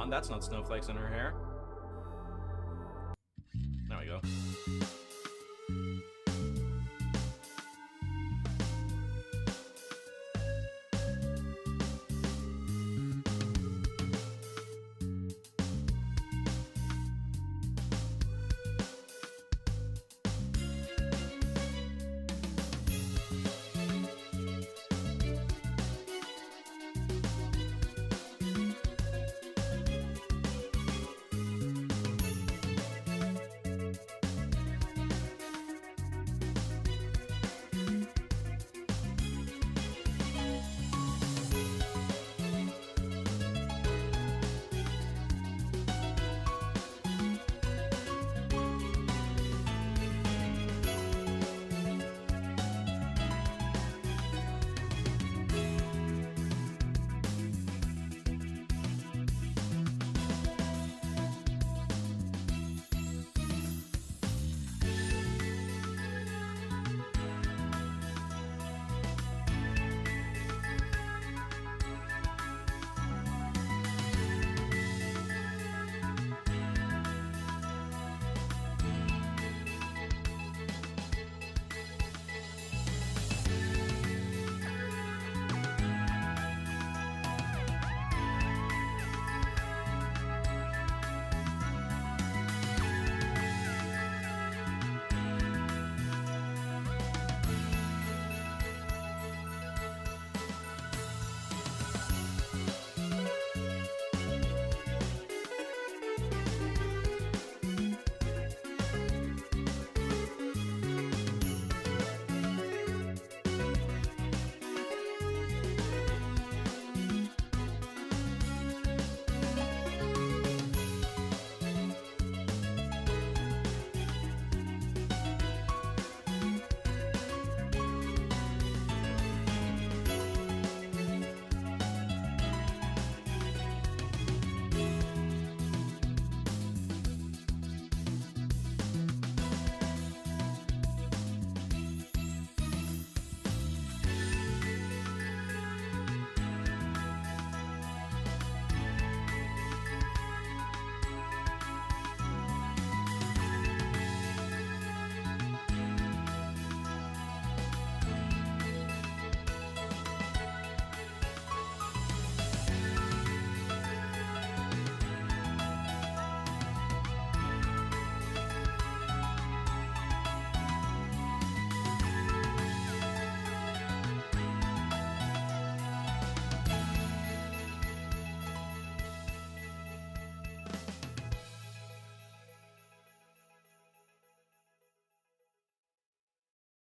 on, that's not snowflakes in her hair. There we go.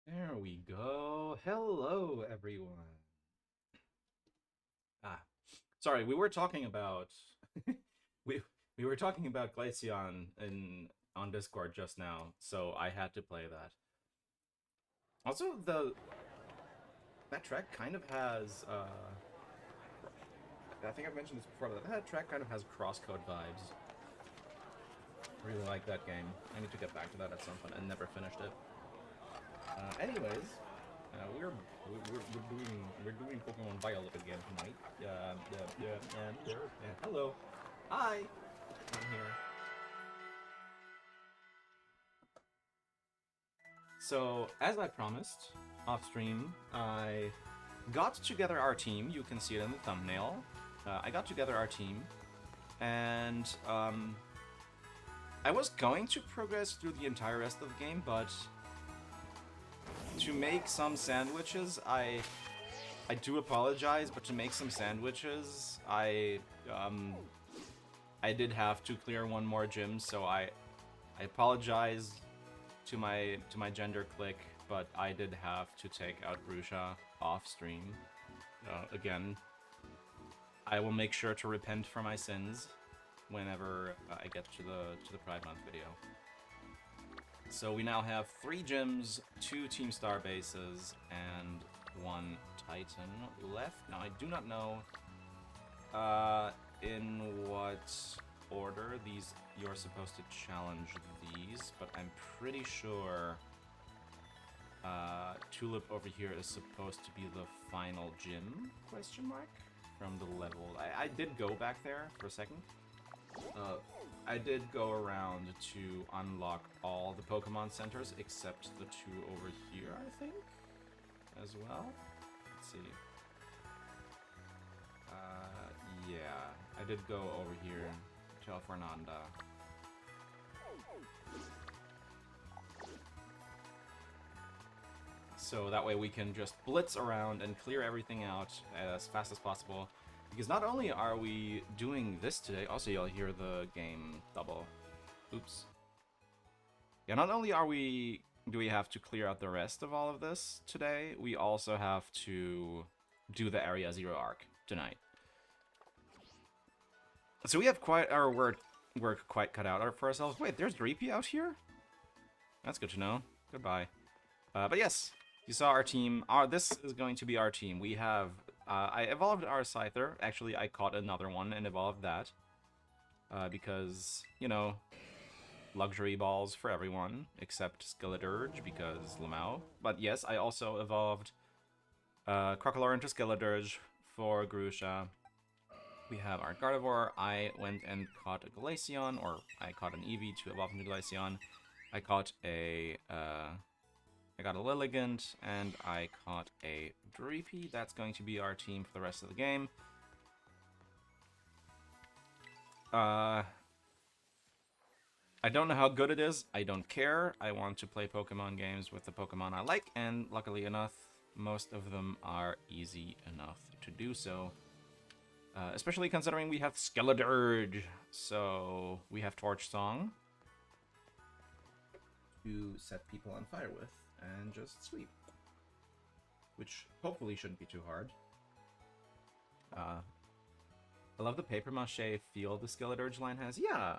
There we go. Hello, everyone. Ah, sorry, we were talking about we we were talking about Glaceon in on Discord just now, so I had to play that. Also, that track kind of has I think I've mentioned this before, but that track kind of has crosscode vibes. Really like that game. I need to get back to that at some point. I never finished it. Anyways, we're doing Pokemon Violet again tonight. Yeah. Hello, hi, I'm here. So, as I promised off stream, I got together our team. You can see it in the thumbnail. I got together our team, and I was going to progress through the entire rest of the game, but to make some sandwiches, I do apologize, but to make some sandwiches, I did have to clear one more gym, so I apologize to my gender clique, but I did have to take out Grusha off stream. Again, I will make sure to repent for my sins whenever I get to the Pride Month video. So we now have 3 gyms, 2 Team Star bases, and 1 Titan left. Now I do not know in what order you're supposed to challenge these, but I'm pretty sure Tulip over here is supposed to be the final gym, question mark, from the level. I did go back there for a second. I did go around to unlock all the Pokemon centers except the 2 over here, I think, as well. Let's see. Yeah, I did go over here to El Fernanda. So that way we can just blitz around and clear everything out as fast as possible. Because not only are we doing this today, also you'll hear the game double. Oops. Yeah, not only do we have to clear out the rest of all of this today, we also have to do the Area Zero arc tonight. So we have quite our work quite cut out for ourselves. Wait, there's Dreepy out here? That's good to know. Goodbye. But yes, you saw our team. This is going to be our team. We have... I evolved our Scyther. Actually, I caught another one and evolved that. Because, you know, luxury balls for everyone, except Skeledirge, because Lamau. But yes, I also evolved Crocodile into Skeledirge for Grusha. We have our Gardevoir. I went and caught a Glaceon, or I caught an Eevee to evolve into Glaceon. I caught a... I got a Lilligant, and I caught a Dreepy. That's going to be our team for the rest of the game. I don't know how good it is. I don't care. I want to play Pokemon games with the Pokemon I like, and luckily enough, most of them are easy enough to do so. Especially considering we have Skeledirge. So, we have Torch Song to set people on fire with. And just sweep. Which hopefully shouldn't be too hard. I love the paper mache feel the Skeledirge line has. Yeah!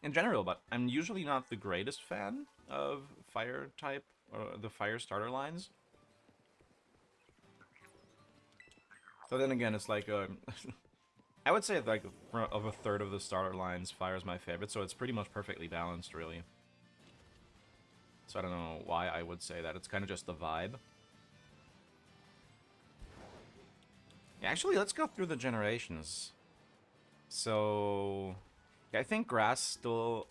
In general, but I'm usually not the greatest fan of fire type, or the fire starter lines. So then again, it's like I would say like of a third of the starter lines, fire is my favorite, so it's pretty much perfectly balanced, really. So I don't know why I would say that. It's kind of just the vibe. Yeah, actually, let's go through the generations. So yeah, I think grass still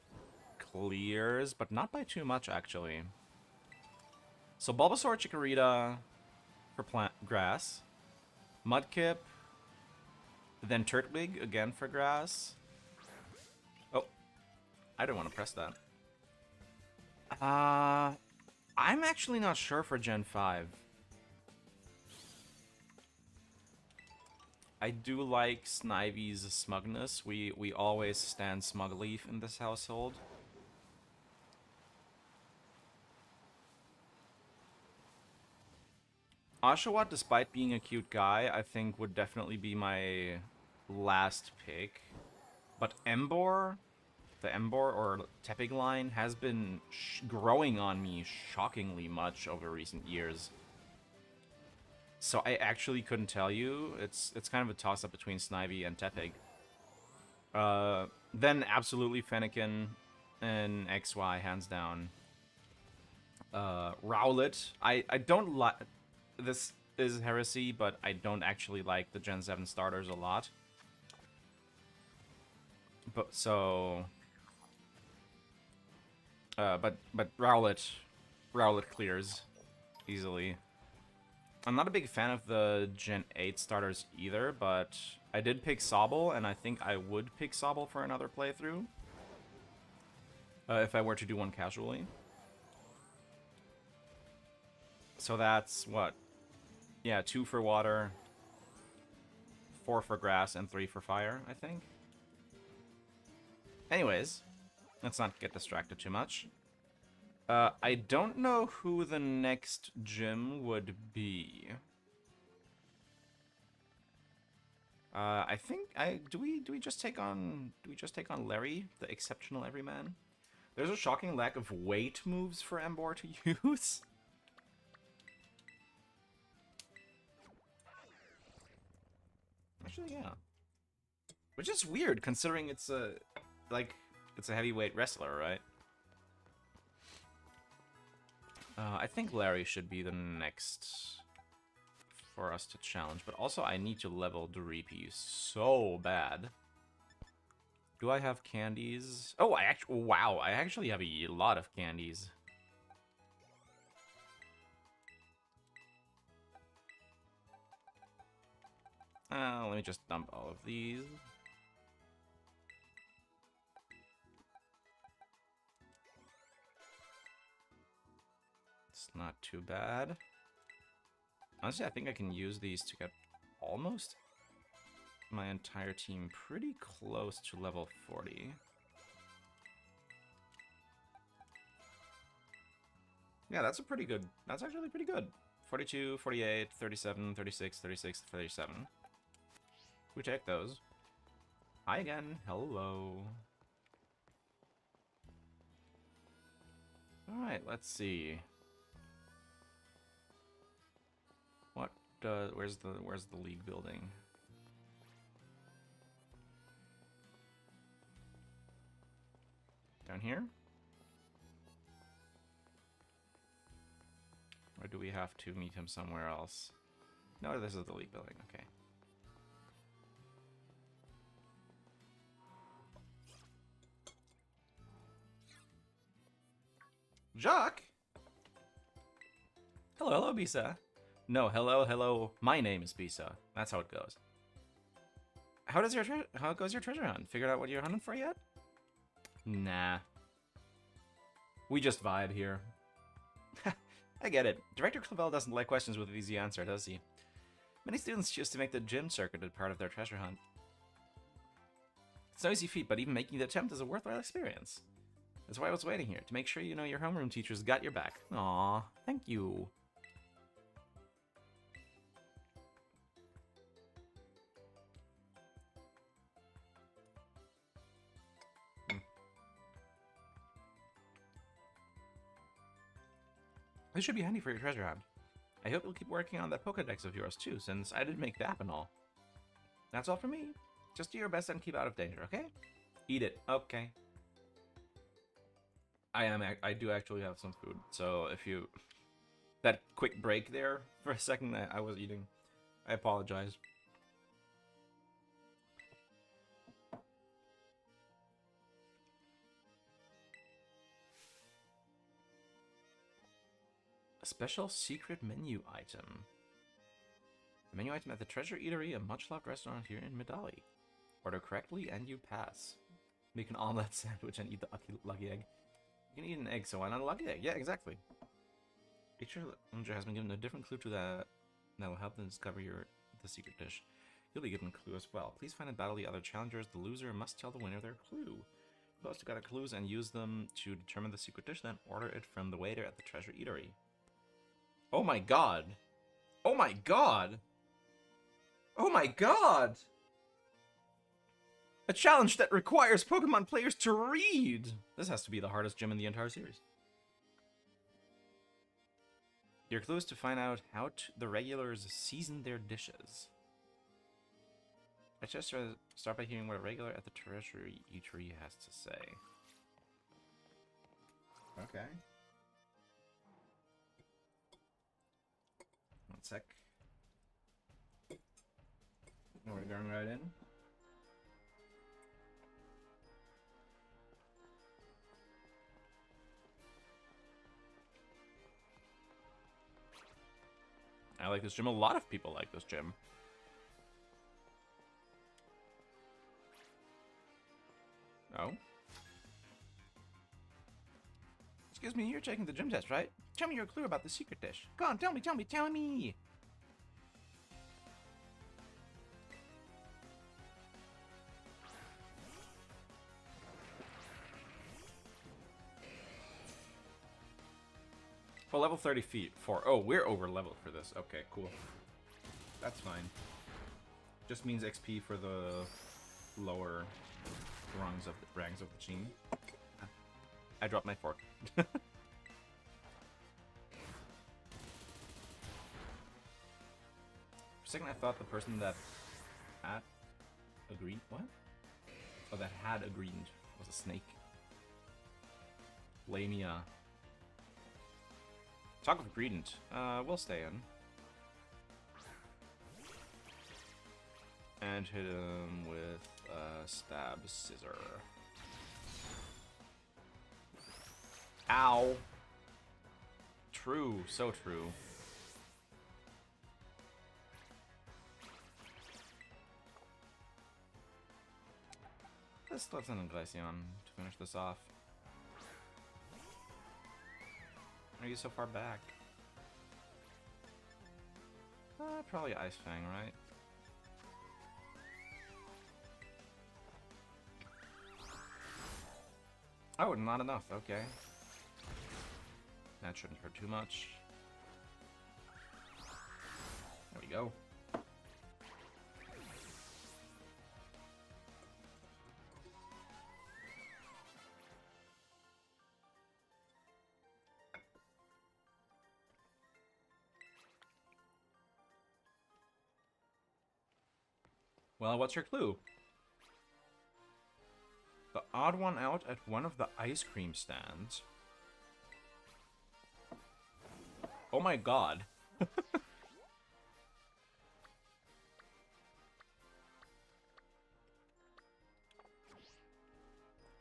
clears, but not by too much, actually. So Bulbasaur, Chikorita for grass. Mudkip, then Turtwig again for grass. Oh, I didn't want to press that. I'm actually not sure for Gen 5. I do like Snivy's smugness. We always stand Smugleaf in this household. Oshawott, despite being a cute guy, I think would definitely be my last pick. But Emboar, the Emboar or Tepig line, has been growing on me shockingly much over recent years. So I actually couldn't tell you. It's kind of a toss-up between Snivy and Tepig. Then absolutely Fennekin and XY, hands down. Rowlet. I don't like... This is heresy, but I don't actually like the Gen 7 starters a lot. But so... but Rowlet clears easily. I'm not a big fan of the Gen 8 starters either, but I did pick Sobble, and I think I would pick Sobble for another playthrough. If I were to do one casually. So that's, what? Yeah, 2 for water, 4 for grass, and 3 for fire, I think. Anyways, let's not get distracted too much. I don't know who the next gym would be. I think do we just take on Larry, the exceptional everyman? There's a shocking lack of weight moves for Emboar to use. Actually, yeah. Which is weird considering it's a heavyweight wrestler, right? I think Larry should be the next for us to challenge, but also I need to level Doreepy so bad. Do I have candies? Oh, wow, I actually have a lot of candies. Let me just dump all of these. It's not too bad. Honestly, I think I can use these to get almost my entire team pretty close to level 40. Yeah, that's actually pretty good. 42, 48, 37, 36, 36, 37. We take those. Hi again. Hello. Alright, let's see. What where's the league building? Down here? Or do we have to meet him somewhere else? No, this is the league building, okay. Jacques? Hello, hello, Bisa. No, hello, hello. My name is Bisa. That's how it goes. How goes your treasure hunt? Figured out what you're hunting for yet? Nah. We just vibe here. I get it. Director Clavel doesn't like questions with an easy answer, does he? Many students choose to make the gym circuit a part of their treasure hunt. It's no easy feat, but even making the attempt is a worthwhile experience. That's why I was waiting here, to make sure you know your homeroom teachers got your back. Aww, thank you. This should be handy for your treasure hunt. I hope you'll keep working on that Pokédex of yours too, since I did make the app and all. That's all from me. Just do your best and keep out of danger, okay? Eat it. Okay. I do actually have some food, so if you... That quick break there for a second, I was eating. I apologize. A special secret menu item. A menu item at the Treasure Eatery, a much-loved restaurant here in Medali. Order correctly and you pass. Make an omelet sandwich and eat the lucky egg. You can eat an egg, so why not a lucky egg? Yeah, exactly. Each challenger has been given a different clue to that will help them discover the secret dish. You'll be given a clue as well. Please find and battle the other challengers. The loser must tell the winner their clue. Who else got clues and use them to determine the secret dish, then order it from the waiter at the Treasure Eatery. Oh my god! Oh my god! Oh my god! A challenge that requires Pokemon players to read! This has to be the hardest gym in the entire series. Your clue is to find out how the regulars season their dishes. Let's just start by hearing what a regular at the Treasure Eatery has to say. Okay. One sec. We're going right in. I like this gym. A lot of people like this gym. Oh. Excuse me, you're taking the gym test, right? Tell me your clue about the secret dish. Go on, tell me, tell me, tell me! For level 30 feet. Oh, we're over leveled for this. Okay, cool. That's fine. Just means XP for the lower ranks of the team. I dropped my fork. For a second I thought the person that had agreed... What? Oh, that had agreed was a snake. Lamia. Talk of Greedent. We'll stay in. And hit him with Stab Scissor. Ow. True, so true. Let's an Glaceon to finish this off. Are you so far back? Probably Ice Fang, right? Oh, not enough. Okay. That shouldn't hurt too much. There we go. Well, what's your clue? The odd one out at one of the ice cream stands. Oh my god.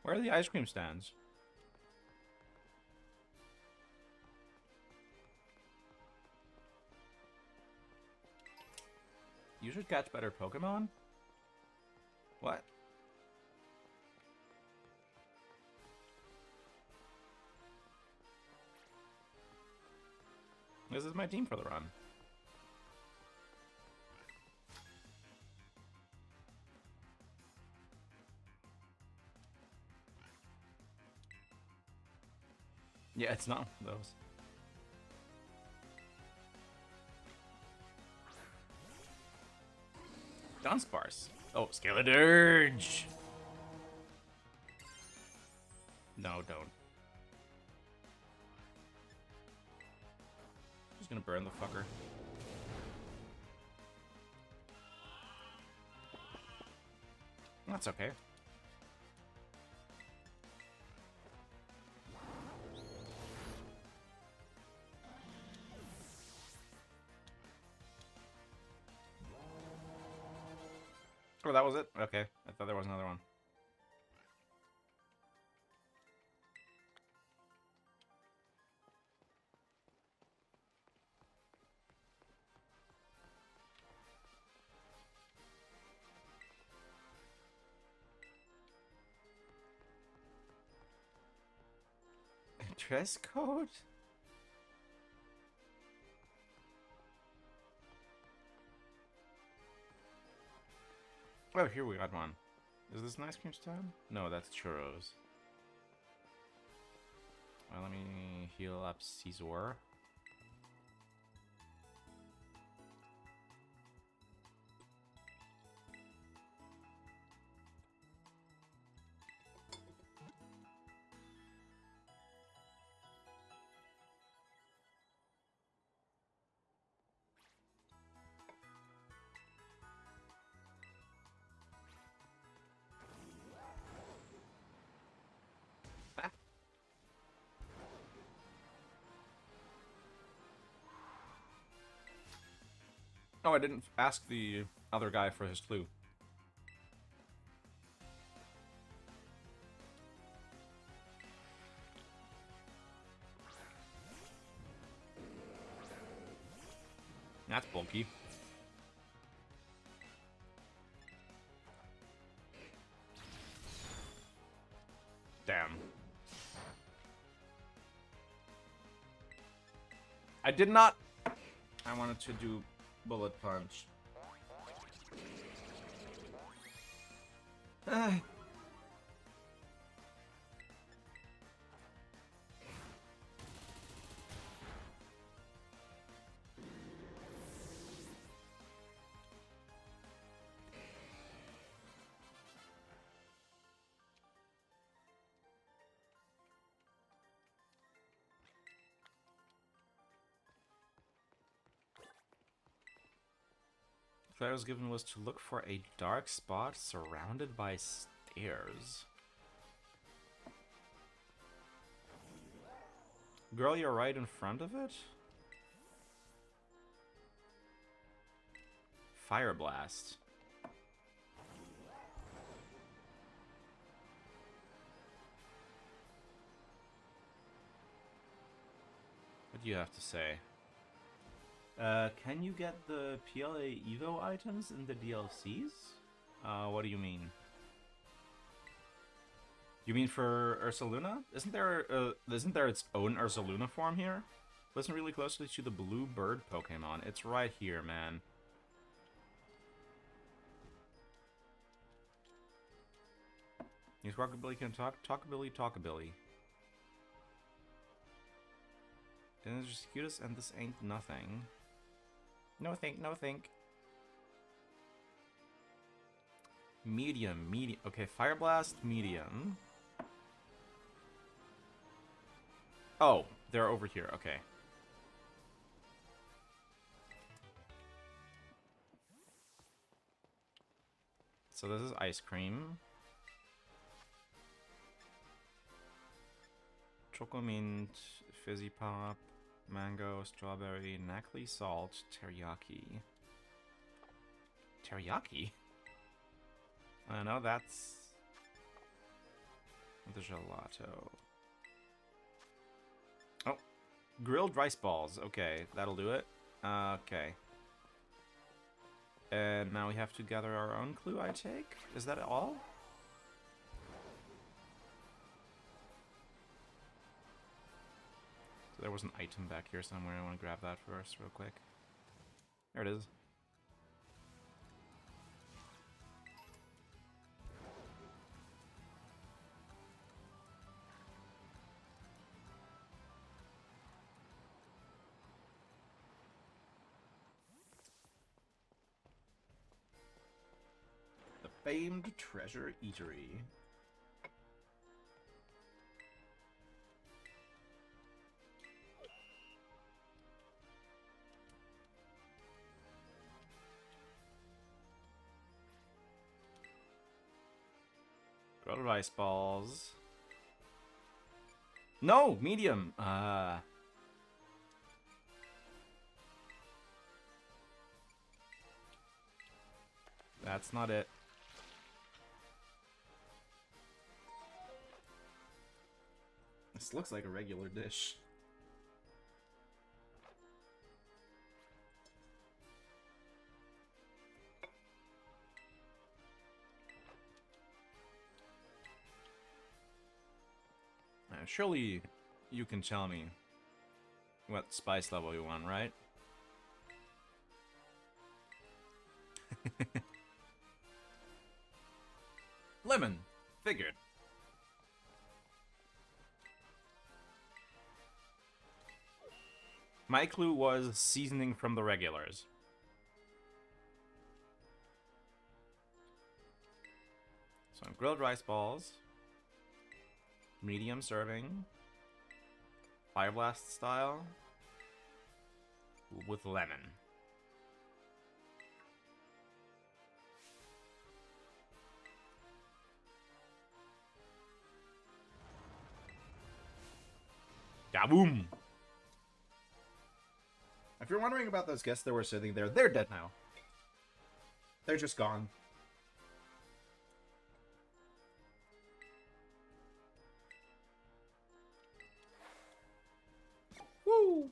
Where are the ice cream stands? You should catch better Pokemon? What? This is my team for the run. Yeah, it's not those. Dunsparce. Oh, Skeledirge! No, don't. Just gonna burn the fucker. That's okay. Oh, that was it? Okay. I thought there was another one. Dress code? Oh, here we got one. Is this an ice cream stand? No, that's churros. Well, let me heal up Caesar. Oh, I didn't ask the other guy for his clue. That's bulky. Damn. I did not... I wanted to do Bullet Punch. That was given was to look for a dark spot surrounded by stairs. Girl, you're right in front of it? Fire Blast. What do you have to say? Can you get the PLA Evo items in the DLCs? What do you mean? You mean for Ursaluna? Isn't there its own Ursaluna form here? Listen really closely to the blue bird Pokemon. It's right here, man. Use Rockabilly can talk. Talkabilly, Talkabilly. And it's just cutest, and this ain't nothing. No think, no think. Medium. Okay, Fire Blast, medium. Oh, they're over here. Okay. So this is ice cream. Choco mint, fizzy pop, mango, strawberry, Nacli salt, teriyaki. Teriyaki? I know that's the gelato. Oh, grilled rice balls. Okay, that'll do it. Okay. And now we have to gather our own clue, I take? Is that all? So there was an item back here somewhere. I want to grab that first real quick. There it is. Famed Treasure Eatery. Grilled rice balls. No, medium. That's not it. This looks like a regular dish. Surely you can tell me what spice level you want, right? Lemon. Figured. My clue was seasoning from the regulars. So grilled rice balls. Medium serving. Fire Blast style. With lemon. Kaboom! If you're wondering about those guests that were sitting there, they're dead now. They're just gone. Woo!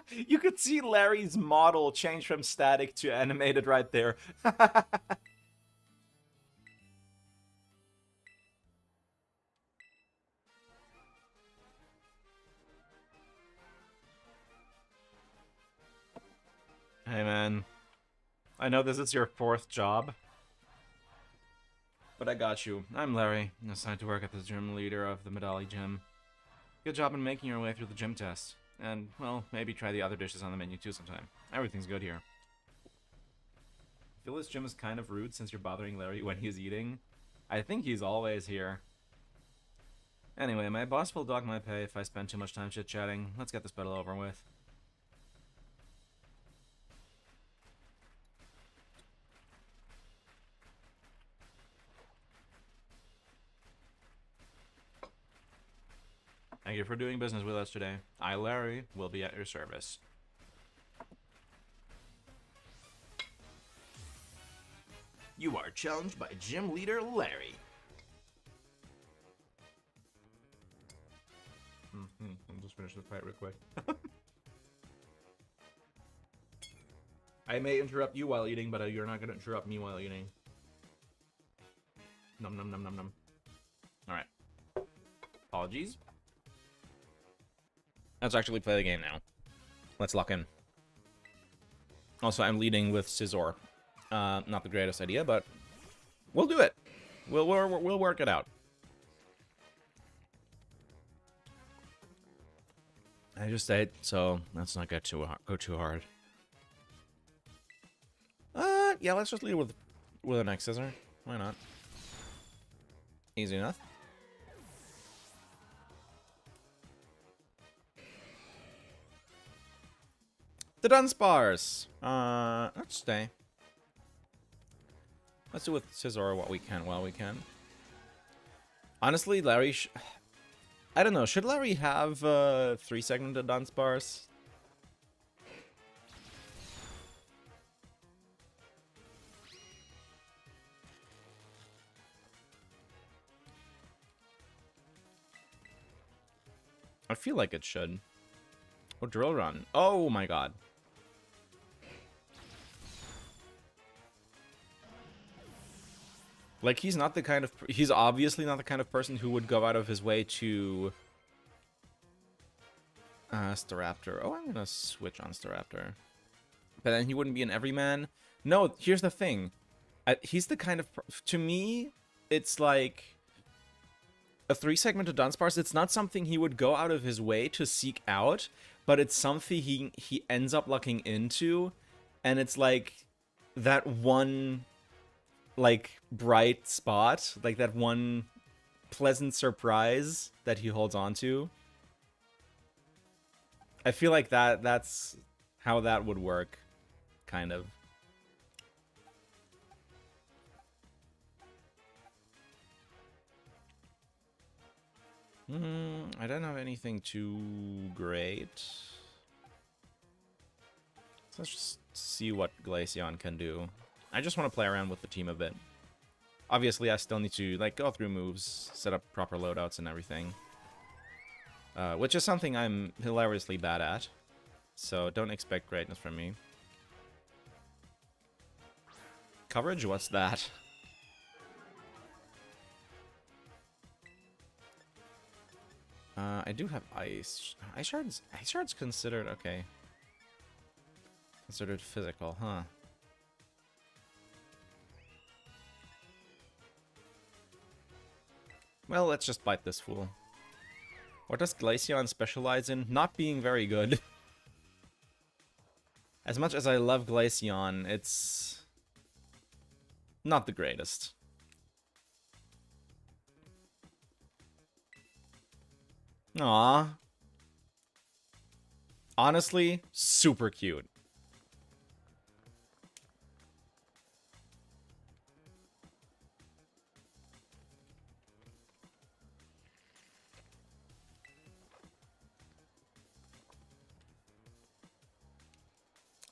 You could see Larry's model change from static to animated right there. Hey man, I know this is your 4th job, but I got you. I'm Larry, assigned to work at the gym leader of the Medali gym. Good job in making your way through the gym test. And, well, maybe try the other dishes on the menu too sometime. Everything's good here. I feel this gym is kind of rude since you're bothering Larry when he's eating. I think he's always here. Anyway, my boss will dock my pay if I spend too much time chit-chatting. Let's get this battle over with. Thank you for doing business with us today. I, Larry, will be at your service. You are challenged by gym leader Larry. I'll just finish this fight real quick. I may interrupt you while eating, but you're not going to interrupt me while eating. Num num num num num. Alright. Apologies. Let's actually play the game now. Let's lock in. Also, I'm leading with Scizor. Not the greatest idea, but we'll do it. We'll work it out. I just ate, so let's not go too hard. Yeah, let's just lead with an X Scissor. Why not? Easy enough. The Dunsparce! Let's stay. Let's do with Scizor what we can while we can. Honestly, Larry... I don't know, should Larry have 3-segmented Dunsparce? I feel like it should. Oh, Drill Run. Oh my god. Like, he's not the kind of... He's obviously not the kind of person who would go out of his way to... Staraptor. Oh, I'm gonna switch on Staraptor. But then he wouldn't be an everyman. No, here's the thing. He's the kind of... To me, it's like... A 3-segmented Dunsparce, it's not something he would go out of his way to seek out, but it's something he ends up lucking into, and it's like that one like bright spot, like that one pleasant surprise that he holds on to. I feel like that's how that would work, kind of. I don't have anything too great. So let's just see what Glaceon can do. I just want to play around with the team a bit. Obviously, I still need to like go through moves, set up proper loadouts and everything. Which is something I'm hilariously bad at. So don't expect greatness from me. Coverage? What's that? I do have ice. Ice shards? Ice shards considered... Okay. Considered physical, huh? Well, let's just bite this fool. What does Glaceon specialize in? Not being very good. As much as I love Glaceon, it's... not the greatest. Aww. Honestly, super cute.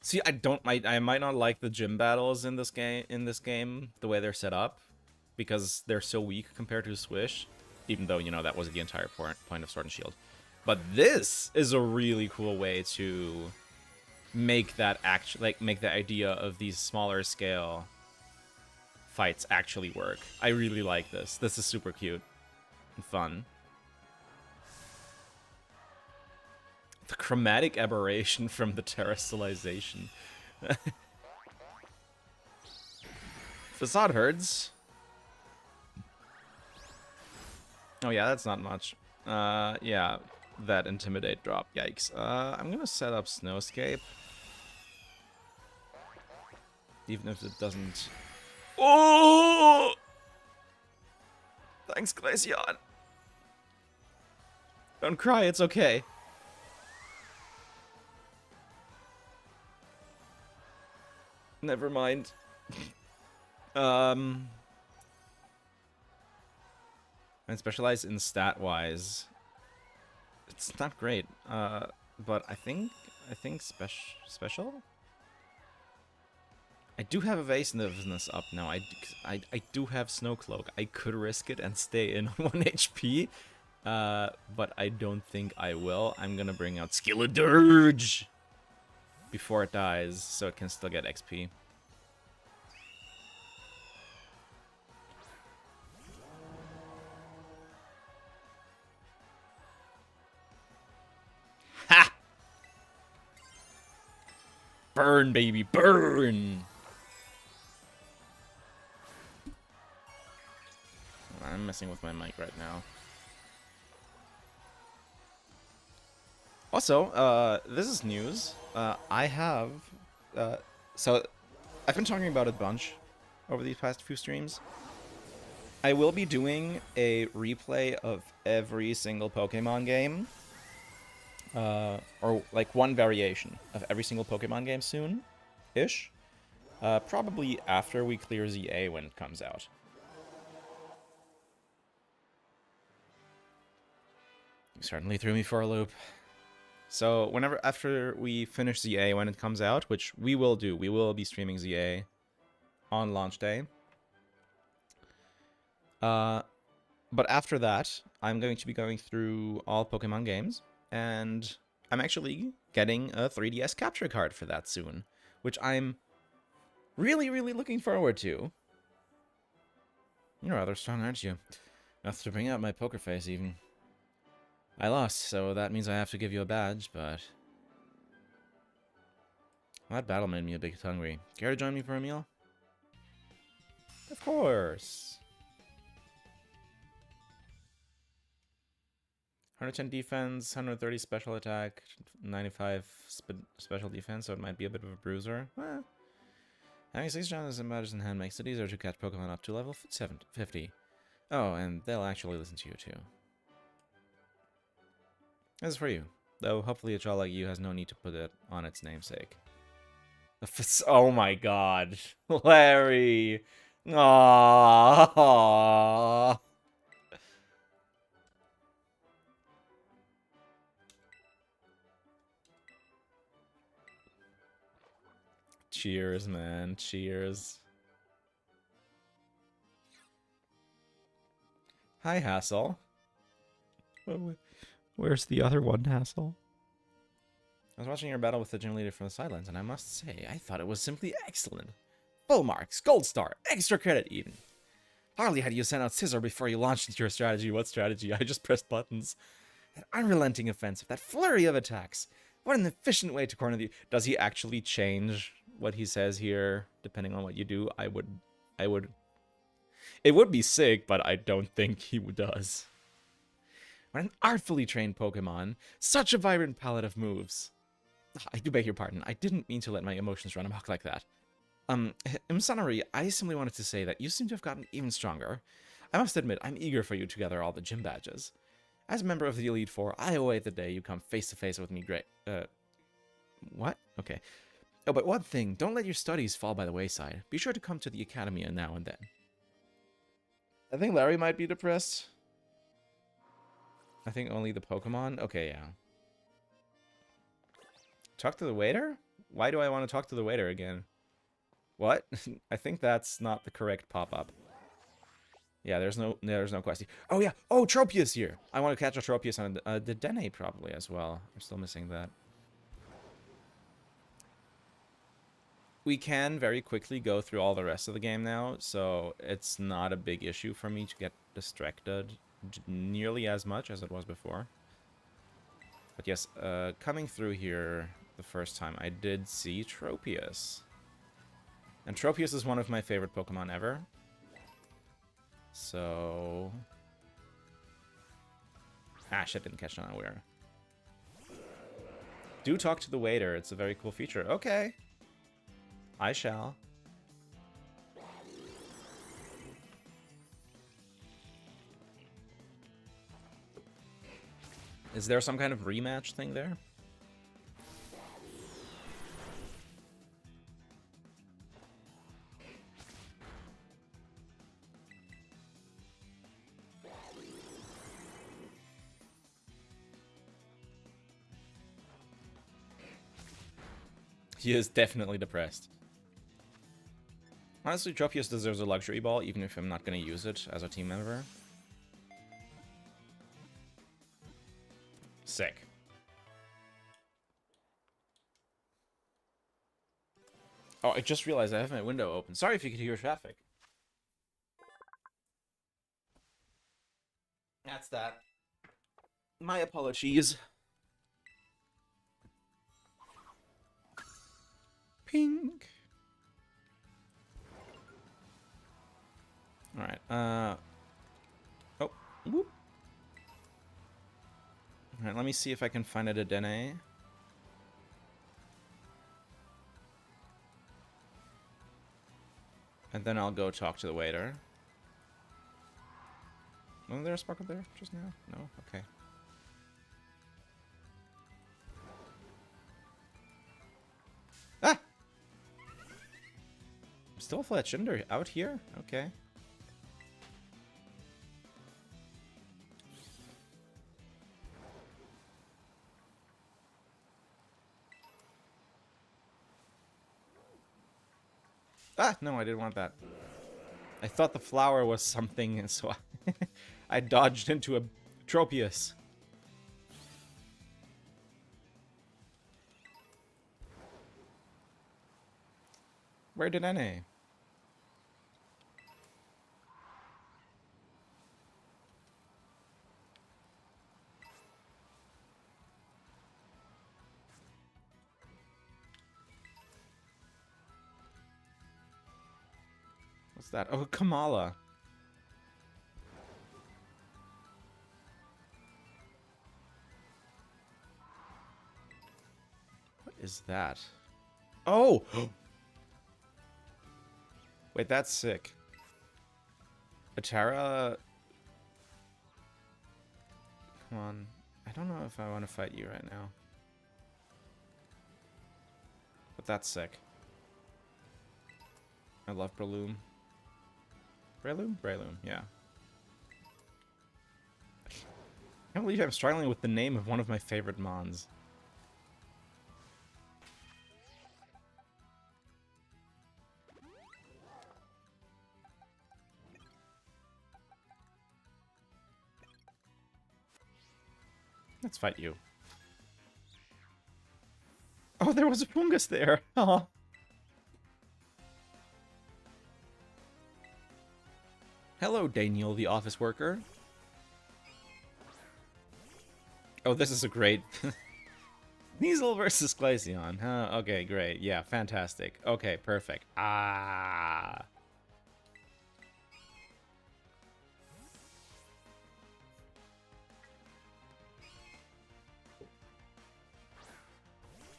See, I might not like the gym battles in this game the way they're set up, because they're so weak compared to Swish, even though, you know, that was the entire point of Sword and Shield. But this is a really cool way to make that make the idea of these smaller scale fights actually work. I really like this. This is super cute and fun. The chromatic aberration from the terrestrialization. Facade herds. Oh yeah, that's not much. Yeah, that intimidate drop. Yikes. I'm gonna set up Snowscape. Even if it doesn't... Oh! Thanks, Glaceon. Don't cry, it's okay. Never mind. And specialize in stat-wise. It's not great. But I think special. I do have evasiveness up now. I do have Snow Cloak. I could risk it and stay in on 1 HP. But I don't think I will. I'm gonna bring out Skeledirge before it dies, so it can still get XP. Ha! Burn, baby, burn! I'm messing with my mic right now. Also, this is news. I have... so, I've been talking about it a bunch over these past few streams. I will be doing a replay of every single Pokemon game. Or, like, one variation of every single Pokemon game soon-ish. Probably after we clear ZA when it comes out. You certainly threw me for a loop. So, after we finish ZA when it comes out, which we will do, we will be streaming ZA on launch day. But after that, I'm going to be going through all Pokemon games, and I'm actually getting a 3DS capture card for that soon, which I'm really, really looking forward to. You're rather strong, aren't you? Enough to bring out my poker face, even. I lost, so that means I have to give you a badge, but... That battle made me a bit hungry. Care to join me for a meal? Of course! 110 defense, 130 special attack, 95 special defense, so it might be a bit of a bruiser. Well, having 6 challenges and badges in hand makes it easier to catch Pokemon up to level 50. Oh, and they'll actually listen to you too. This is for you, though hopefully a child like you has no need to put it on its namesake. Oh my god. Larry! Aww. Cheers, man. Cheers. Hi, Hassel. Where's the other one, Hassel? I was watching your battle with the gym leader from the sidelines, and I must say, I thought it was simply excellent. Full marks, gold star, extra credit even. Hardly had you sent out Scissor before you launched into your strategy. What strategy? I just pressed buttons. That unrelenting offensive, that flurry of attacks. What an efficient way to corner the... Does he actually change what he says here, depending on what you do? I would... It would be sick, but I don't think he does. What an artfully trained Pokemon. Such a vibrant palette of moves. I do beg your pardon. I didn't mean to let my emotions run amok like that. Msanari, I simply wanted to say that you seem to have gotten even stronger. I must admit, I'm eager for you to gather all the gym badges. As a member of the Elite Four, I await the day you come face to face with me. Great. What? Okay. Oh, but one thing, don't let your studies fall by the wayside. Be sure to come to the academy now and then. I think Larry might be depressed. I think only the Pokemon? Okay, yeah. Talk to the waiter? Why do I want to talk to the waiter again? What? I think that's not the correct pop-up. Yeah, there's no quest. Oh, yeah. Oh, Tropius here. I want to catch a Tropius and the Dene probably as well. I'm still missing that. We can very quickly go through all the rest of the game now, so it's not a big issue for me to get distracted nearly as much as it was before. But yes, coming through here the first time, I did see Tropius. And Tropius is one of my favorite Pokemon ever. So... Ah, shit, didn't catch on where. Do talk to the waiter. It's a very cool feature. Okay. I shall. Is there some kind of rematch thing there? He is definitely depressed. Honestly, Tropius deserves a luxury ball, even if I'm not going to use it as a team member. Sick. Oh, I just realized I have my window open. Sorry if you could hear traffic. That's that. My apologies. Pink. Alright, oh, whoop. Alright, let me see if I can find a Dedenne. And then I'll go talk to the waiter. Wasn't there a sparkle there just now? No? Okay. Ah! Still a Fletchinder out here? Okay. Ah! No, I didn't want that. I thought the flower was something, and so I dodged into a Tropius. Where did N.A.? What's that? Oh, Kamala. What is that? Oh! Wait, that's sick. Atara... Come on. I don't know if I want to fight you right now. But that's sick. I love Breloom. Breloom? Breloom, yeah. I can't believe I'm struggling with the name of one of my favorite Mons. Let's fight you. Oh, there was a fungus there! Aw. Hello, Daniel, the office worker. Oh, this is a great... Sneasel versus Glaceon. Huh? Okay, great. Yeah, fantastic. Okay, perfect. Ah.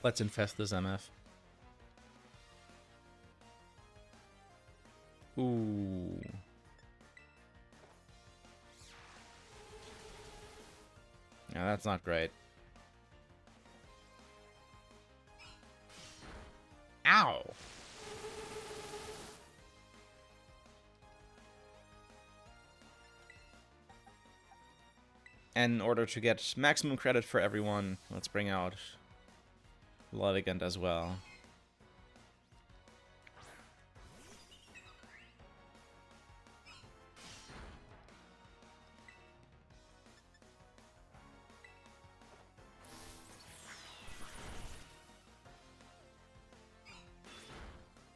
Let's infest this MF. Ooh. Yeah, that's not great. Ow! And in order to get maximum credit for everyone, let's bring out Ludwigant as well.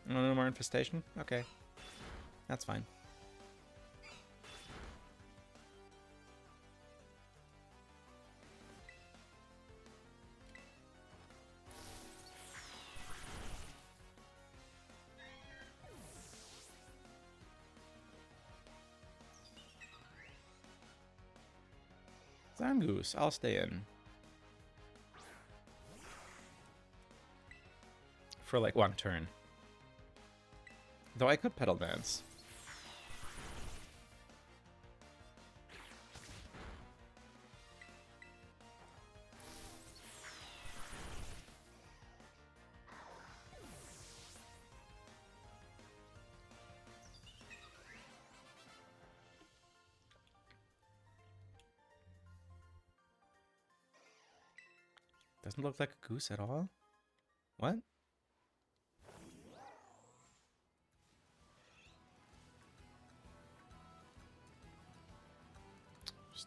No more infestation? Okay. That's fine. Zangoose, I'll stay in. For like one turn. Though I could Petal Dance. Doesn't look like a goose at all. What?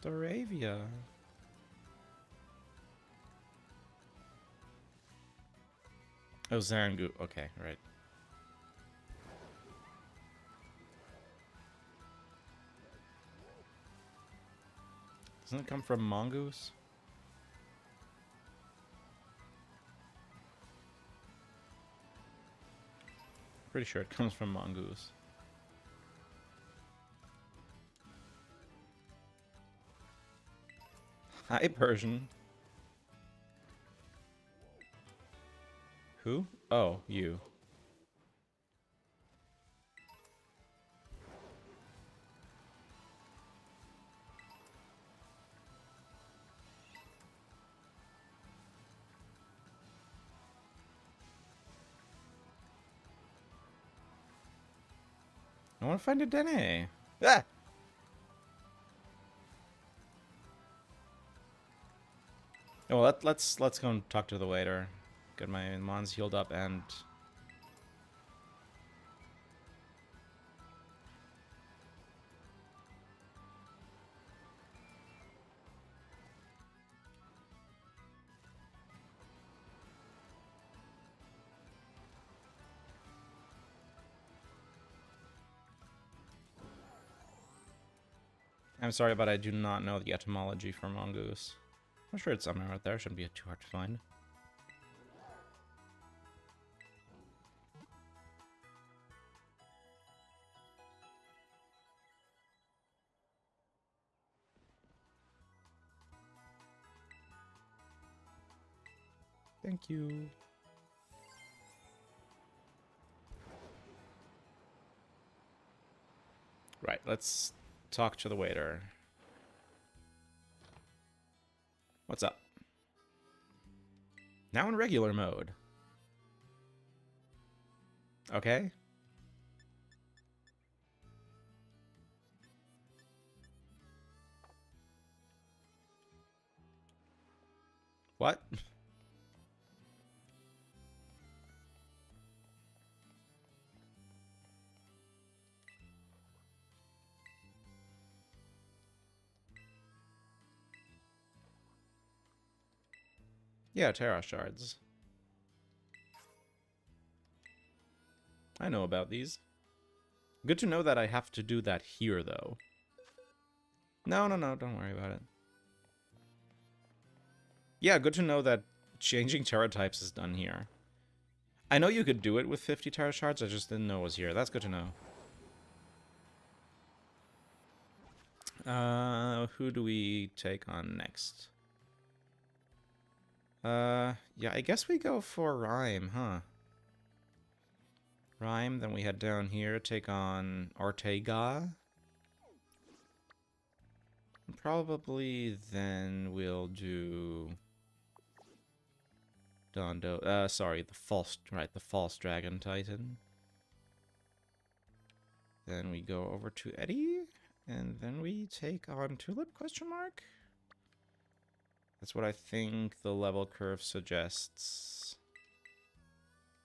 Staravia. Oh, Zarangu. Okay, right. Doesn't it come from Mongoose? Pretty sure it comes from Mongoose. Hi, Persian. Who? Oh, you. I want to find a Dene. Ah! Oh, well, let's go and talk to the waiter. Get my mons healed up and... I'm sorry, but I do not know the etymology for Mongoose. I'm sure it's somewhere out there. Shouldn't be too hard to find. Thank you. Right, let's talk to the waiter. What's up? Now in regular mode. Okay. What? Yeah, Terra shards. I know about these. Good to know that I have to do that here, though. No, don't worry about it. Yeah, good to know that changing Terra types is done here. I know you could do it with 50 Terra shards, I just didn't know it was here. That's good to know. Who do we take on next? Yeah, I guess we go for Rhyme, huh? Rhyme, then we head down here, take on Ortega. Probably then we'll do... Dondo, sorry, the false Dragon Titan. Then we go over to Eddie, and then we take on Tulip, question mark? That's what I think the level curve suggests.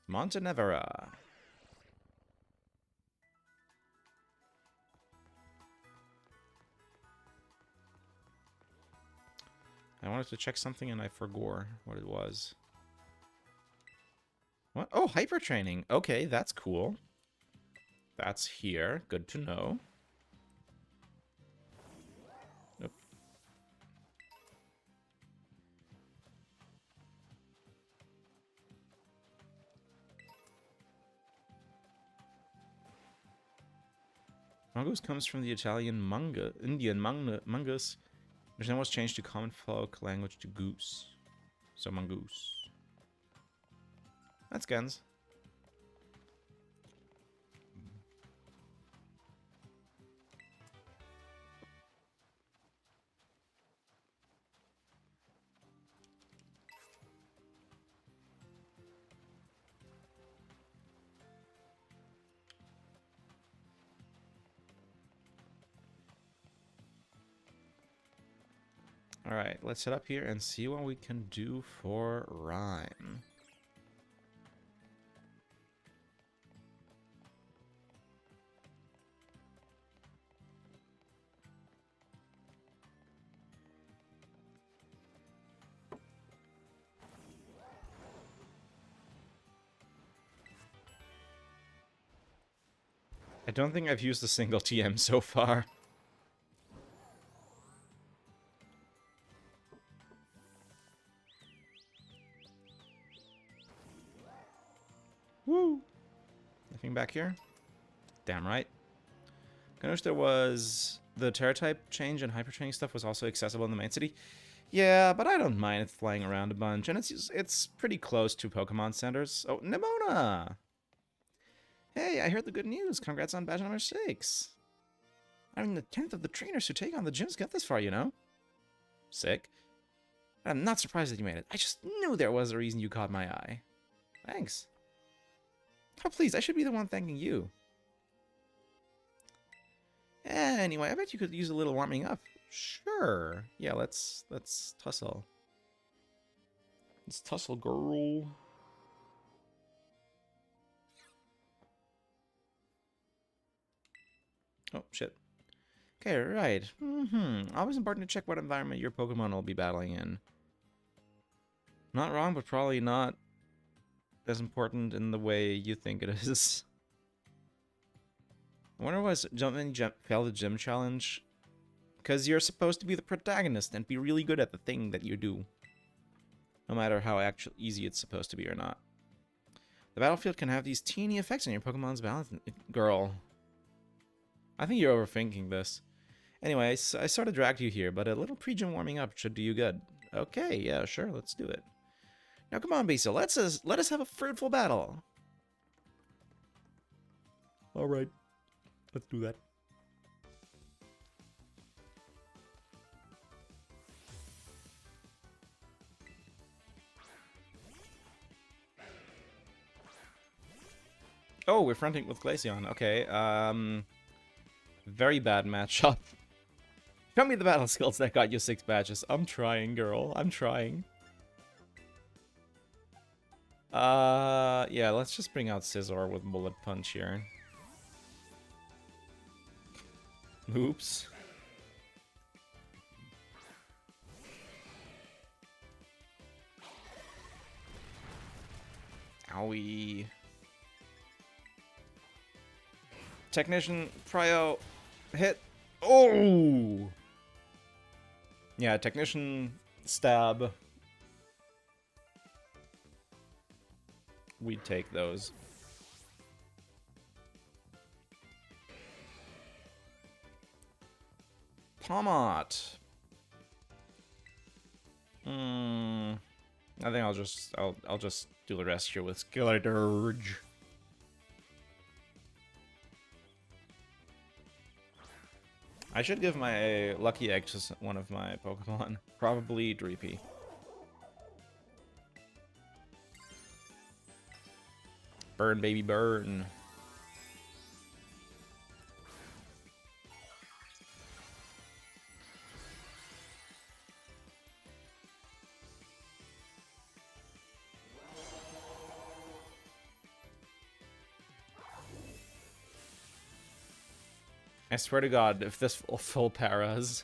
Montenevera. I wanted to check something and I forgot what it was. What? Oh, hyper training. Okay, that's cool. That's here. Good to know. Nope. Mongoose comes from the Italian mungus, which then was changed to common folk language to goose. So mongoose. That's guns. Alright, let's head up here and see what we can do for Rhyme. I don't think I've used a single TM so far. Woo! Nothing back here? Damn right. I noticed there was... The Terra type change and hyper training stuff was also accessible in the main city. Yeah, but I don't mind it flying around a bunch, and it's pretty close to Pokemon centers. Oh, Nimona! Hey, I heard the good news. Congrats on badge number 6. I'm the 10th of the trainers who take on the gyms get this far, you know? Sick. I'm not surprised that you made it. I just knew there was a reason you caught my eye. Thanks. Oh, please, I should be the one thanking you. Anyway, I bet you could use a little warming up. Sure. Yeah, let's tussle. Let's tussle, girl. Oh, shit. Okay, right. Always important to check what environment your Pokemon will be battling in. Not wrong, but probably not as important in the way you think it is. I wonder why Jumpman failed the gym challenge. Because you're supposed to be the protagonist and be really good at the thing that you do. No matter how actually easy it's supposed to be or not. The battlefield can have these teeny effects on your Pokemon's balance. Girl. I think you're overthinking this. Anyway, I sort of dragged you here, but a little pre-gym warming up should do you good. Okay, yeah, sure, let's do it. Now come on, Bisa, let us have a fruitful battle. Alright, let's do that. Oh, we're fronting with Glaceon. Okay, very bad matchup. Show me the battle skills that got you 6 badges. I'm trying, girl. I'm trying. Yeah, let's just bring out Scizor with Bullet Punch here. Oops. Owie. Technician, Prio, hit. Oh! Yeah, Technician, stab. We'd take those. Pomot. I think I'll just do the rest here with Skeleturge. I should give my lucky egg to one of my Pokemon. Probably Dreepy. Burn, baby, burn. I swear to God, if this full paras.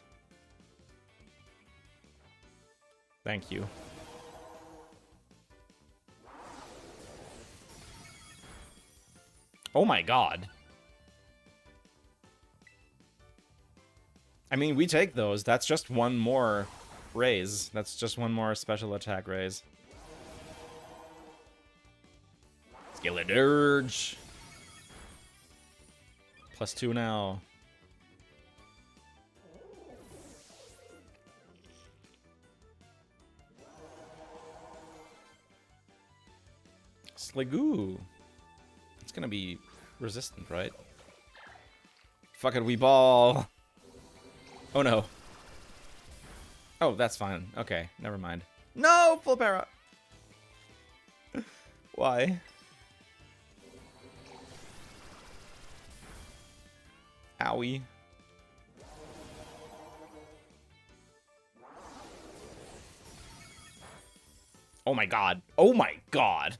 Thank you. Oh my God. I mean, we take those. That's just one more raise. That's just one more special attack raise. Skeleturge. +2 now. Sliggoo. It's gonna be resistant, right? Fuck it, we ball. Oh no. Oh, that's fine. Okay, never mind. No, full para. Why? Owie. Oh my God. Oh my God.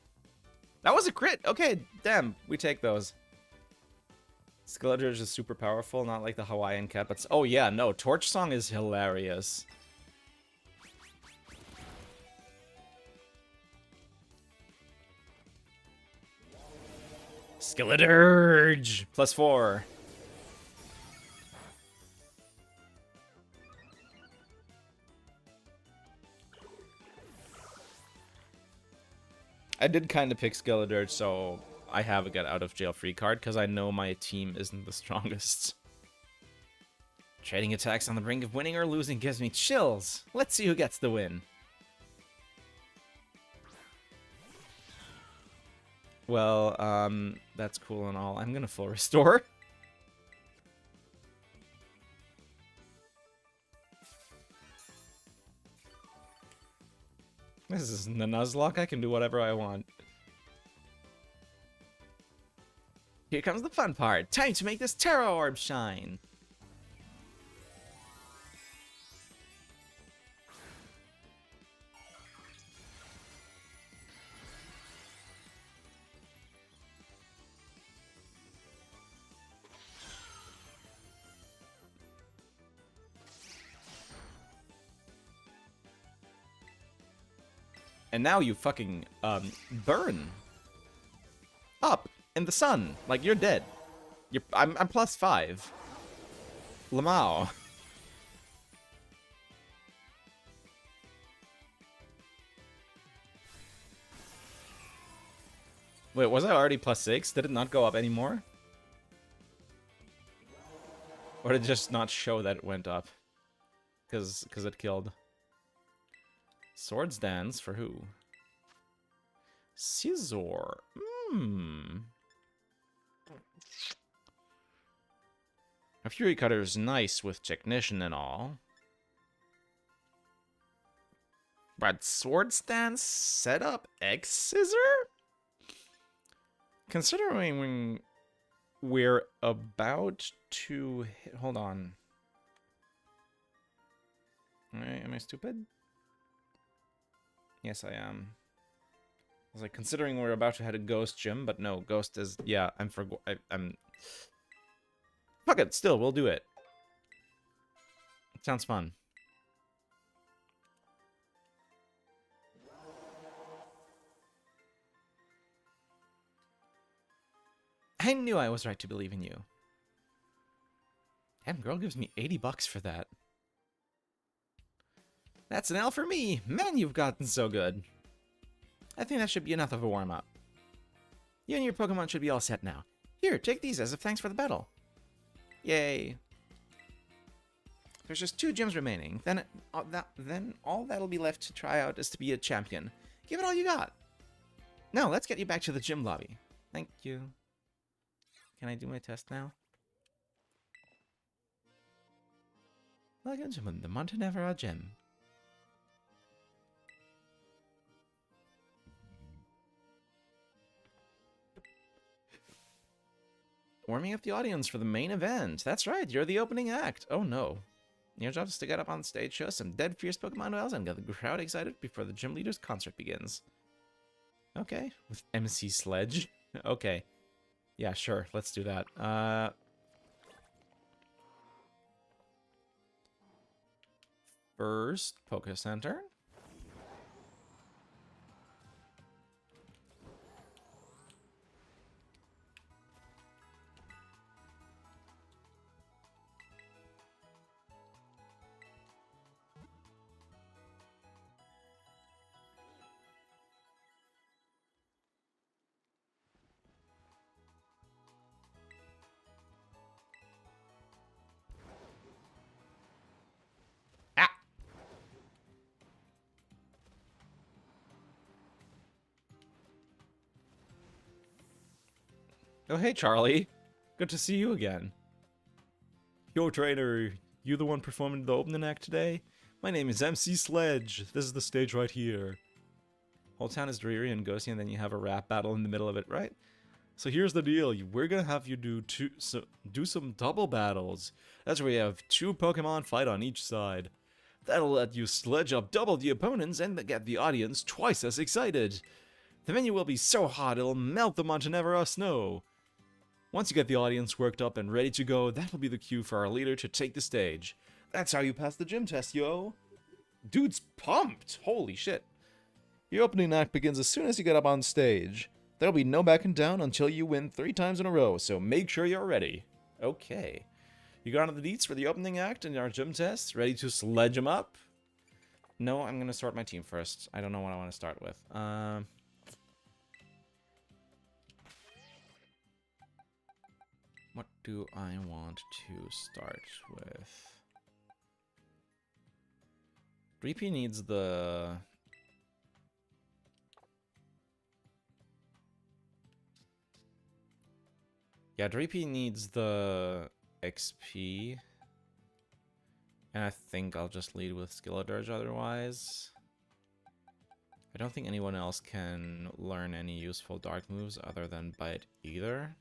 That was a crit. Okay, damn. We take those. Skeleturge is super powerful, not like the Hawaiian cat, but... Oh yeah, no. Torch Song is hilarious. Skeleturge! +4. I did kind of pick Skeleturge, so I have a get out of jail free card because I know my team isn't the strongest. Trading attacks on the brink of winning or losing gives me chills. Let's see who gets the win. Well, that's cool and all. I'm gonna full restore. This isn't the Nuzlocke. I can do whatever I want. Here comes the fun part. Time to make this Terra Orb shine. And now you fucking, burn. Up in the sun. Like, you're dead. I'm +5. Lamau. Wait, was I already +6? Did it not go up anymore? Or did it just not show that it went up? Because it killed. Swords Dance for who? Scizor. A Fury Cutter is nice with Technician and all. But Swords Dance set up X Scissor? Considering we're about to hit... Hold on. Am I stupid? Yes, I am. I was like, considering we're about to head a Ghost Gym, but no, Ghost is... Yeah, I'm... Fuck it, still, we'll do it. It sounds fun. I knew I was right to believe in you. Damn, girl gives me $80 for that. That's an L for me! Man, you've gotten so good. I think that should be enough of a warm-up. You and your Pokemon should be all set now. Here, take these as a thanks for the battle. Yay. There's just 2 gyms remaining. Then all that'll be left to try out is to be a champion. Give it all you got. Now, let's get you back to the gym lobby. Thank you. Can I do my test now? Welcome to the Montenevera Gym. Warming up the audience for the main event. That's right, you're the opening act. Oh no. Your job is to get up on stage, show some dead fierce Pokemon duels, and get the crowd excited before the gym leader's concert begins. Okay, with MC Sledge. Okay. Yeah, sure, let's do that. First, Poké Center. Oh, hey, Charlie. Good to see you again. Yo, trainer. You the one performing the opening act today? My name is MC Sledge. This is the stage right here. Whole town is dreary and ghosty, and then you have a rap battle in the middle of it, right? So here's the deal. We're gonna have you do some double battles. That's where you have 2 Pokemon fight on each side. That'll let you sledge up double the opponents and get the audience twice as excited. The venue will be so hot it'll melt the Montenevera snow. Once you get the audience worked up and ready to go, that'll be the cue for our leader to take the stage. That's how you pass the gym test, yo. Dude's pumped. Holy shit. Your opening act begins as soon as you get up on stage. There'll be no backing down until you win 3 times in a row, so make sure you're ready. Okay. You got on the deets for the opening act and our gym test? Ready to sledge them up? No, I'm going to start my team first. I don't know what I want to start with. What do I want to start with? 3P needs the... Yeah, 3P needs the XP. And I think I'll just lead with Skill Dirge otherwise. I don't think anyone else can learn any useful dark moves other than Bite either.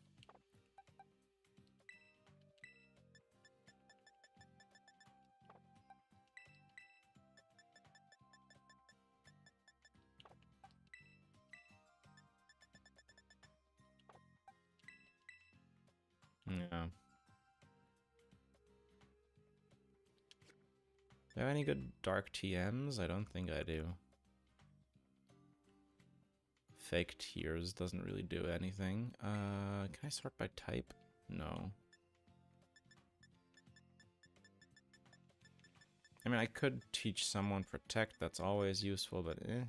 Yeah. Do I have any good dark TMs? I don't think I do. Fake Tears doesn't really do anything. Can I sort by type? No. I mean, I could teach someone Protect, that's always useful, but eh.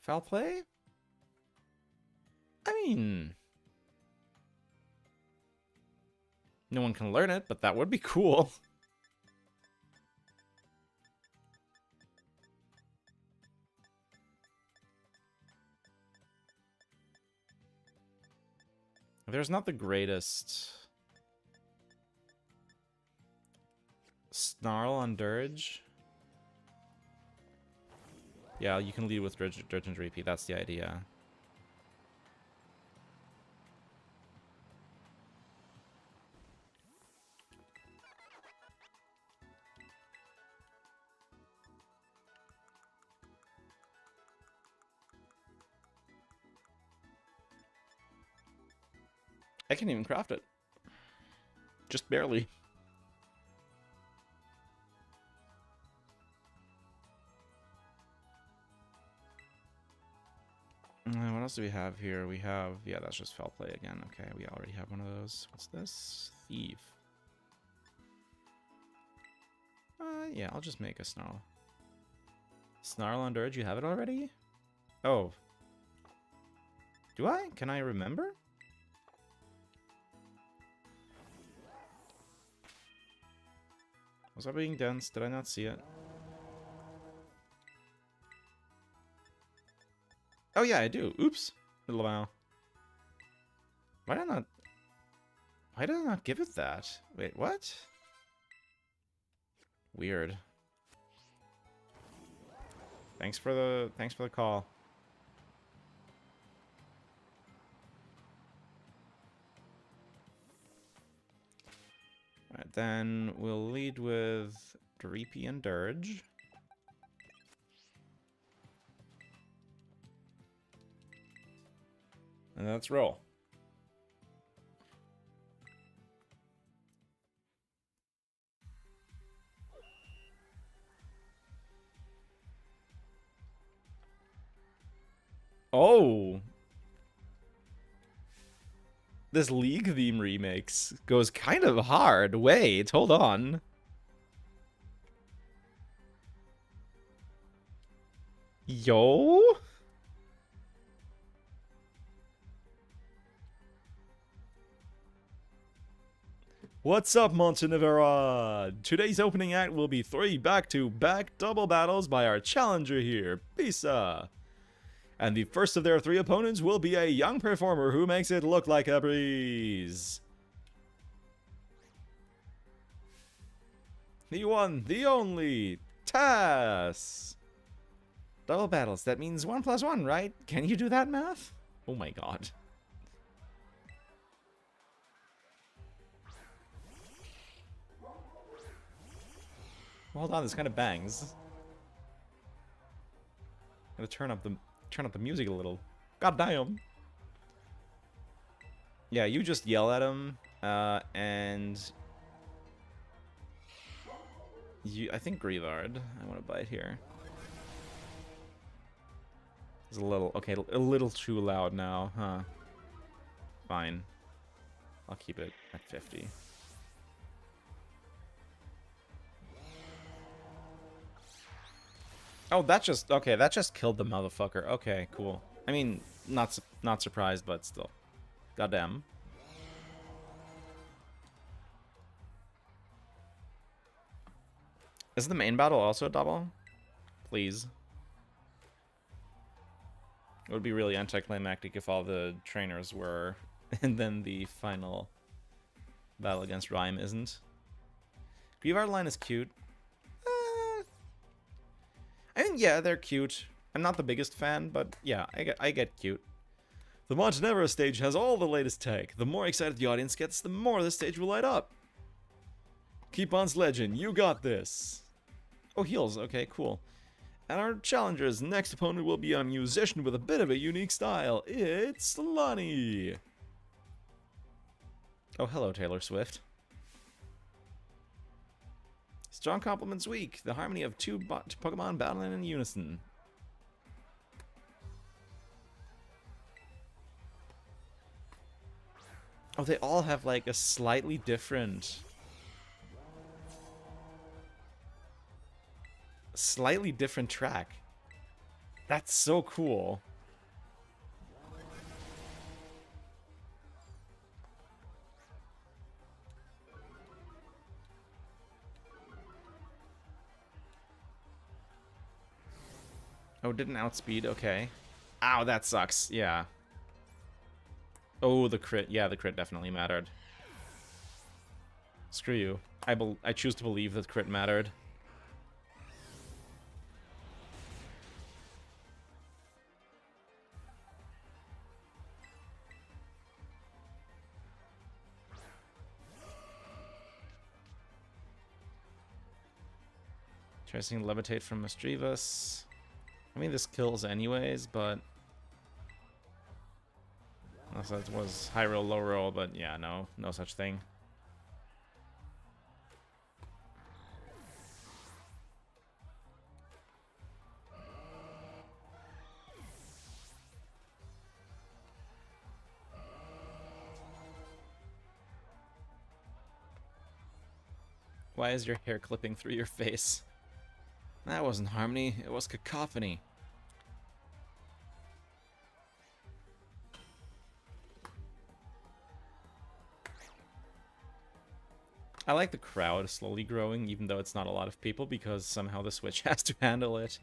Foul play? I mean... No one can learn it, but that would be cool. There's not the greatest... Snarl on Dirge? Yeah, you can lead with Dirge and Repeat, that's the idea. I can't even craft it. Just barely. What else do we have here? We have... Yeah, that's just foul play again. Okay, we already have one of those. What's this? Thief. Yeah, I'll just make a Snarl. Snarl on Dirge, you have it already? Oh. Do I? Can I remember? Was I being dense? Did I not see it? Oh yeah, I do. Oops. Little wow. Why did I not give it that? Wait, what? Weird. Thanks for the call. Alright, then we'll lead with Dreepy and Dirge. And let's roll. Oh! This League theme remix goes kind of hard. Wait, hold on. Yo? What's up, Montenegro? Today's opening act will be 3 back-to-back double battles by our challenger here, Bisa. And the first of their 3 opponents will be a young performer who makes it look like a breeze. The one, the only, Tass. Double battles, that means 1 + 1, right? Can you do that math? Oh my god. Hold on, this kind of bangs. Gotta turn up the music a little. God damn. Yeah, you just yell at him And I think Grievard. I want to bite here. It's a little, okay, a little too loud now, huh? Fine. I'll keep it at 50. Oh, that just killed the motherfucker. Okay, cool. I mean, not surprised, but still. Goddamn. Is the main battle also a double? Please. It would be really anticlimactic if all the trainers were, and then the final battle against Rhyme isn't. Grievard line is cute. I mean, yeah, they're cute. I'm not the biggest fan, but yeah, I get cute. The Montenegro stage has all the latest tech. The more excited the audience gets, the more the stage will light up. Keep on sledging, you got this. Oh, heals, okay, cool. And our challenger's next opponent will be a musician with a bit of a unique style. It's Lonnie. Oh, hello, Taylor Swift. Strong compliments weak. The harmony of two Pokemon battling in unison. Oh, they all have like a slightly different track. That's so cool. Oh, didn't outspeed. Okay. Ow, that sucks. Yeah. Oh, the crit. Yeah, the crit definitely mattered. Screw you. I choose to believe that crit mattered. Tracing Levitate from Mistrivus. I mean, this kills anyways, but... Unless that was high roll, low roll, but yeah, no such thing. Why is your hair clipping through your face? That wasn't harmony, it was cacophony. I like the crowd slowly growing, even though it's not a lot of people, because somehow the Switch has to handle it.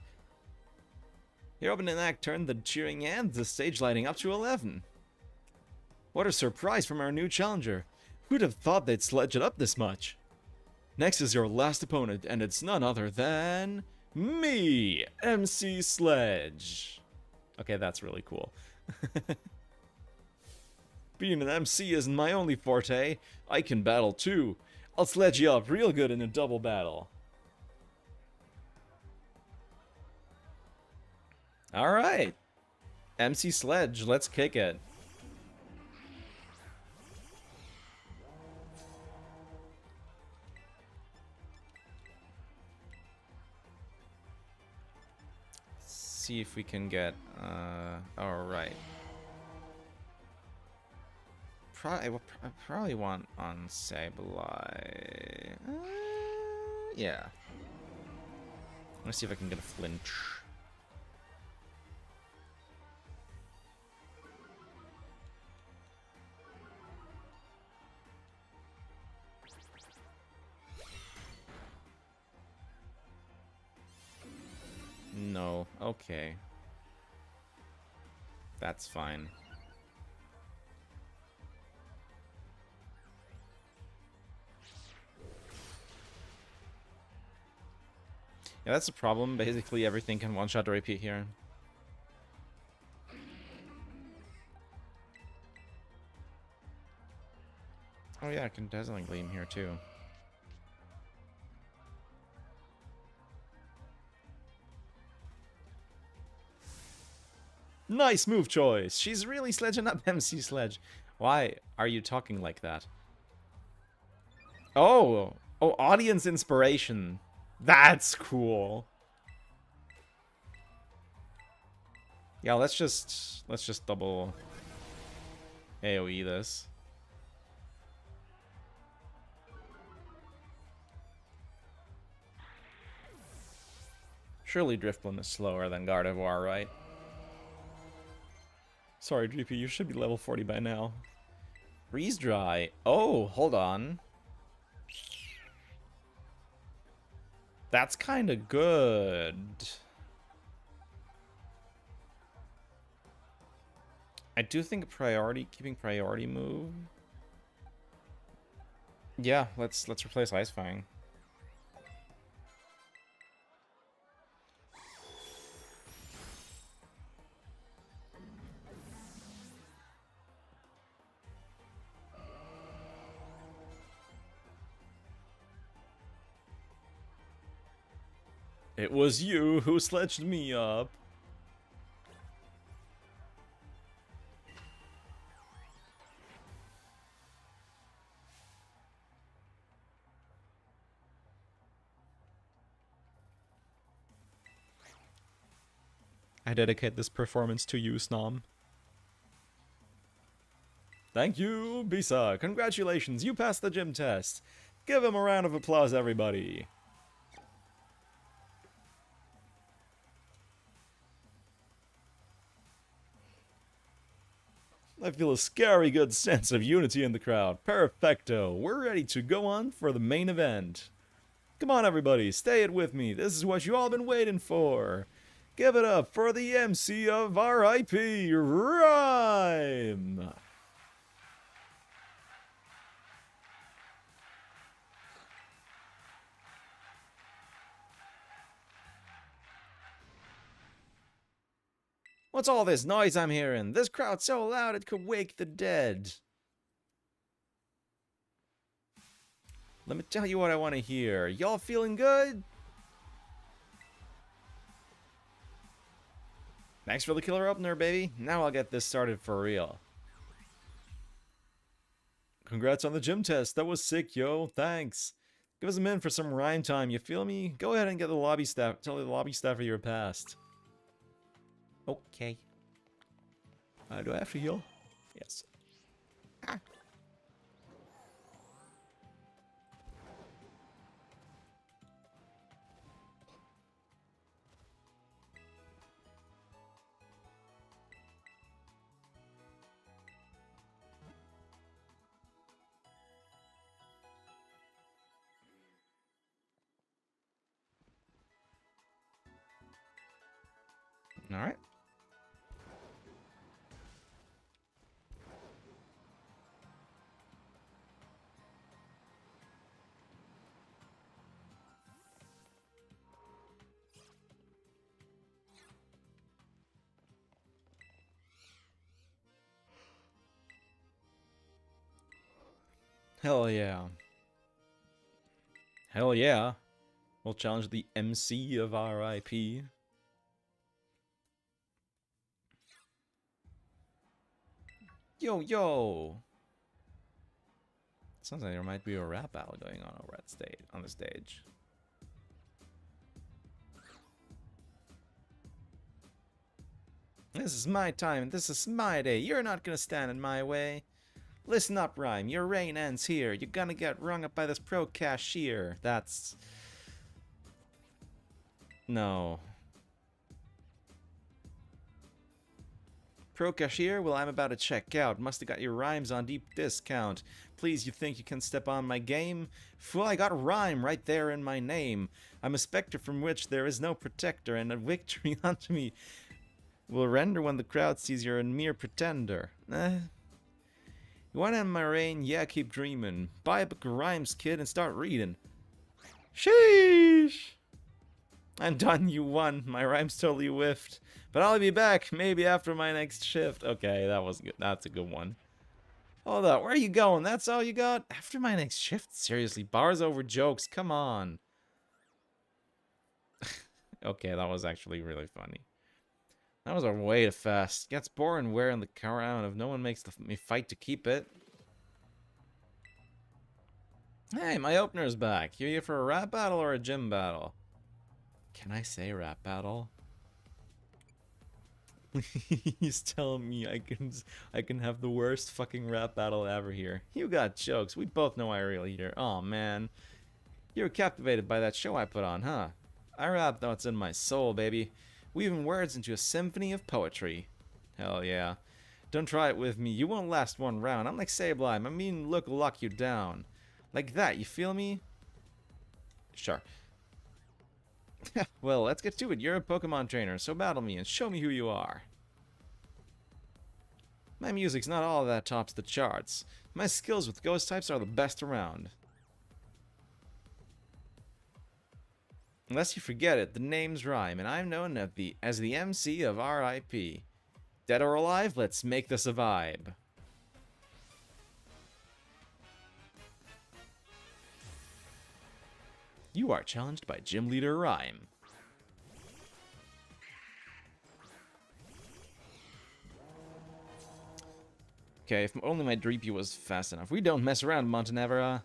Your opening act turned the cheering and the stage lighting up to 11. What a surprise from our new challenger. Who'd have thought they'd sledge it up this much? Next is your last opponent, and it's none other than... me, MC Sledge. Okay, that's really cool. Being an MC isn't my only forte. I can battle too. I'll sledge you up real good in a double battle. Alright. MC Sledge, let's kick it. See if we can get, alright. I probably want on Sableye. Yeah. Let's see if I can get a flinch. No. Okay. That's fine. Yeah, that's the problem. Basically, everything can one-shot or repeat here. Oh yeah, I can Dazzling Gleam here too. Nice move choice! She's really sledging up MC Sledge. Why are you talking like that? Oh, oh, audience inspiration. That's cool. Yeah, let's just double AoE this. Surely Drifblim is slower than Gardevoir, right? Sorry, GP, you should be level 40 by now. Freeze Dry. Oh, hold on. That's kind of good. I do think keeping priority move. Yeah, let's replace Ice Fang. It was you who sledged me up. I dedicate this performance to you, Snom. Thank you, Bisa. Congratulations, you passed the gym test. Give him a round of applause, everybody. I feel a scary good sense of unity in the crowd. Perfecto. We're ready to go on for the main event. Come on, everybody. Stay it with me. This is what you all been waiting for. Give it up for the MC of RIP, Rhyme. What's all this noise I'm hearing? This crowd's so loud it could wake the dead. Let me tell you what I want to hear. Y'all feeling good? Thanks for the killer opener, baby. Now I'll get this started for real. Congrats on the gym test. That was sick, yo. Thanks. Give us a minute for some rhyme time, you feel me? Go ahead and get the lobby staff. Tell the lobby staff you're passed. Okay. Do I have to heal? Yes. Ah. All right. Hell yeah. Hell yeah. We'll challenge the MC of RIP. Yo, yo. Sounds like there might be a rap battle going on over at on the stage. This is my time. This is my day. You're not gonna stand in my way. Listen up, Rhyme. Your reign ends here. You're gonna get rung up by this pro cashier. That's... No. Pro cashier? Well, I'm about to check out. Must have got your rhymes on deep discount. Please, you think you can step on my game? Fool, I got rhyme right there in my name. I'm a specter from which there is no protector, and a victory unto me will render when the crowd sees you're a mere pretender. You want to end my reign? Yeah, keep dreaming. Buy a book of rhymes, kid, and start reading. Sheesh! I'm done, you won. My rhyme's totally whiffed. But I'll be back, maybe after my next shift. Okay, that was good. That's a good one. Hold up, where are you going? That's all you got? After my next shift? Seriously, bars over jokes, come on. Okay, that was actually really funny. That was a way too fast. Gets boring wearing the car around if no one makes me fight to keep it. Hey, my opener's back. You here for a rap battle or a gym battle? Can I say rap battle? Please tell me I can have the worst fucking rap battle ever here. You got jokes. We both know I really here. Oh man. You were captivated by that show I put on, huh? I rap what's in my soul, baby. Weaving words into a symphony of poetry. Hell yeah. Don't try it with me. You won't last one round. I'm like Sableye. My mean look will lock you down. Like that, you feel me? Sure. Well, let's get to it. You're a Pokemon trainer, so battle me and show me who you are. My music's not all that tops the charts. My skills with ghost types are the best around. Unless you forget it, the names rhyme, and I'm known as the MC of RIP. Dead or alive, let's make this a vibe. You are challenged by Gym Leader Rhyme. Okay, if only my Dreepy was fast enough. We don't mess around, Montenevera.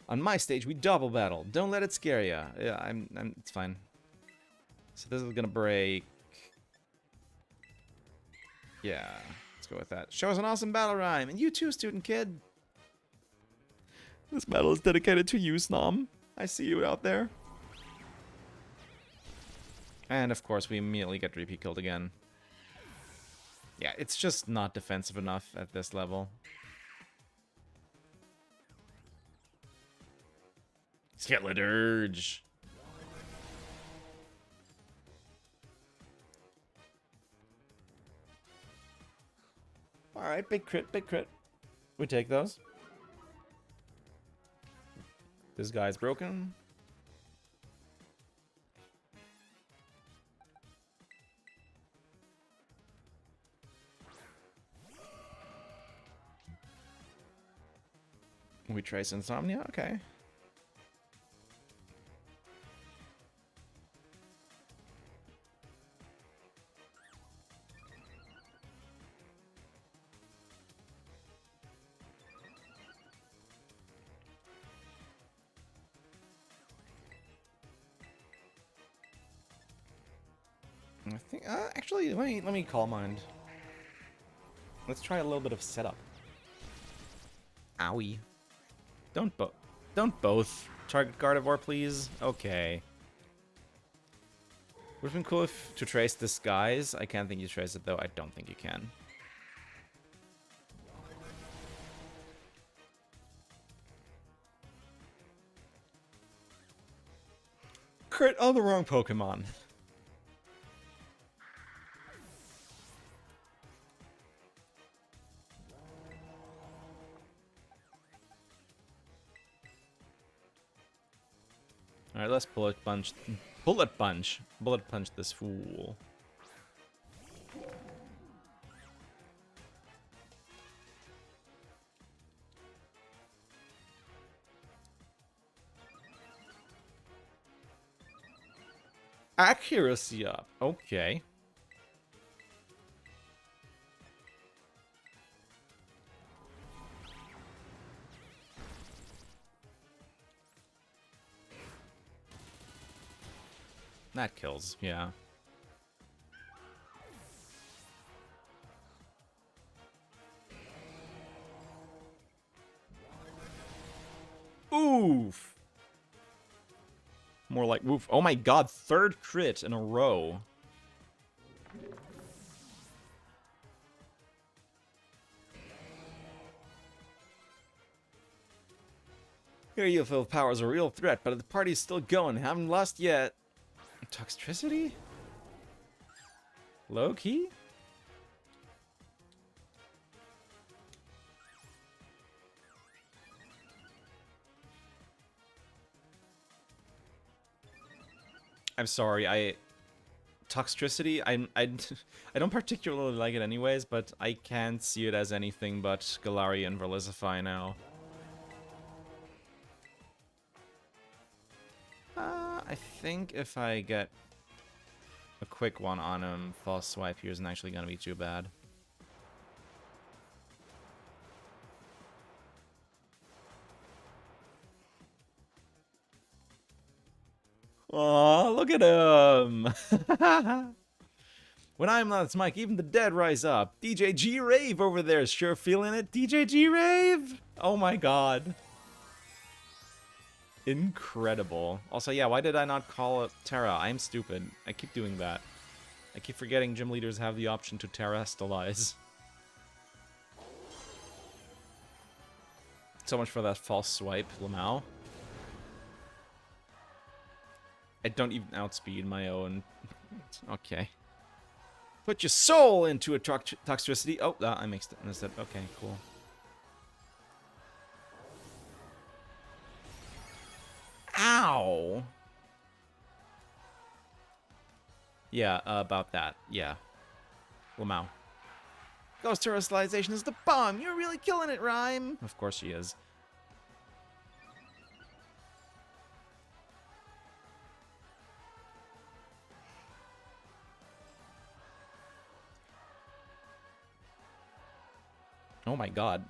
On my stage, we double battle. Don't let it scare ya. Yeah, it's fine. So this is gonna break. Yeah, let's go with that. Show us an awesome battle rhyme, and you too, student kid. This battle is dedicated to you, Snom. I see you out there. And of course, we immediately get Dreepy killed again. Yeah, it's just not defensive enough at this level. Skeleturge. Alright, big crit, big crit. We take those. This guy's broken. We trace Insomnia, okay. I think, actually, let me Calm Mind. Let's try a little bit of setup. Owie. Don't both target Gardevoir, please. Okay. Would have been cool if to trace Disguise. I can't think you trace it though. I don't think you can. Crit on the wrong Pokemon. Alright, let's bullet punch this fool. Accuracy up. Okay. That kills, yeah. Oof. More like woof. Oh my god, third crit in a row. Here you feel power's a real threat, but the party's still going. Haven't lost yet. Toxicity? Low key? I'm sorry, Toxicity, I don't particularly like it anyways, but I can't see it as anything but Galarian and Verlisify now. I think if I get a quick one on him, False Swipe here isn't actually going to be too bad. Aw, look at him. When I'm not Mike, even the dead rise up. DJ G Rave over there is sure feeling it. DJ G Rave. Oh my god. Incredible. Also, yeah, why did I not call it Terra? I'm stupid. I keep doing that. I keep forgetting gym leaders have the option to terrestrialize. So much for that false swipe, Lamau. I don't even outspeed my own. Okay. Put your soul into a toxicity. Oh, I mixed it. Okay, cool. Ow! Yeah, about that. Yeah. Lamau. Ghost terrestrialization is the bomb! You're really killing it, Rhyme! Of course she is. Oh my god.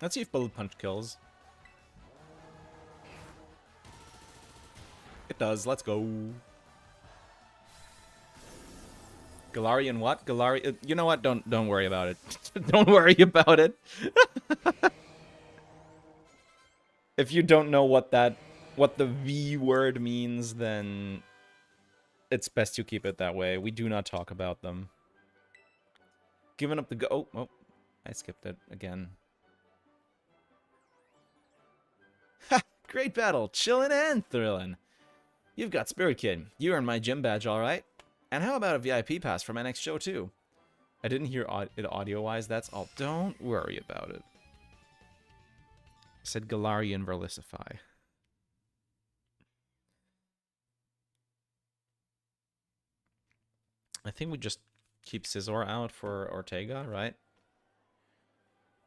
Let's see if Bullet Punch kills. It does. Let's go. Galarian what? Galarian. You know what? Don't worry about it. Don't worry about it. If you don't know what the V word means, then it's best you keep it that way. We do not talk about them. Giving up the go. Oh, I skipped it again. Ha! Great battle, chillin' and thrillin'. You've got Spirit Kid. You earned my gym badge, all right. And how about a VIP pass for my next show too? I didn't hear it audio-wise. That's all. Don't worry about it. I said Galarian Verlicify. I think we just keep Scizor out for Ortega, right?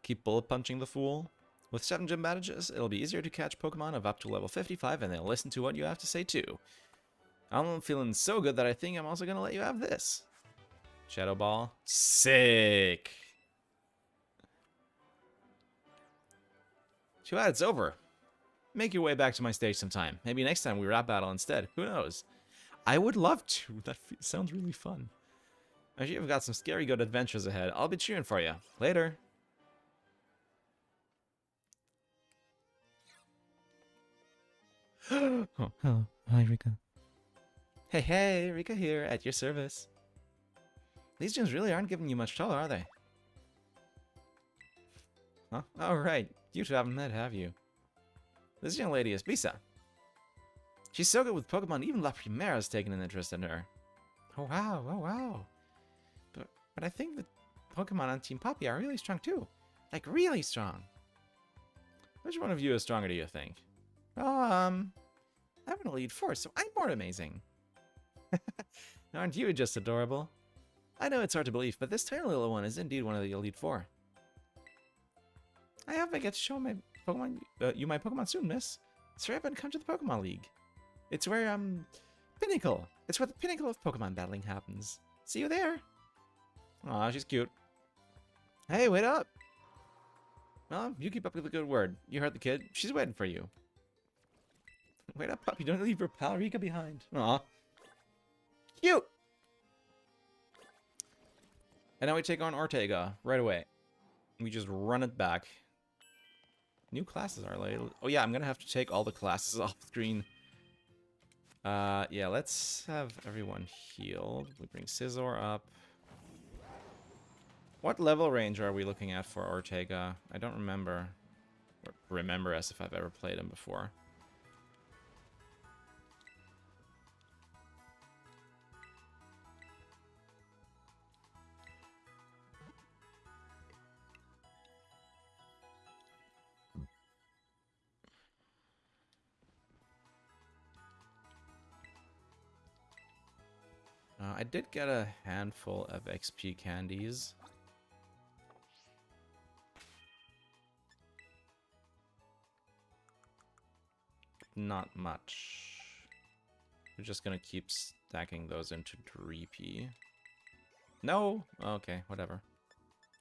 Keep bullet punching the fool. With 7 gym badges, it'll be easier to catch Pokemon of up to level 55, and they'll listen to what you have to say too. I'm feeling so good that I think I'm also gonna let you have this. Shadow Ball. Sick! Too bad it's over. Make your way back to my stage sometime. Maybe next time we rap battle instead. Who knows? I would love to. That sounds really fun. I'm sure you've got some scary good adventures ahead. I'll be cheering for you. Later. Oh, hello. Hi, Rika. Hey, Rika here, at your service. These gyms really aren't giving you much trouble, are they? Huh? Oh, right. You two haven't met, have you? This young lady is Bisa. She's so good with Pokemon, even La Primera's taken an interest in her. Oh, wow. But I think the Pokemon on Team Poppy are really strong, too. Like, really strong. Which one of you is stronger, do you think? Oh, I'm an Elite Four, so I'm more amazing. Aren't you just adorable? I know it's hard to believe, but this tiny little one is indeed one of the Elite Four. I hope I get to show my Pokemon, you my Pokemon soon, miss. Hurry up and come to the Pokemon League. It's where, Pinnacle. It's where the pinnacle of Pokemon battling happens. See you there. Aw, she's cute. Hey, wait up. Well, you keep up with the good word. You heard the kid. She's waiting for you. Wait up, puppy. Don't leave your pal Rika behind. Aw. Cute. And now we take on Ortega right away. We just run it back. New classes are laid. Oh yeah, I'm gonna have to take all the classes off screen. Yeah, let's have everyone healed. We bring Scizor up. What level range are we looking at for Ortega? I don't remember. Or remember as if I've ever played him before. I did get a handful of XP candies. Not much. We're just gonna keep stacking those into Dreepy. No? Okay, whatever.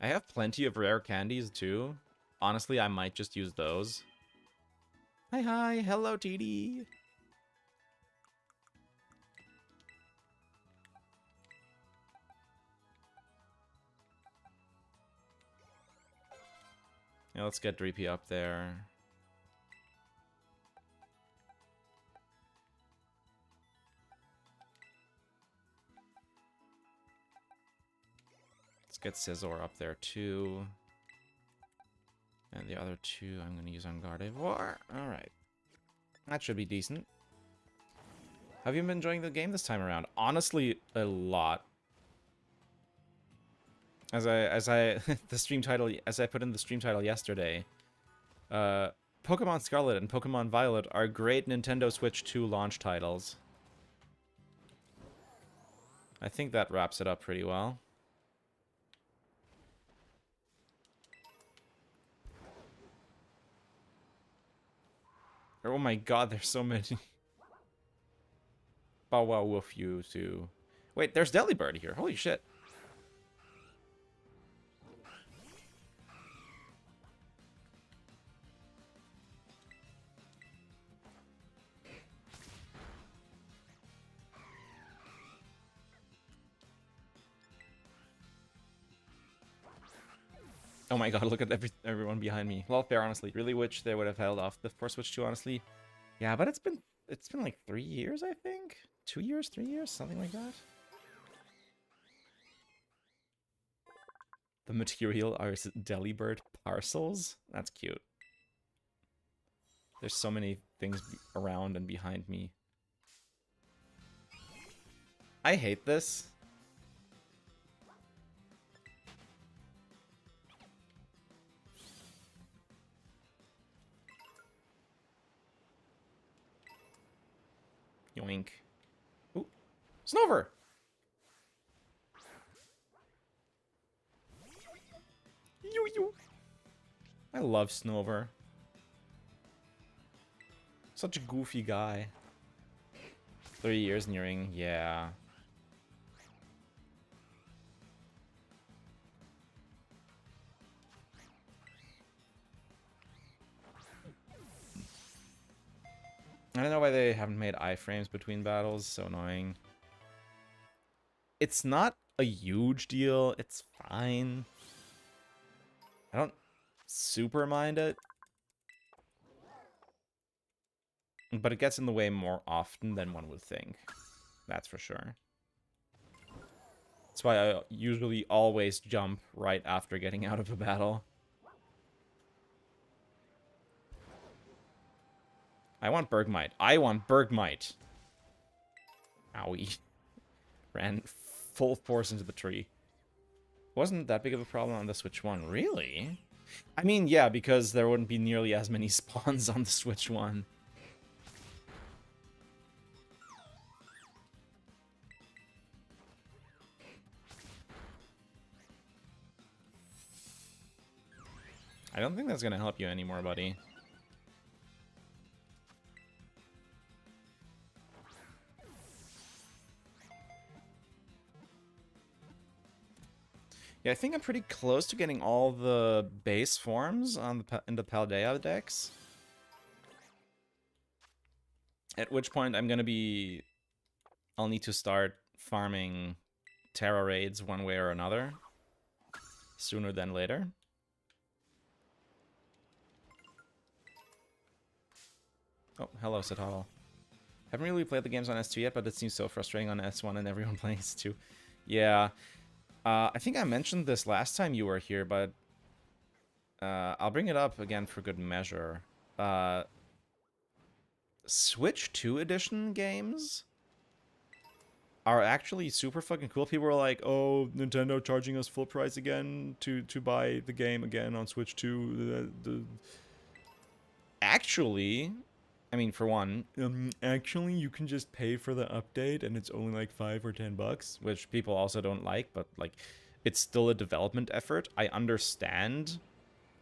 I have plenty of rare candies, too. Honestly, I might just use those. Hi, hello, TD. Yeah, let's get Dreepy up there. Let's get Scizor up there, too. And the other two I'm going to use on Gardevoir. Alright. That should be decent. Have you been enjoying the game this time around? Honestly, a lot. As I the stream title, as I put in the stream title yesterday, Pokemon Scarlet and Pokemon Violet are great Nintendo Switch 2 launch titles. I think that wraps it up pretty well. Oh my god, there's so many. Bow wow woof you too. Wait, there's Delibird here. Holy shit. Oh my god, look at everyone behind me. Well, fair, honestly. Really wish they would have held off the Force Switch 2, honestly. Yeah, but it's been like 3 years, I think? 2 years, 3 years, something like that. The material are Delibird parcels? That's cute. There's so many things around and behind me. I hate this. Yoink. Ooh. Snover! Yoo. I love Snover. Such a goofy guy. 3 years nearing, yeah. I don't know why they haven't made iframes between battles. So annoying. It's not a huge deal. It's fine. I don't super mind it. But it gets in the way more often than one would think. That's for sure. That's why I usually always jump right after getting out of a battle. I want Bergmite. I want Bergmite. Owie. Ran full force into the tree. Wasn't that big of a problem on the Switch 1. Really? I mean, yeah, because there wouldn't be nearly as many spawns on the Switch 1. I don't think that's going to help you anymore, buddy. Yeah, I think I'm pretty close to getting all the base forms on in the Paldea decks. At which point I'm going to be... I'll need to start farming Terra raids one way or another. Sooner than later. Oh, hello, Satala. Haven't really played the games on S2 yet, but it seems so frustrating on S1 and everyone playing S2. Yeah. I think I mentioned this last time you were here, but I'll bring it up again for good measure. Switch 2 edition games are actually super fucking cool. People are like, oh, Nintendo charging us full price again to buy the game again on Switch 2. Actually... I mean, for one, actually, you can just pay for the update, and it's only like $5 or $10, which people also don't like, but, like, it's still a development effort. I understand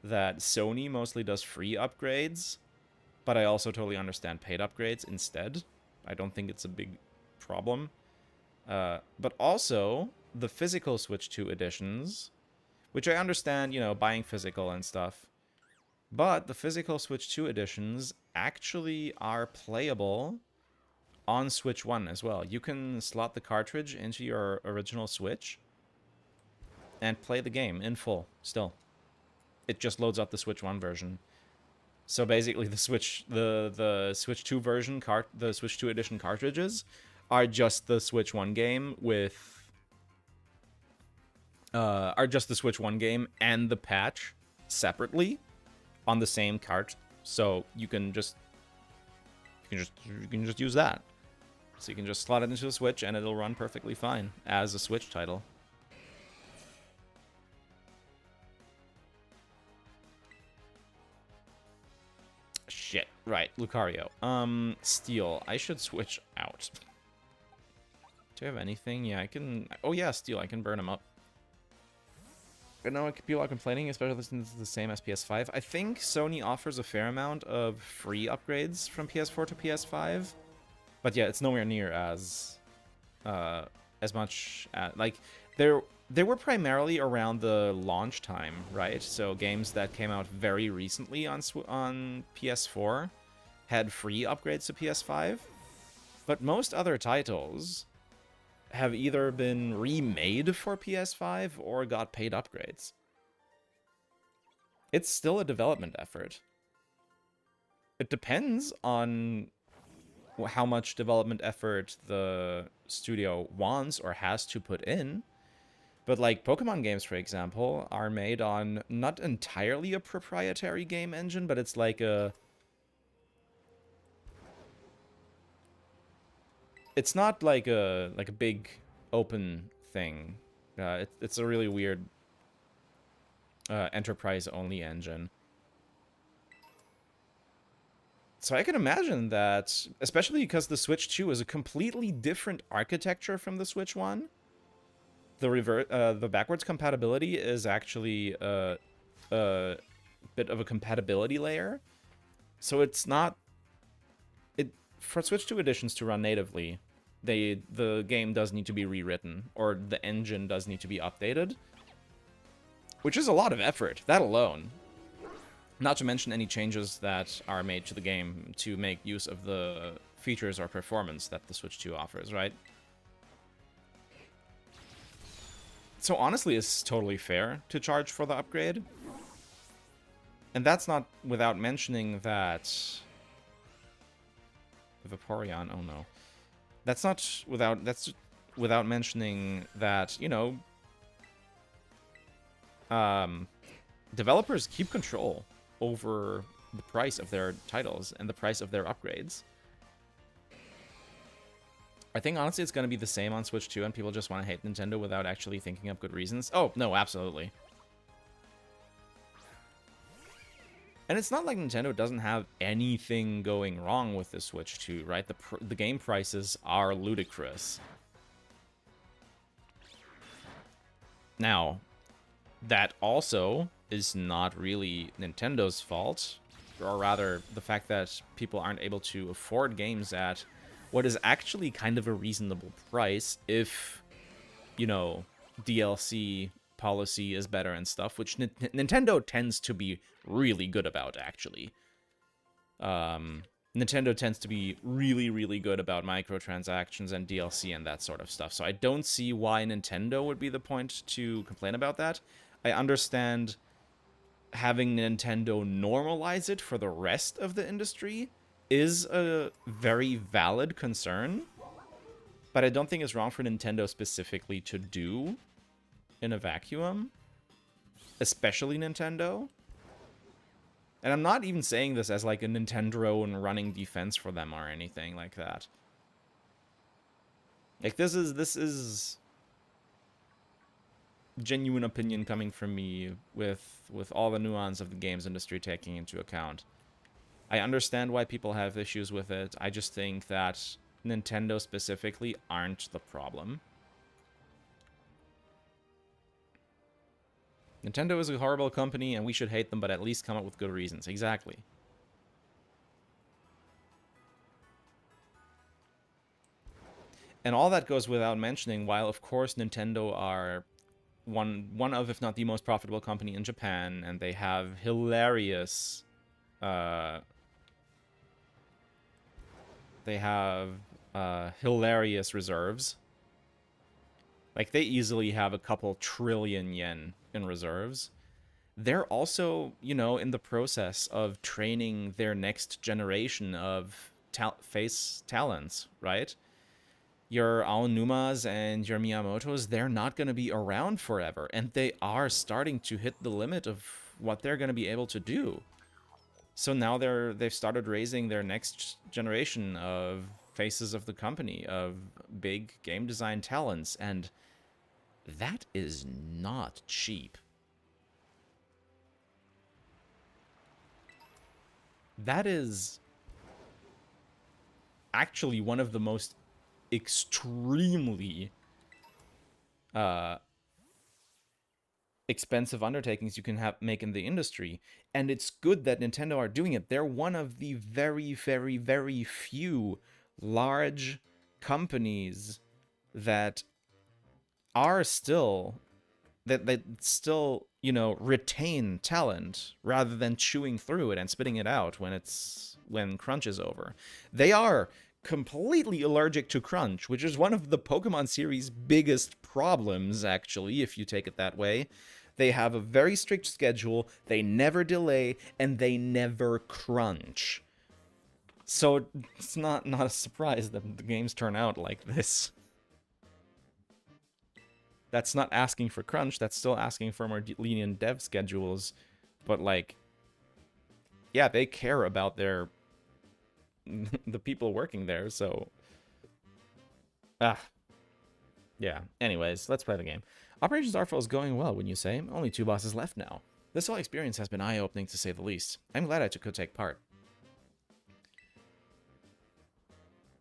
that Sony mostly does free upgrades, but I also totally understand paid upgrades instead. I don't think it's a big problem. But also, the physical Switch 2 editions, which I understand, you know, buying physical and stuff, but the physical Switch 2 editions actually are playable on Switch 1 as well. You can slot the cartridge into your original Switch and play the game in full still. It just loads up the Switch 1 version. So basically the Switch 2 version the Switch 2 edition cartridges are just the Switch 1 game with the Switch 1 game and the patch separately on the same cart. So you can just use that. So you can just slot it into the Switch and it'll run perfectly fine as a Switch title. Shit. Right, Lucario. Steel. I should switch out. Do I have anything? Yeah, I can... Oh yeah, Steel. I can burn him up. I know people are complaining, especially since it's the same as PS5. I think Sony offers a fair amount of free upgrades from PS4 to PS5. But yeah, it's nowhere near as much... like, they were primarily around the launch time, right? So games that came out very recently on PS4 had free upgrades to PS5. But most other titles have either been remade for PS5 or got paid upgrades. It's still a development effort. It depends on how much development effort the studio wants or has to put in. But like Pokemon games, for example, are made on not entirely a proprietary game engine, but it's like a... It's not like a big open thing. It's a really weird enterprise-only engine. So I can imagine that, especially because the Switch 2 is a completely different architecture from the Switch 1. The backwards compatibility is actually a bit of a compatibility layer. So it's not... For Switch 2 editions to run natively, the game does need to be rewritten, or the engine does need to be updated. Which is a lot of effort, that alone. Not to mention any changes that are made to the game to make use of the features or performance that the Switch 2 offers, right? So honestly, it's totally fair to charge for the upgrade. And that's not without mentioning that... Vaporeon, oh no. That's without mentioning that, you know... developers keep control over the price of their titles and the price of their upgrades. I think, honestly, it's going to be the same on Switch 2, and people just want to hate Nintendo without actually thinking up good reasons. Oh, no, absolutely. And it's not like Nintendo doesn't have anything going wrong with the Switch 2, right? The game prices are ludicrous. Now, that also is not really Nintendo's fault, or rather, the fact that people aren't able to afford games at what is actually kind of a reasonable price if, you know, DLC policy is better and stuff, which Nintendo tends to be really good about, actually. Nintendo tends to be really, really good about microtransactions and DLC and that sort of stuff, so I don't see why Nintendo would be the point to complain about that. I understand having Nintendo normalize it for the rest of the industry is a very valid concern, but I don't think it's wrong for Nintendo specifically to do in a vacuum, especially Nintendo. And I'm not even saying this as like a Nintendo and running defense for them or anything like that. Like this is genuine opinion coming from me with all the nuance of the games industry taking into account. I understand why people have issues with it. I just think that Nintendo specifically aren't the problem. Nintendo is a horrible company and we should hate them, but at least come up with good reasons. Exactly. And all that goes without mentioning, while of course Nintendo are one of, if not the most profitable company in Japan, and they have hilarious hilarious reserves. Like, they easily have a couple trillion yen in reserves. They're also, you know, in the process of training their next generation of face talents, right? Your Aonumas and your Miyamotos, they're not going to be around forever, and they are starting to hit the limit of what they're going to be able to do. So now they've started raising their next generation of faces of the company, of big game design talents, and that is not cheap. That is actually one of the most extremely expensive undertakings you can make in the industry, and it's good that Nintendo are doing it. They're one of the very, very, very few large companies that are still that still, you know, retain talent rather than chewing through it and spitting it out when crunch is over. They are completely allergic to crunch, which is one of the Pokemon series' biggest problems, actually, if you take it that way. They have a very strict schedule, they never delay, and they never crunch. So it's not a surprise that the games turn out like this. That's not asking for crunch, that's still asking for more lenient dev schedules. But, like, yeah, they care about their the people working there, so yeah. Anyways, let's play the game. Operation Starfall is going well, wouldn't you say? Only 2 bosses left now. This whole experience has been eye-opening, to say the least. I'm glad I could take part.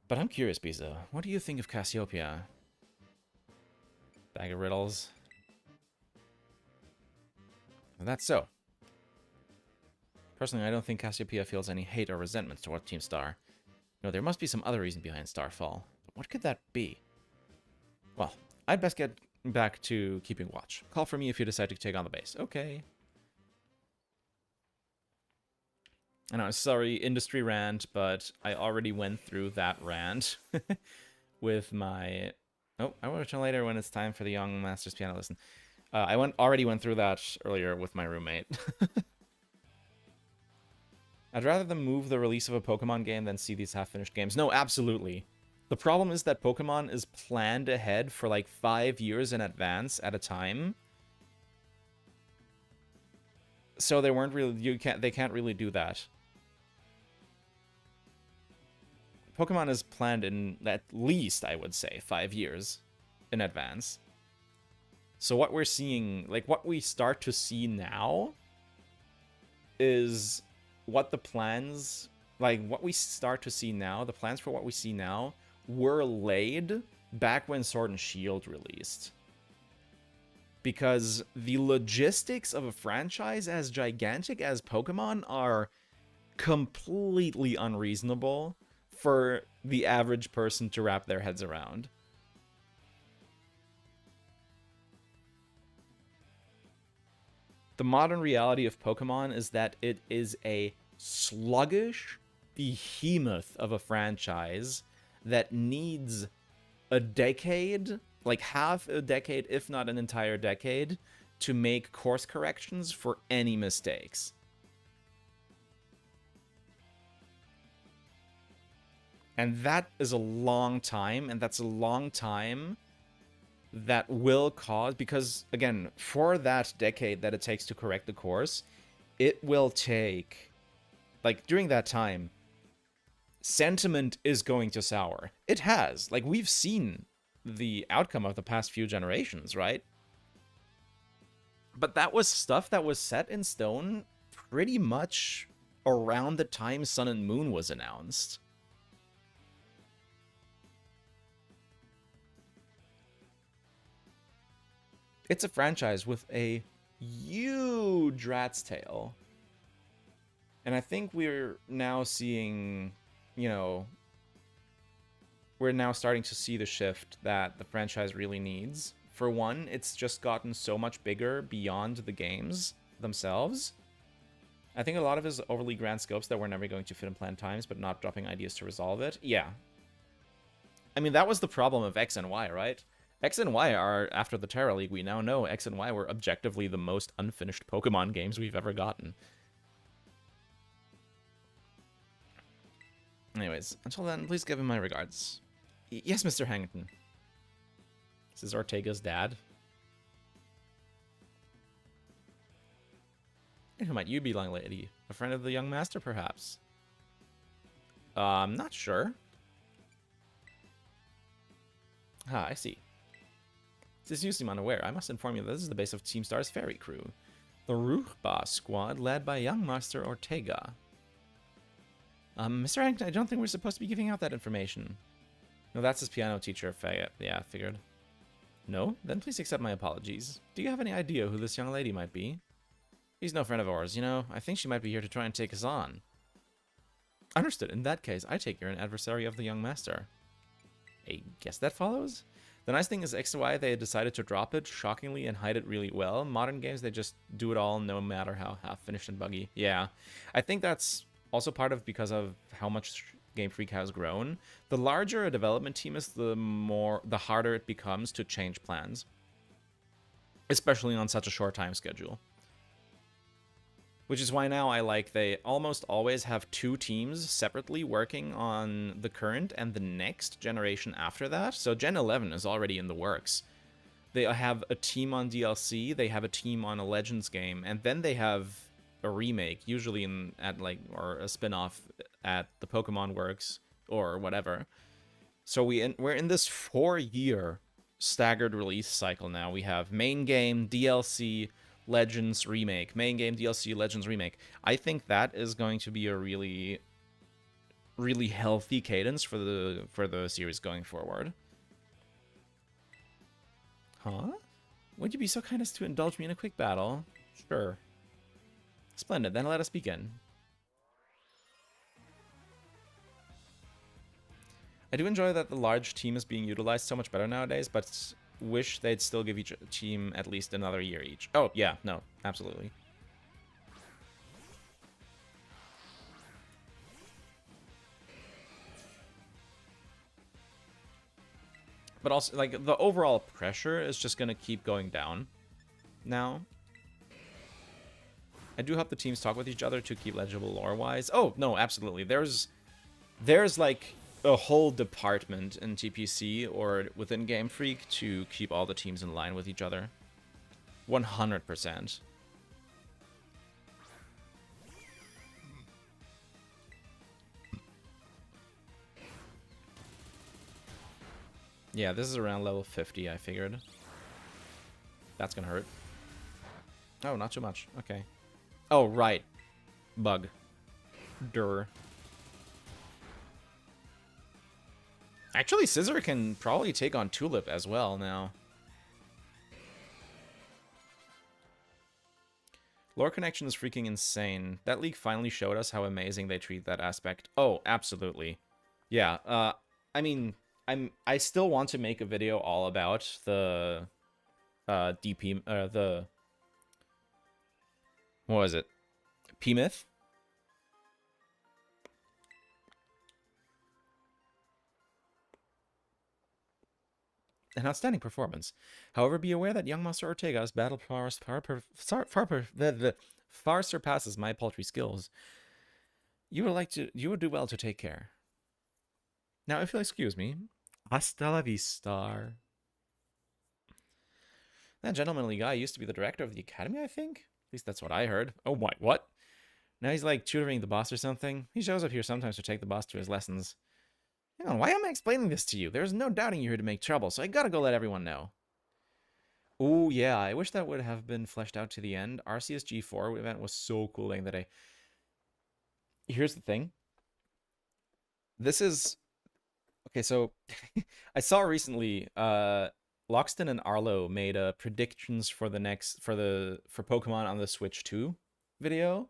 But I'm curious, Bisa. What do you think of Cassiopeia? Bag of riddles. Well, that's so. Personally, I don't think Cassiopeia feels any hate or resentment toward Team Star. No, there must be some other reason behind Starfall. But what could that be? Well, I'd best get back to keeping watch. Call for me if you decide to take on the base. Okay. I know, sorry, industry rant, but I already went through that rant with my... Oh, I will return later when it's time for the young master's piano lesson. I already went through that earlier with my roommate. I'd rather them move the release of a Pokemon game than see these half-finished games. No, absolutely. The problem is that Pokemon is planned ahead for like 5 years in advance at a time. So they weren't really... They can't really do that. Pokemon is planned in at least, I would say, 5 years in advance. So what we're seeing, like what we start to see now is what the plans, like what we start to see now, the plans for what we see now were laid back when Sword and Shield released. Because the logistics of a franchise as gigantic as Pokemon are completely unreasonable for the average person to wrap their heads around. The modern reality of Pokemon is that it is a sluggish behemoth of a franchise that needs a decade, like half a decade, if not an entire decade, to make course corrections for any mistakes. And that is a long time, and that's a long time that will cause, because, again, for that decade that it takes to correct the course, it will take, like, during that time, sentiment is going to sour. It has. Like, we've seen the outcome of the past few generations, right? But that was stuff that was set in stone pretty much around the time Sun and Moon was announced. It's a franchise with a huge rat's tail. And I think we're now seeing, you know, we're now starting to see the shift that the franchise really needs. For one, it's just gotten so much bigger beyond the games themselves. I think a lot of it is overly grand scopes that we're never going to fit in planned times, but not dropping ideas to resolve it. Yeah. I mean, that was the problem of X and Y, right? X and Y are, after the Terra League, we now know X and Y were objectively the most unfinished Pokemon games we've ever gotten. Anyways, until then, please give him my regards. Yes, Mr. Harrington. This is Ortega's dad. And who might you be, young lady? A friend of the young master, perhaps? I'm not sure. Ah, I see. Since you seem unaware, I must inform you that this is the base of Team Star's ferry crew. The Ruchba squad, led by young master Ortega. Mr. Harrington, I don't think we're supposed to be giving out that information. No, that's his piano teacher, Fayette. Yeah, figured. No? Then please accept my apologies. Do you have any idea who this young lady might be? She's no friend of ours, you know. I think she might be here to try and take us on. Understood. In that case, I take you're an adversary of the young master. I guess that follows? The nice thing is X to Y, they decided to drop it shockingly and hide it really well. Modern games, they just do it all no matter how half-finished and buggy. Yeah. I think that's also part of because of how much Game Freak has grown. The larger a development team is, the harder it becomes to change plans. Especially on such a short time schedule. Which is why now I like they almost always have two teams separately working on the current and the next generation after that. So Gen 11 is already in the works. They have a team on DLC, they have a team on a Legends game, and then they have a remake, usually or a spin-off at the Pokemon Works or whatever. So we're in this 4-year staggered release cycle now. We have main game, DLC, Legends remake, main game, DLC, Legends remake. I think that is going to be a really, really healthy cadence for the series going forward. Huh? Would you be so kind as to indulge me in a quick battle? Sure. Splendid, then let us begin. I do enjoy that the large team is being utilized so much better nowadays, but wish they'd still give each team at least another year each. Oh, yeah, no, absolutely. But also, like, the overall pressure is just going to keep going down now. I do hope the teams talk with each other to keep legible lore-wise. Oh, no, absolutely. There's like, a whole department in TPC or within Game Freak to keep all the teams in line with each other. 100%. Yeah, this is around level 50, I figured. That's gonna hurt. Oh, not too much. Okay. Oh, right. Bug. Durr. Actually, Scissor can probably take on Tulip as well now. Lore connection is freaking insane. That league finally showed us how amazing they treat that aspect. Oh, absolutely. Yeah, I mean, I still want to make a video all about the DP the what was it? P-Myth? An outstanding performance. However, be aware that young Master Ortega's battle prowess far surpasses my paltry skills. You would do well to take care. Now, if you'll excuse me, hasta la vista. That gentlemanly guy used to be the director of the academy, I think. At least that's what I heard. Oh my, what? Now he's like tutoring the boss or something. He shows up here sometimes to take the boss to his lessons. Hang on, why am I explaining this to you? There's no doubting you're here to make trouble, so I gotta go let everyone know. Oh, yeah, I wish that would have been fleshed out to the end. RCSG4 event was so cool that I... Here's the thing. This is... Okay, so I saw recently, Loxton and Arlo made predictions for the next... for Pokemon on the Switch 2 video.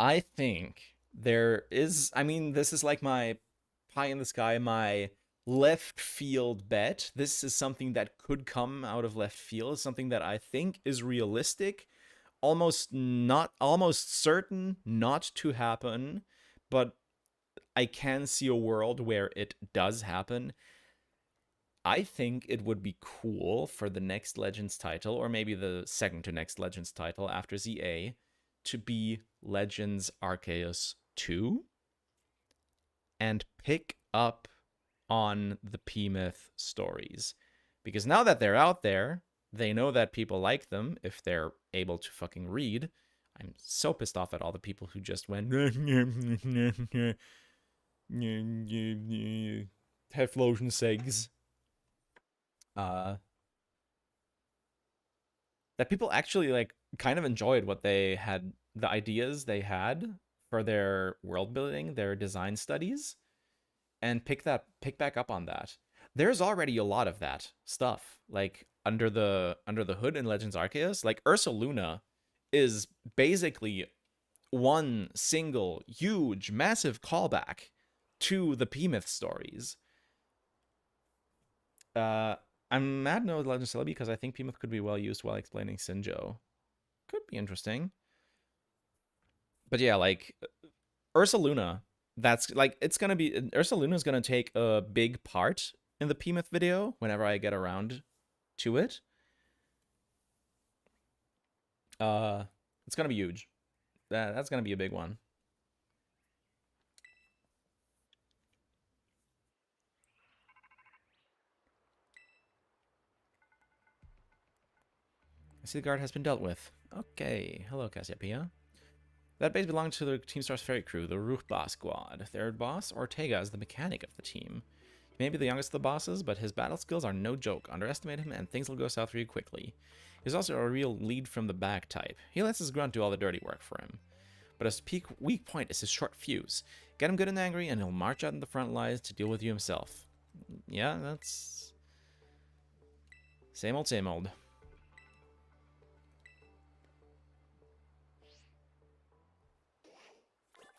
I think There is, I mean, this is like my pie in the sky, my left field bet. This is something that could come out of left field, something that I think is realistic, almost certain not to happen, but I can see a world where it does happen. I think it would be cool for the next Legends title, or maybe the second to next Legends title after ZA, to be Legends Arceus 2 and pick up on the P-Myth stories. Because now that they're out there, they know that people like them if they're able to fucking read. I'm so pissed off at all the people who just went Heflosion segs. That people actually like kind of enjoyed what they had, the ideas they had for their world building, their design studies, and pick back up on that. There's already a lot of that stuff like under the hood in Legends Arceus. Like Ursaluna is basically one single huge massive callback to the P-Myth stories. I'm mad no Legend Celebi because I think P-Myth could be well used while explaining Sinjo. Could be interesting. But yeah, like Ursaluna, that's like it's gonna be Ursaluna is gonna take a big part in the P-Myth video whenever I get around to it. It's gonna be huge. That's gonna be a big one. I see the guard has been dealt with. Okay. Hello, Cassiopeia. That base belonged to the Team Star's ferry crew, the Ruchba squad. Their boss, Ortega, is the mechanic of the team. He may be the youngest of the bosses, but his battle skills are no joke. Underestimate him and things will go south for you quickly. He's also a real lead from the back type. He lets his grunt do all the dirty work for him. But his weak point is his short fuse. Get him good and angry, and he'll march out in the front lines to deal with you himself. Yeah, that's... same old, same old.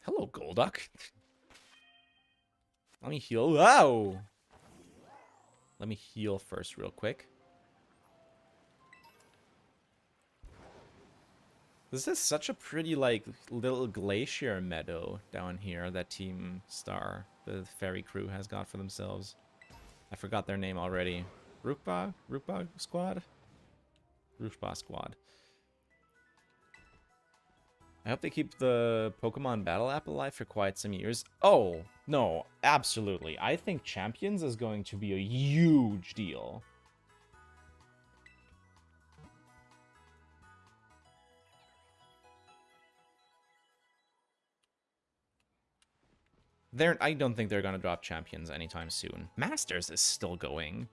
Hello, Golduck. Let me heal. Wow! Let me heal first real quick. This is such a pretty, like, little glacier meadow down here that Team Star, the ferry crew, has got for themselves. I forgot their name already. Ruchba? Ruchba Squad? Ruchba Squad. I hope they keep the Pokemon Battle app alive for quite some years. Oh, no, absolutely. I think Champions is going to be a huge deal. I don't think they're going to drop Champions anytime soon. Masters is still going.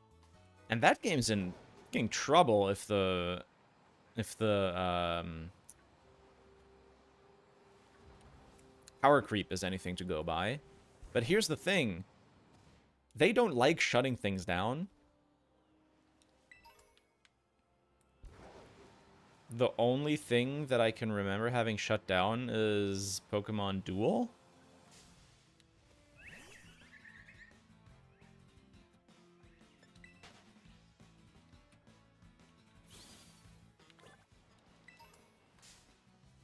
And that game's in getting trouble if the power creep is anything to go by. But here's the thing. They don't like shutting things down. The only thing that I can remember having shut down is Pokemon Duel.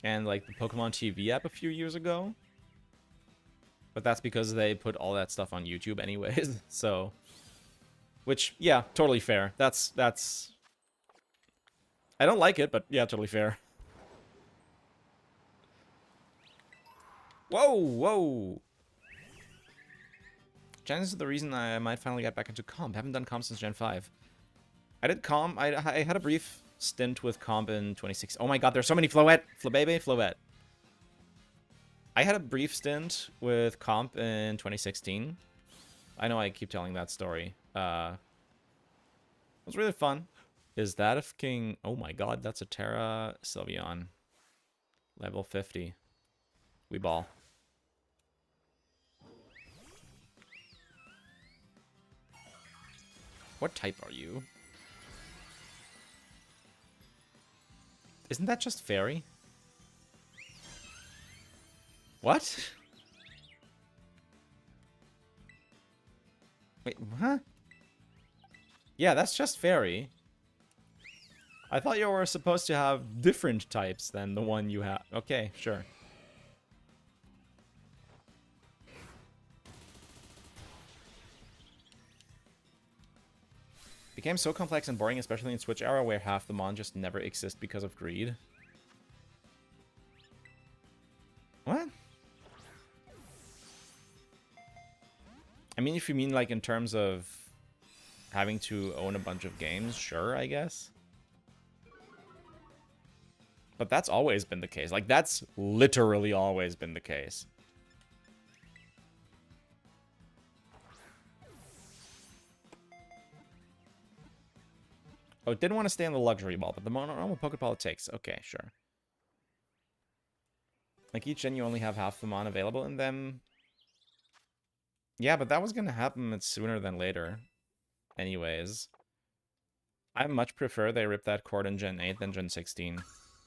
And like the Pokemon TV app a few years ago. But that's because they put all that stuff on YouTube anyways, so... Which, yeah, totally fair. That's... I don't like it, but yeah, totally fair. Whoa, whoa! Gen is the reason I might finally get back into comp. I haven't done comp since Gen 5. I did comp. I had a brief stint with comp in 2016. Oh my god, there's so many Floette! Flabebe, Floette. I had a brief stint with comp in 2016. I know I keep telling that story. It was really fun. Is that a fucking... Oh my god, that's a Terra Sylveon. Level 50. We ball. What type are you? Isn't that just fairy? What? Wait, huh? Yeah, that's just fairy. I thought you were supposed to have different types than the one you have. Okay, sure. Became so complex and boring, especially in Switch era, where half the mon just never exist because of greed. What? I mean, if you mean like in terms of having to own a bunch of games, sure, I guess. But that's always been the case. Like, that's literally always been the case. Oh, didn't want to stay on the luxury ball, but the normal Pokeball it takes. Okay, sure. Like, each gen you only have half the mon available in them. Yeah, but that was going to happen sooner than later. Anyways. I much prefer they rip that cord in Gen 8 than Gen 16.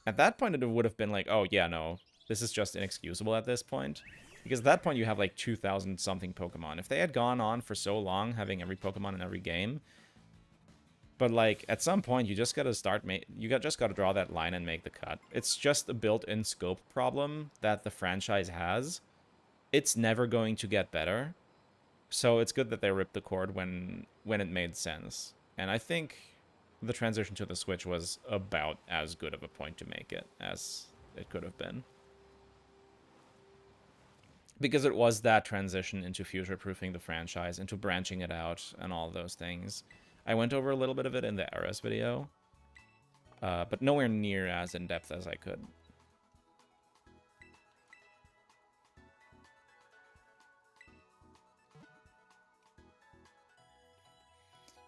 At that point, it would have been like, oh, yeah, no. This is just inexcusable at this point. Because at that point, you have like 2,000-something Pokemon. If they had gone on for so long, having every Pokemon in every game... But, like, at some point, you just gotta start... just gotta draw that line and make the cut. It's just a built-in scope problem that the franchise has. It's never going to get better. So it's good that they ripped the cord when it made sense. And I think the transition to the Switch was about as good of a point to make it as it could have been. Because it was that transition into future-proofing the franchise, into branching it out, and all those things. I went over a little bit of it in the Eras video, but nowhere near as in-depth as I could.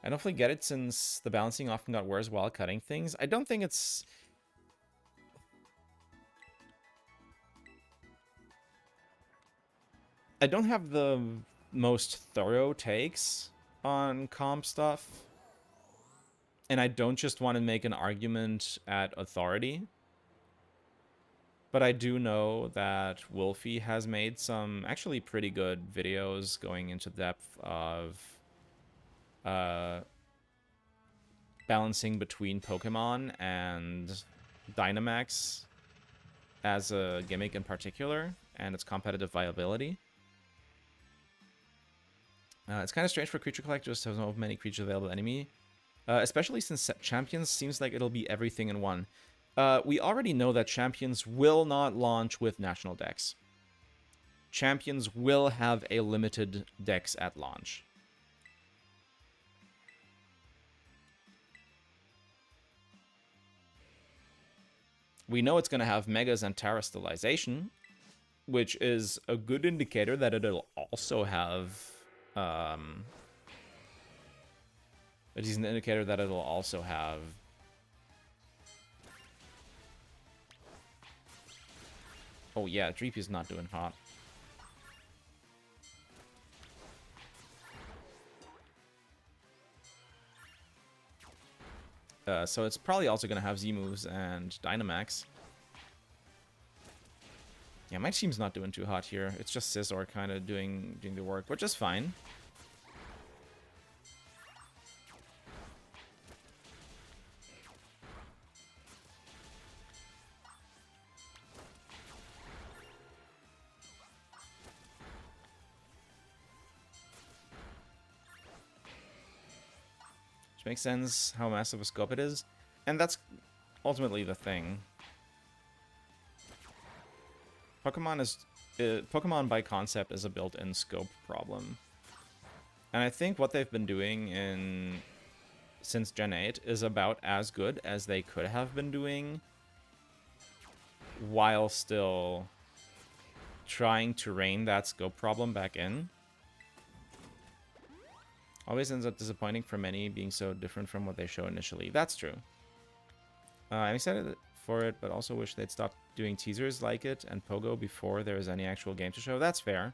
I don't fully get it since the balancing often got worse while cutting things. I don't think it's... I don't have the most thorough takes on comp stuff. And I don't just want to make an argument at authority. But I do know that Wolfie has made some actually pretty good videos going into depth of balancing between Pokemon and Dynamax as a gimmick in particular, and its competitive viability. It's kind of strange for creature collectors to have many creatures available enemy, especially since Champions seems like it'll be everything in one. We already know that Champions will not launch with national decks. Champions will have a limited dex at launch. We know it's going to have Megas and Terastallization, which is a good indicator that it'll also have... it is an indicator that it'll also have... Oh yeah, Dreepy's not doing hot. So it's probably also going to have Z-moves and Dynamax. Yeah, my team's not doing too hot here. It's just Scizor kind of doing the work, which is fine. Which makes sense how massive a scope it is. And that's ultimately the thing. Pokemon by concept is a built-in scope problem. And I think what they've been doing since Gen 8 is about as good as they could have been doing while still trying to rein that scope problem back in. Always ends up disappointing for many, being so different from what they show initially. That's true. I'm excited for it, but also wish they'd stop doing teasers like it and Pogo before there is any actual game to show. That's fair.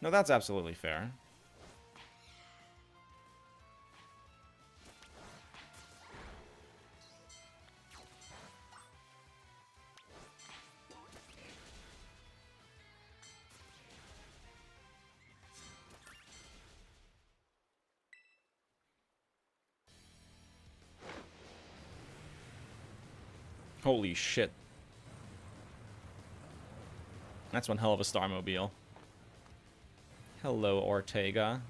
No, that's absolutely fair. Holy shit. That's one hell of a Starmobile. Hello, Ortega.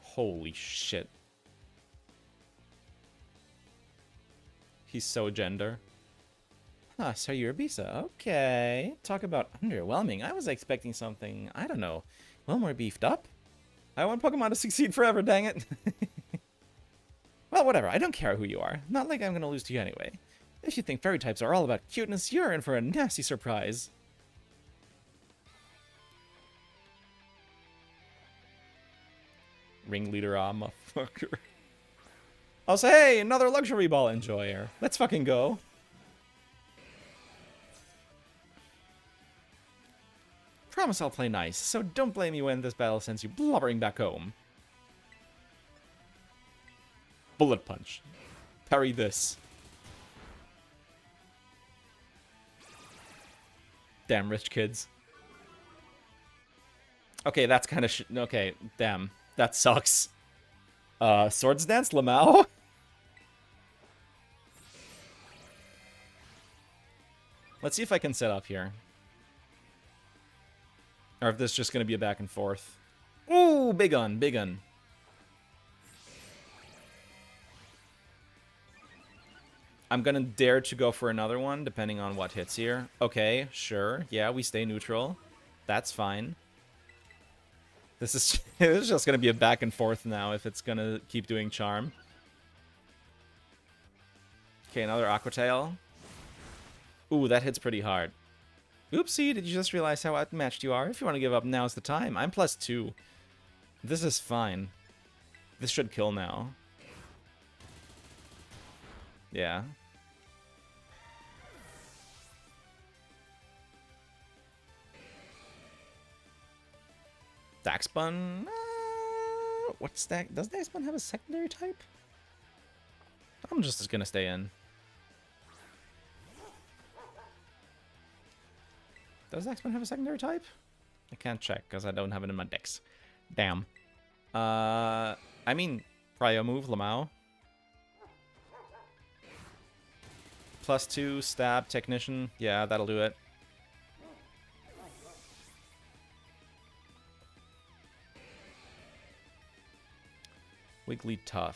Holy shit. He's so gender. Huh, so you're a Bisa. Okay. Talk about underwhelming. I was expecting something, I don't know, a little more beefed up. I want Pokemon to succeed forever, dang it. Well, whatever. I don't care who you are. Not like I'm gonna lose to you anyway. If you think fairy types are all about cuteness, you're in for a nasty surprise. Ringleader, motherfucker. I'll say, hey, another luxury ball enjoyer. Let's fucking go. Promise I'll play nice, so don't blame me when this battle sends you blubbering back home. Bullet punch. Parry this. Damn rich kids. Okay, that's kind of okay, damn. That sucks. Swords Dance, Lamau? Let's see if I can set up here. Or if this is just going to be a back and forth. Ooh, big un, big un. I'm going to dare to go for another one, depending on what hits here. Okay, sure. Yeah, we stay neutral. That's fine. This is it's just going to be a back and forth now if it's going to keep doing charm. Okay, another Aqua Tail. Ooh, that hits pretty hard. Oopsie, did you just realize how outmatched you are? If you want to give up, now's the time. I'm +2. This is fine. This should kill now. Yeah. Daxbun? What's that? Does Daxbun have a secondary type? I'm just gonna stay in. Does Daxbun have a secondary type? I can't check because I don't have it in my decks. Damn. I mean, Prio move, Lamau. +2, stab, technician. Yeah, that'll do it. Wigglytuff.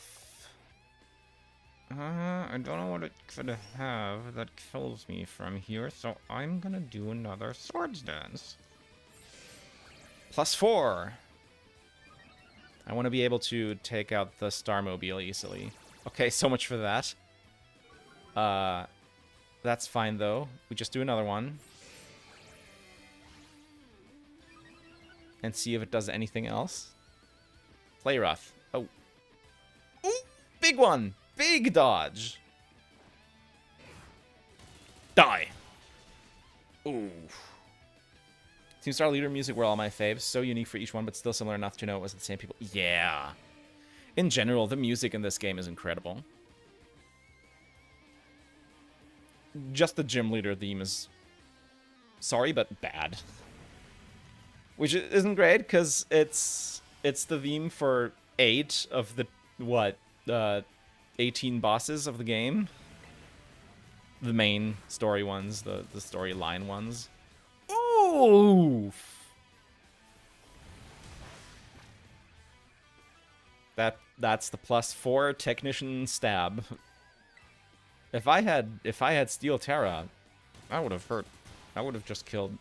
I don't know what it could have that kills me from here, so I'm gonna do another Swords Dance. +4. I want to be able to take out the Starmobile easily. Okay, so much for that. That's fine, though. We just do another one. And see if it does anything else. Play rough. Oh. Ooh, big one! Big dodge! Die! Ooh. Team Star Leader music were all my faves. So unique for each one, but still similar enough to know it was the same people. Yeah. In general, the music in this game is incredible. Just the gym leader theme is... sorry, but bad. Which isn't great, because it's the theme for 8 of the, 18 bosses of the game. The main story ones, the storyline ones. Ooh! That's the +4 technician stab. If I had Steel Terra, I would have hurt. I would have just killed.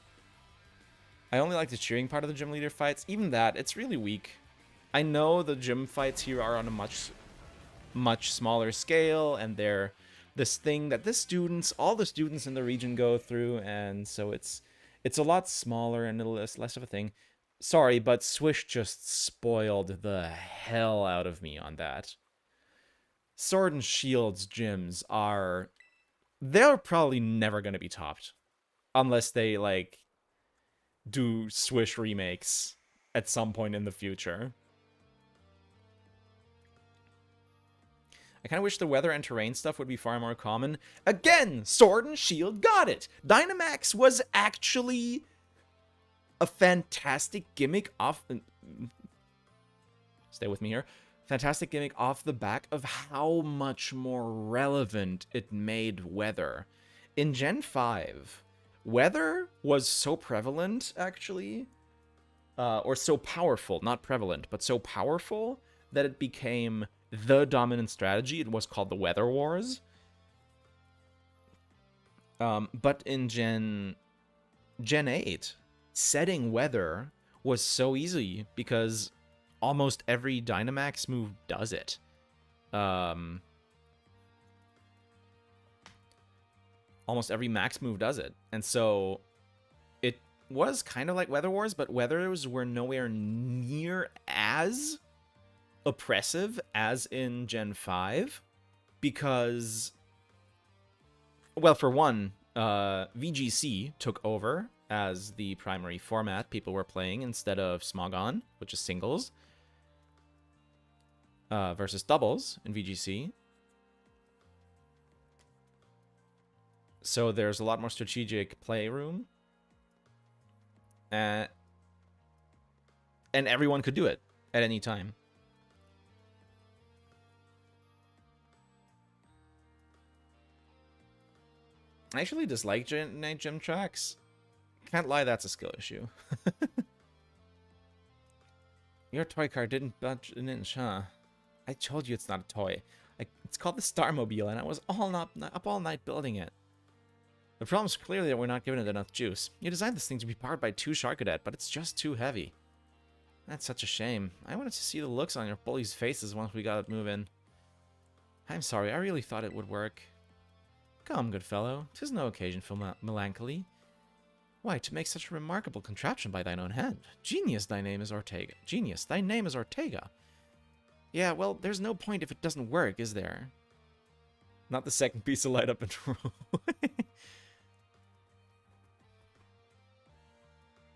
I only like the cheering part of the gym leader fights. Even that, it's really weak. I know the gym fights here are on a much smaller scale, and they're this thing that all the students in the region go through, and so it's a lot smaller and less of a thing. Sorry, but Swish just spoiled the hell out of me on that. Sword and Shield's gyms they're probably never going to be topped. Unless they, like, do Swish remakes at some point in the future. I kind of wish the weather and terrain stuff would be far more common. Again, Sword and Shield got it! Dynamax was actually a fantastic gimmick off... Stay with me here. fantastic gimmick off the back of how much more relevant it made weather. In Gen 5, weather was so prevalent, actually, or so powerful, not prevalent, but so powerful that it became the dominant strategy. It was called the Weather Wars. But in Gen 8, setting weather was so easy because almost every Dynamax move does it. Almost every max move does it. And so it was kind of like Weather Wars, but weathers were nowhere near as oppressive as in Gen 5 because, well, for one, VGC took over as the primary format people were playing instead of Smogon, which is singles, versus doubles in VGC. So there's a lot more strategic playroom. And everyone could do it at any time. I actually dislike Gen 8 gym tracks. Can't lie, that's a skill issue. Your toy car didn't budge an inch, huh? I told you it's not a toy. It's called the Starmobile, and I was up all night building it. The problem's clearly that we're not giving it enough juice. You designed this thing to be powered by 2 Sharkadet, but it's just too heavy. That's such a shame. I wanted to see the looks on your bullies' faces once we got it moving. I'm sorry, I really thought it would work. Come, good fellow, 'tis no occasion for melancholy. Why, to make such a remarkable contraption by thine own hand. Genius, thy name is Ortega. Genius, thy name is Ortega. Yeah, well, there's no point if it doesn't work, is there? Not the second piece of light up and roll.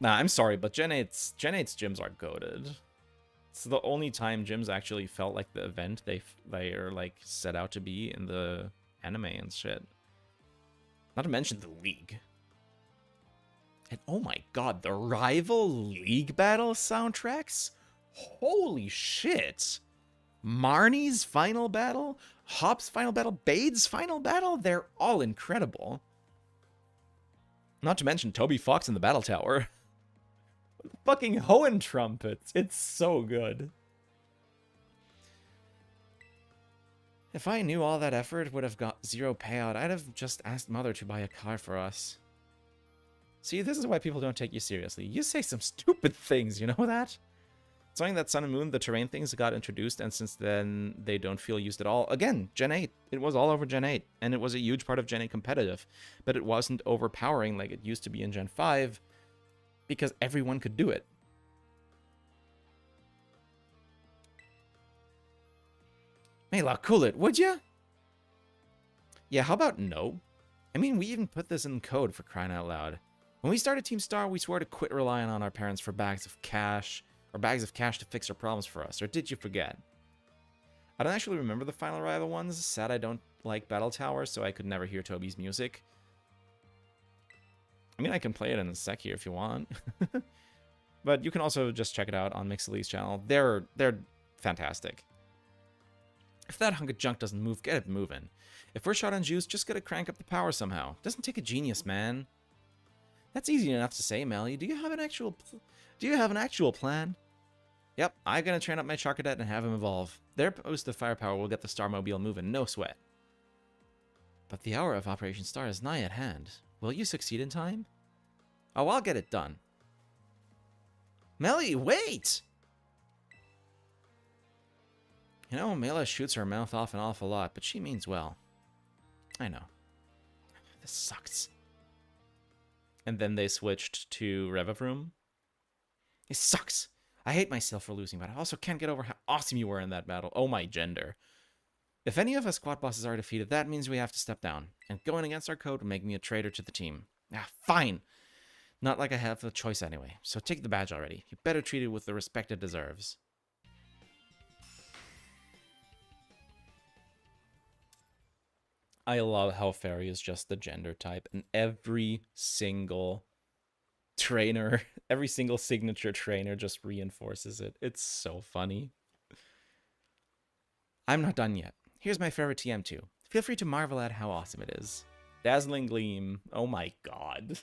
Nah, I'm sorry, but Gen 8's gyms are goated. It's the only time gyms actually felt like the event they are like set out to be in the anime and shit. Not to mention the league. And oh my god, the rival league battle soundtracks? Holy shit! Marnie's final battle, Hop's final battle, Bade's final battle, they're all incredible. Not to mention Toby Fox in the battle tower. Fucking Hoenn trumpets. It's so good. If I knew all that effort would have got 0 payout, I'd have just asked Mother to buy a car for us. See, this is why people don't take you seriously. You say some stupid things, you know that? Something that Sun and Moon, the terrain things got introduced, and since then, they don't feel used at all. Again, Gen 8. It was all over Gen 8, and it was a huge part of Gen 8 competitive. But it wasn't overpowering like it used to be in Gen 5, because everyone could do it. Mayla, cool it, would ya? Yeah, how about no? I mean, we even put this in code, for crying out loud. When we started Team Star, we swore to quit relying on our parents for bags of cash to fix our problems for us, or did you forget? I don't actually remember the final rival ones. Sad I don't like Battle Tower, so I could never hear Toby's music. I mean, I can play it in a sec here if you want. But you can also just check it out on Mixely's channel. They're fantastic. If that hunk of junk doesn't move, get it moving. If we're short on juice, just gotta crank up the power somehow. Doesn't take a genius, man. That's easy enough to say, Melly. Do you have an actual plan? Yep, I'm gonna train up my Charcadet and have him evolve. Their boost of firepower will get the Starmobile moving, no sweat. But the hour of Operation Star is nigh at hand. Will you succeed in time? Oh, I'll get it done. Melly, wait! You know, Mela shoots her mouth off an awful lot, but she means well. I know. This sucks. And then they switched to Revavroom. It sucks. I hate myself for losing, but I also can't get over how awesome you were in that battle. Oh my gender. If any of us squad bosses are defeated, that means we have to step down. And going against our code would make me a traitor to the team. Ah, fine. Not like I have a choice anyway. So take the badge already. You better treat it with the respect it deserves. I love how Fairy is just the gender type, and every single trainer, every single signature trainer just reinforces it. It's so funny. I'm not done yet. Here's my favorite TM2. Feel free to marvel at how awesome it is. Dazzling Gleam. Oh my god.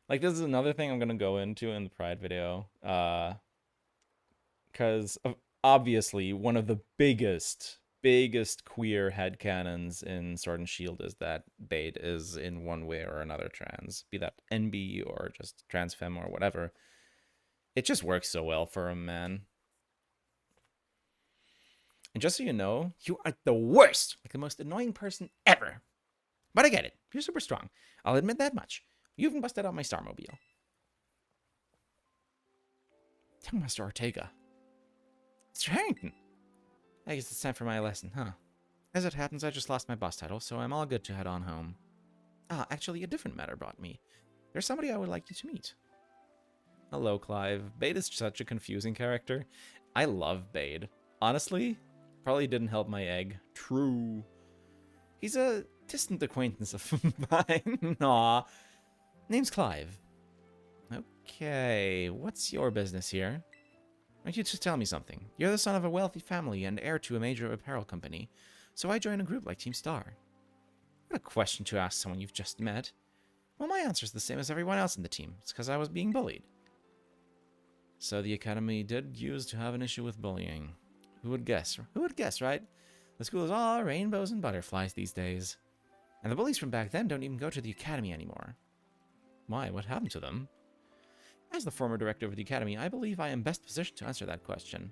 Like, this is another thing I'm going to go into in the Pride video. Because obviously one of the biggest queer headcanons in Sword and Shield is that Bade is in one way or another trans. Be that NB or just trans femme or whatever. It just works so well for him, man. And just so you know, you are the worst, like the most annoying person ever. But I get it. You're super strong. I'll admit that much. You even busted out my Starmobile. Young Master Ortega. Mr. Harrington. I guess it's time for my lesson, huh? As it happens, I just lost my boss title, so I'm all good to head on home. Ah, actually, a different matter brought me. There's somebody I would like you to meet. Hello, Clive. Bade is such a confusing character. I love Bade. Honestly, probably didn't help my egg. True. He's a distant acquaintance of mine. Aw. Name's Clive. Okay, what's your business here? Why don't you just tell me something? You're the son of a wealthy family and heir to a major apparel company, so I joined a group like Team Star. What a question to ask someone you've just met. Well, my answer's the same as everyone else in the team. It's because I was being bullied. So the academy did used to have an issue with bullying. Who would guess? Who would guess, right? The school is all rainbows and butterflies these days. And the bullies from back then don't even go to the academy anymore. Why? What happened to them? As the former director of the academy, I believe I am best positioned to answer that question.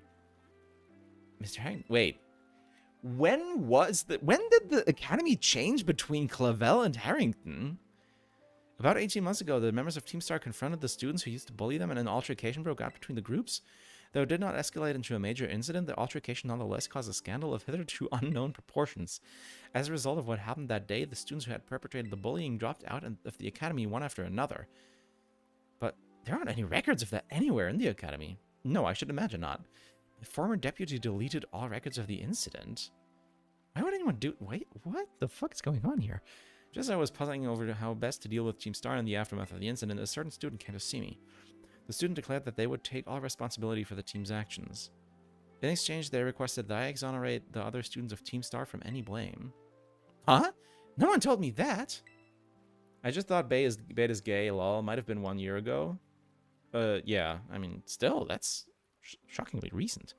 Mr. Harrington, wait. When did the academy change between Clavel and Harrington? About 18 months ago, the members of Team Star confronted the students who used to bully them, and an altercation broke out between the groups. Though it did not escalate into a major incident, the altercation nonetheless caused a scandal of hitherto unknown proportions. As a result of what happened that day, the students who had perpetrated the bullying dropped out of the academy one after another. But there aren't any records of that anywhere in the academy. No, I should imagine not. The former deputy deleted all records of the incident. Why would anyone do... Wait, what the fuck is going on here? Just as I was puzzling over how best to deal with Team Star in the aftermath of the incident, a certain student came to see me. The student declared that they would take all responsibility for the team's actions. In exchange, they requested that I exonerate the other students of Team Star from any blame. Huh? No one told me that! I just thought Bade is gay, lol. Might have been 1 year ago. Yeah, I mean, still, that's shockingly recent.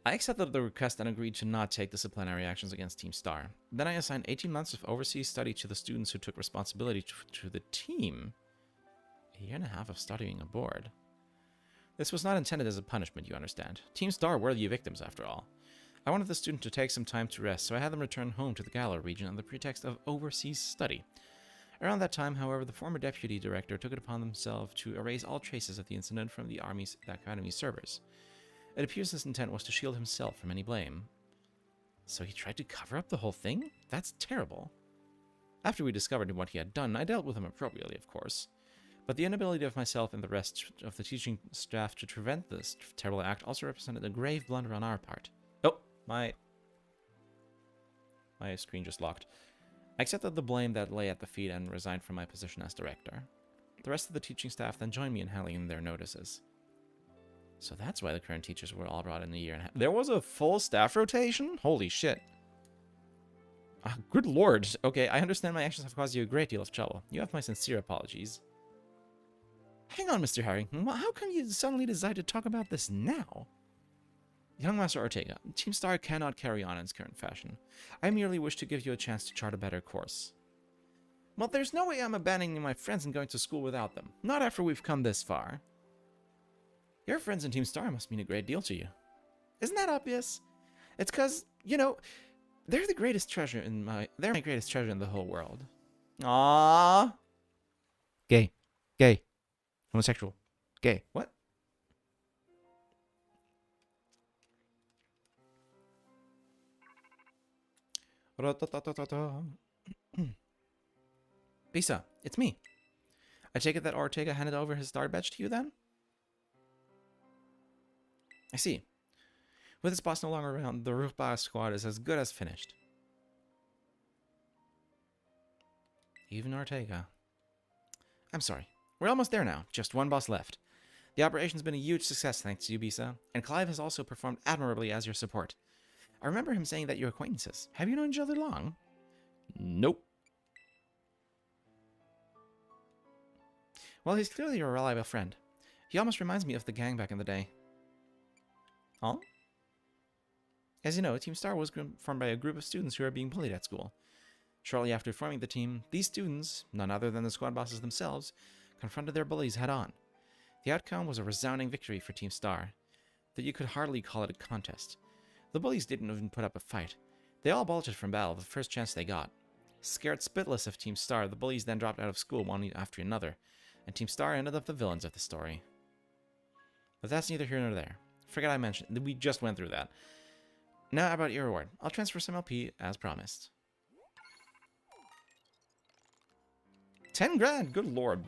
I accepted the request and agreed to not take disciplinary actions against Team Star. Then I assigned 18 months of overseas study to the students who took responsibility to the team. A year and a half of studying aboard. This was not intended as a punishment, you understand. Team Star were the victims, after all. I wanted the student to take some time to rest, so I had them return home to the Galar region on the pretext of overseas study. Around that time, however, the former deputy director took it upon himself to erase all traces of the incident from the Academy's servers. It appears his intent was to shield himself from any blame. So he tried to cover up the whole thing? That's terrible. After we discovered what he had done, I dealt with him appropriately, of course. But the inability of myself and the rest of the teaching staff to prevent this terrible act also represented a grave blunder on our part. Oh, my screen just locked. I accepted the blame that lay at the feet and resigned from my position as director. The rest of the teaching staff then joined me in handling their notices. So that's why the current teachers were all brought in a year and a half. There was a full staff rotation? Holy shit. Good lord. Okay, I understand my actions have caused you a great deal of trouble. You have my sincere apologies. Hang on, Mr. Harrington. How come you suddenly decide to talk about this now? Young Master Ortega, Team Star cannot carry on in its current fashion. I merely wish to give you a chance to chart a better course. Well, there's no way I'm abandoning my friends and going to school without them. Not after we've come this far. Your friends in Team Star must mean a great deal to you. Isn't that obvious? It's because, you know, they're the greatest treasure they're my greatest treasure in the whole world. Aww. Gay. Gay. Homosexual. Gay. What? Bisa, it's me. I take it that Ortega handed over his star badge to you then? I see. With his boss no longer around, the Roof Boss squad is as good as finished. Even Ortega. I'm sorry. We're almost there now. Just one boss left. The operation's been a huge success thanks to you, Bisa, and Clive has also performed admirably as your support. I remember him saying that you're acquaintances. Have you known each other long? Nope. Well, he's clearly a reliable friend. He almost reminds me of the gang back in the day. Oh? As you know, Team Star was formed by a group of students who are being bullied at school. Shortly after forming the team, these students, none other than the squad bosses themselves, confronted their bullies head-on. The outcome was a resounding victory for Team Star, that you could hardly call it a contest. The bullies didn't even put up a fight. They all bolted from battle the first chance they got. Scared spitless of Team Star, the bullies then dropped out of school one after another, and Team Star ended up the villains of the story. But that's neither here nor there. Forget I mentioned, we just went through that. Now about your reward. I'll transfer some LP as promised. 10 grand, good lord.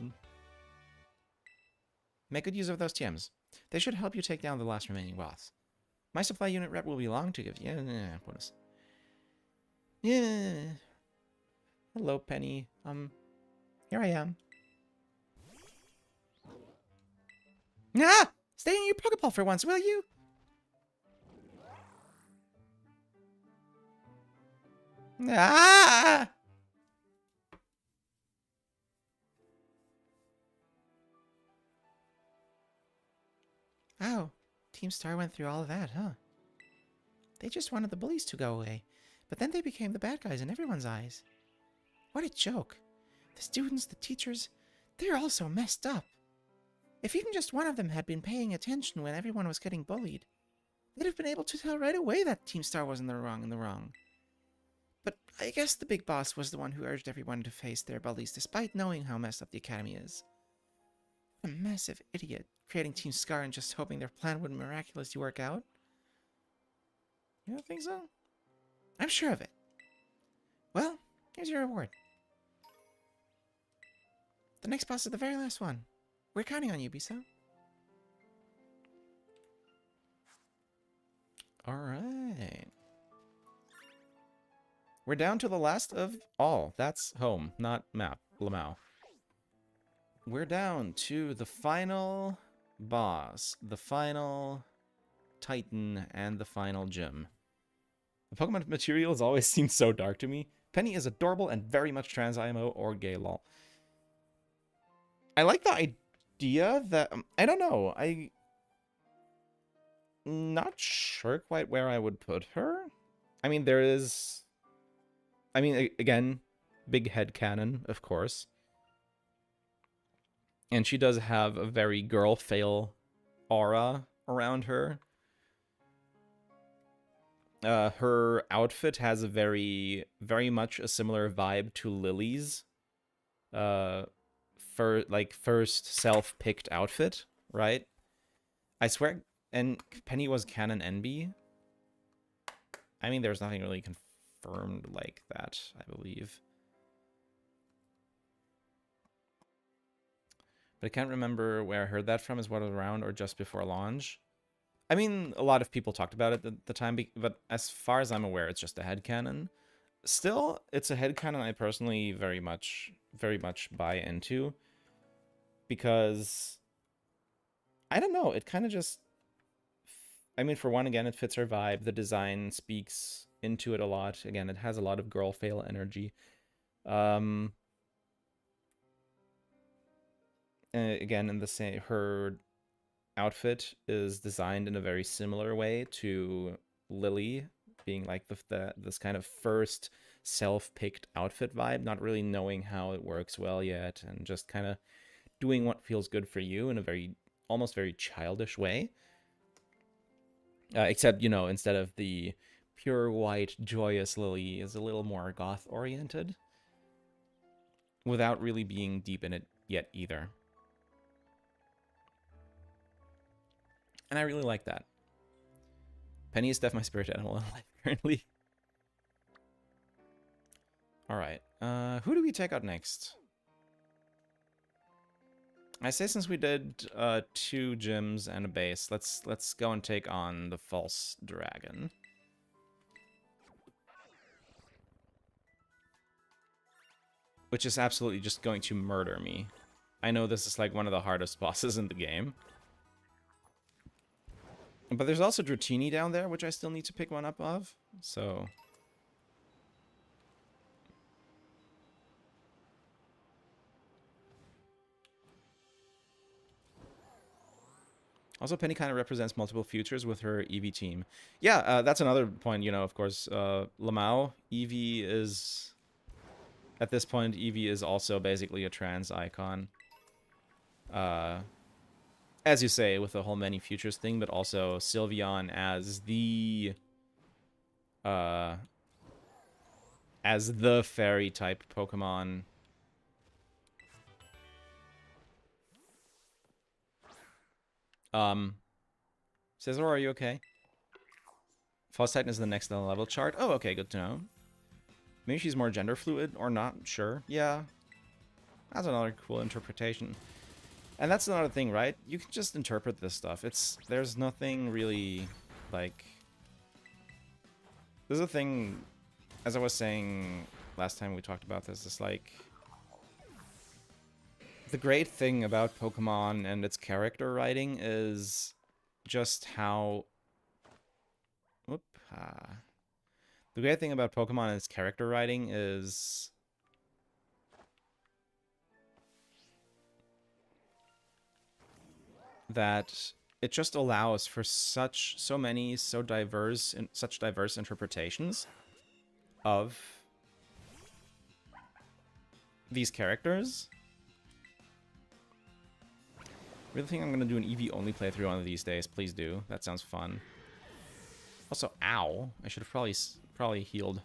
Make good use of those TMs. They should help you take down the last remaining boss. My supply unit rep will be along to give you... Yeah, bonus. Yeah. Hello, Penny. Here I am. Ah! Stay in your Pokeball for once, will you? Ah! Oh, Team Star went through all of that, huh? They just wanted the bullies to go away, but then they became the bad guys in everyone's eyes. What a joke. The students, the teachers, they're all so messed up. If even just one of them had been paying attention when everyone was getting bullied, they'd have been able to tell right away that Team Star was in the wrong. But I guess the big boss was the one who urged everyone to face their bullies despite knowing how messed up the academy is. A massive idiot, creating Team Scar and just hoping their plan would miraculously work out. You don't think so? I'm sure of it. Well, here's your reward. The next boss is the very last one. We're counting on you, Bisa. Alright. We're down to the last of all. That's home, not map. Lamau. We're down to the final boss, the final Titan, and the final gym. The Pokemon materials always seem so dark to me. Penny is adorable and very much trans IMO or gay lol. I like the idea that... I don't know. I'm not sure quite where I would put her. I mean, there is... I mean, again, big head canon, of course. And she does have a very girl fail aura around her. Her outfit has a very much a similar vibe to Lily's. First self-picked outfit, right? I swear, and Penny was canon NB. I mean, there's nothing really confirmed like that, I believe. But I can't remember where I heard that from, is what was around or just before launch. I mean, a lot of people talked about it at the time, but as far as I'm aware, it's just a headcanon. Still, it's a headcanon I personally very much buy into. Because, I don't know, it kind of just... I mean, for one, again, it fits her vibe. The design speaks into it a lot. Again, it has a lot of girl fail energy. Again, in the same, her outfit is designed in a very similar way to Lily, being like this kind of first self-picked outfit vibe, not really knowing how it works well yet, and just kind of doing what feels good for you in a almost very childish way. Except, you know, instead of the pure white, joyous Lily, is a little more goth-oriented, without really being deep in it yet either. And I really like that. Penny is definitely my spirit animal in life currently. Alright, who do we take out next? I say since we did 2 gyms and a base, let's go and take on the false dragon. Which is absolutely just going to murder me. I know this is like one of the hardest bosses in the game. But there's also Dratini down there, which I still need to pick one up of. So... Also, Penny kind of represents multiple futures with her Eevee team. Yeah, that's another point, you know, of course. Lamau, Eevee is... At this point, Eevee is also basically a trans icon. As you say, with the whole many futures thing, but also Sylveon as the fairy-type Pokemon. Scizor, are you okay? Frost Titan is the next on the level chart. Oh, okay, good to know. Maybe she's more gender fluid or not, sure. Yeah. That's another cool interpretation. And that's another thing, right? You can just interpret this stuff. There's nothing really, like... There's a thing, as I was saying last time we talked about this, it's like... The great thing about Pokemon and its character writing is just how... The great thing about Pokemon and its character writing is... that it just allows for such diverse interpretations of these characters. Really think I'm gonna do an Eevee only playthrough one of these days. Please do. That sounds fun. Also, ow! I should have probably healed.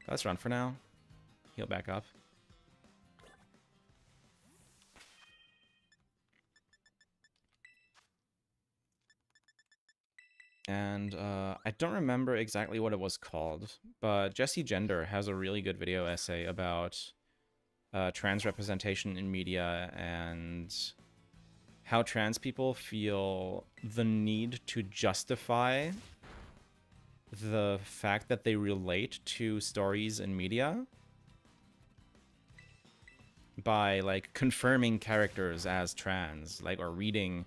Let's run for now. Heal back up. And I don't remember exactly what it was called, but Jesse Gender has a really good video essay about trans representation in media and how trans people feel the need to justify the fact that they relate to stories in media by, like, confirming characters as trans, like, or reading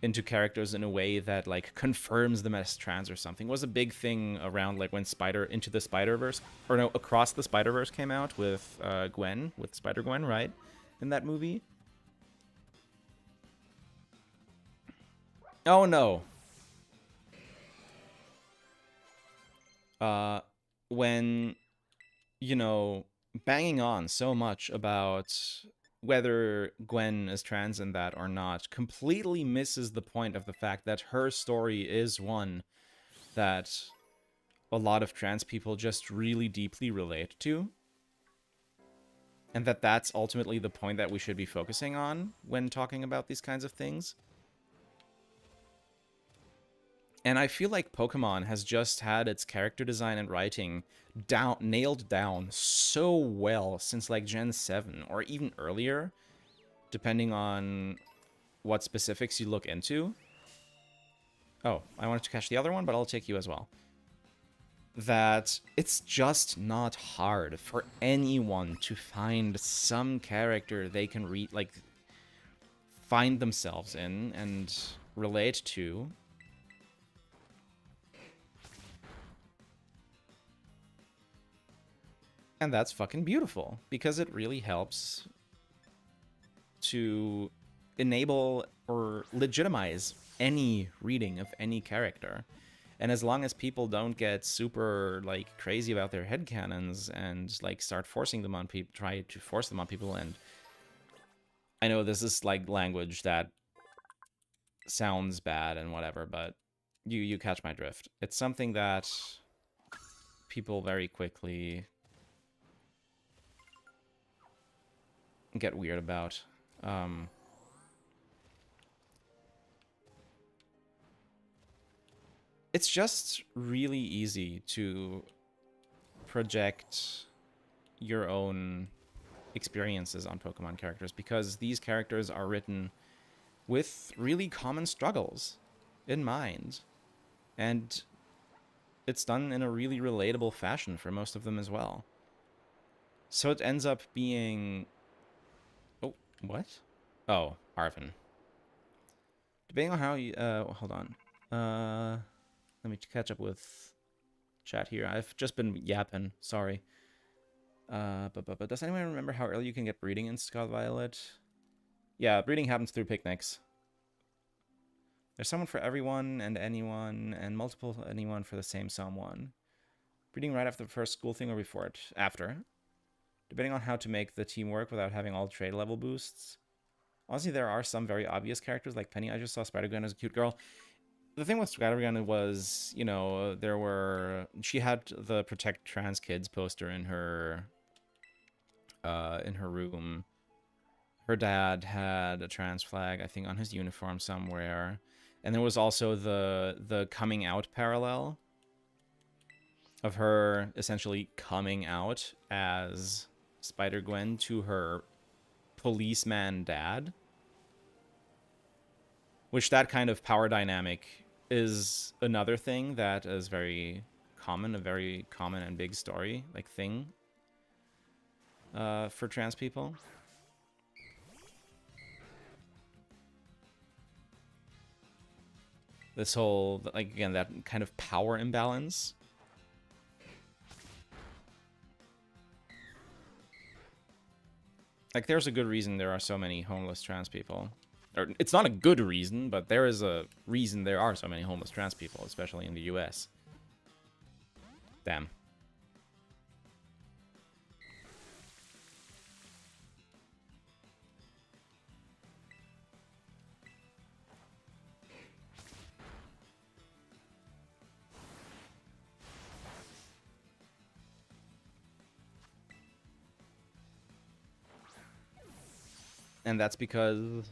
into characters in a way that, like, confirms them as trans or something. It was a big thing around, like, when Into the Spider-Verse, or no, Across the Spider-Verse came out with Gwen, with Spider-Gwen, right? In that movie. Oh, no. When, you know, banging on so much about whether Gwen is trans in that or not completely misses the point of the fact that her story is one that a lot of trans people just really deeply relate to. And that's ultimately the point that we should be focusing on when talking about these kinds of things. And I feel like Pokemon has just had its character design and writing nailed down so well since, like, Gen 7 or even earlier, depending on what specifics you look into. Oh, I wanted to catch the other one, but I'll take you as well. That it's just not hard for anyone to find some character they can find themselves in and relate to. And that's fucking beautiful, because it really helps to enable or legitimize any reading of any character. And as long as people don't get super, like, crazy about their headcanons and, like, start forcing them on people, try to force them on people, and I know this is, like, language that sounds bad and whatever, but you catch my drift. It's something that people very quickly get weird about. It's just really easy to project your own experiences on Pokemon characters because these characters are written with really common struggles in mind. And it's done in a really relatable fashion for most of them as well. So it ends up being... Oh, what? Oh, Arvin. Depending on how you... hold on. Let me catch up with chat here. I've just been yapping. Sorry. But does anyone remember how early you can get breeding in Scarlet Violet? Yeah, breeding happens through picnics. There's someone for everyone and anyone, and multiple anyone for the same someone. Breeding right after the first school thing or before it? After. Depending on how to make the team work without having all trade level boosts. Honestly, there are some very obvious characters like Penny. I just saw Spider-Gwen as a cute girl. The thing with Spider-Gwen was, you know, she had the Protect Trans Kids poster in her room. Her dad had a trans flag, I think, on his uniform somewhere. And there was also the coming out parallel of her essentially coming out as Spider-Gwen to her policeman dad. Which that kind of power dynamic is another thing that is very common, a very common and big story, like thing for trans people. This whole, like, again, that kind of power imbalance. Like, there's a good reason there are so many homeless trans people. Or, it's not a good reason, but there is a reason there are so many homeless trans people, especially in the US. Damn. And that's because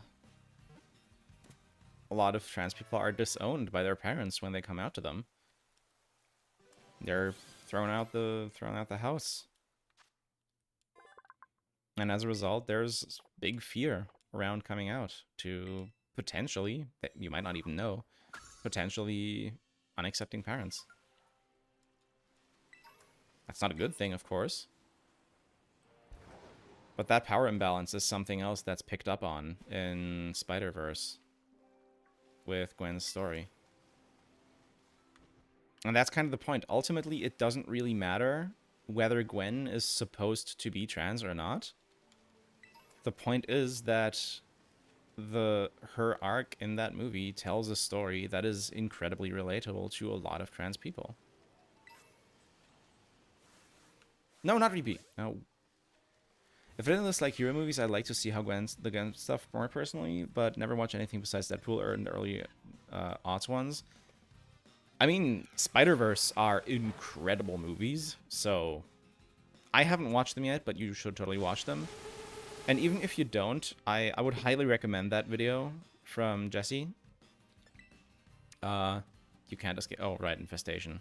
a lot of trans people are disowned by their parents when they come out to them. They're thrown out the house. And as a result, there's big fear around coming out to potentially, that you might not even know, potentially unaccepting parents. That's not a good thing, of course. But that power imbalance is something else that's picked up on in Spider-Verse with Gwen's story. And that's kind of the point. Ultimately, it doesn't really matter whether Gwen is supposed to be trans or not. The point is that her arc in that movie tells a story that is incredibly relatable to a lot of trans people. No, not repeat. No. If it isn't like hero movies, I'd like to see how the Gwen stuff more personally, but never watch anything besides Deadpool or in the early aughts ones. I mean, Spider-Verse are incredible movies, so I haven't watched them yet, but you should totally watch them. And even if you don't, I would highly recommend that video from Jesse. You can't escape. Oh, right, infestation.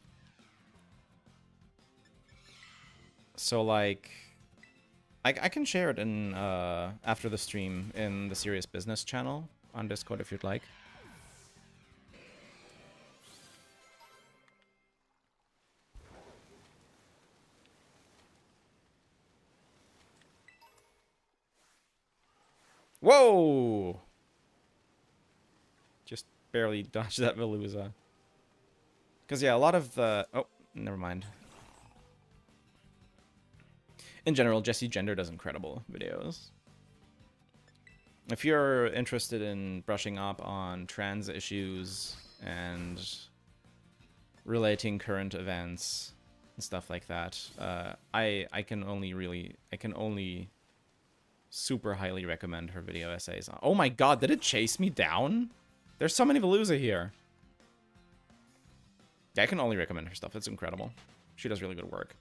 So, like, I can share it in after the stream in the Serious Business channel on Discord if you'd like. Whoa! Just barely dodged that Veluza. Because, yeah, a lot of the... Oh, never mind. In general, Jesse Gender does incredible videos. If you're interested in brushing up on trans issues and relating current events and stuff like that, I can only super highly recommend her video essays. Oh my god, did it chase me down? There's so many Veluza here. Yeah, I can only recommend her stuff. It's incredible. She does really good work.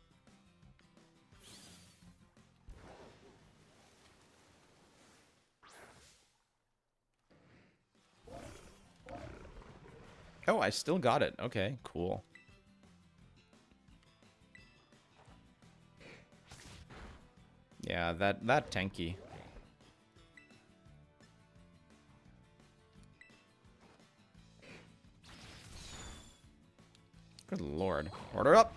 Oh, I still got it. Okay, cool. Yeah, that tanky. Good lord. Order up!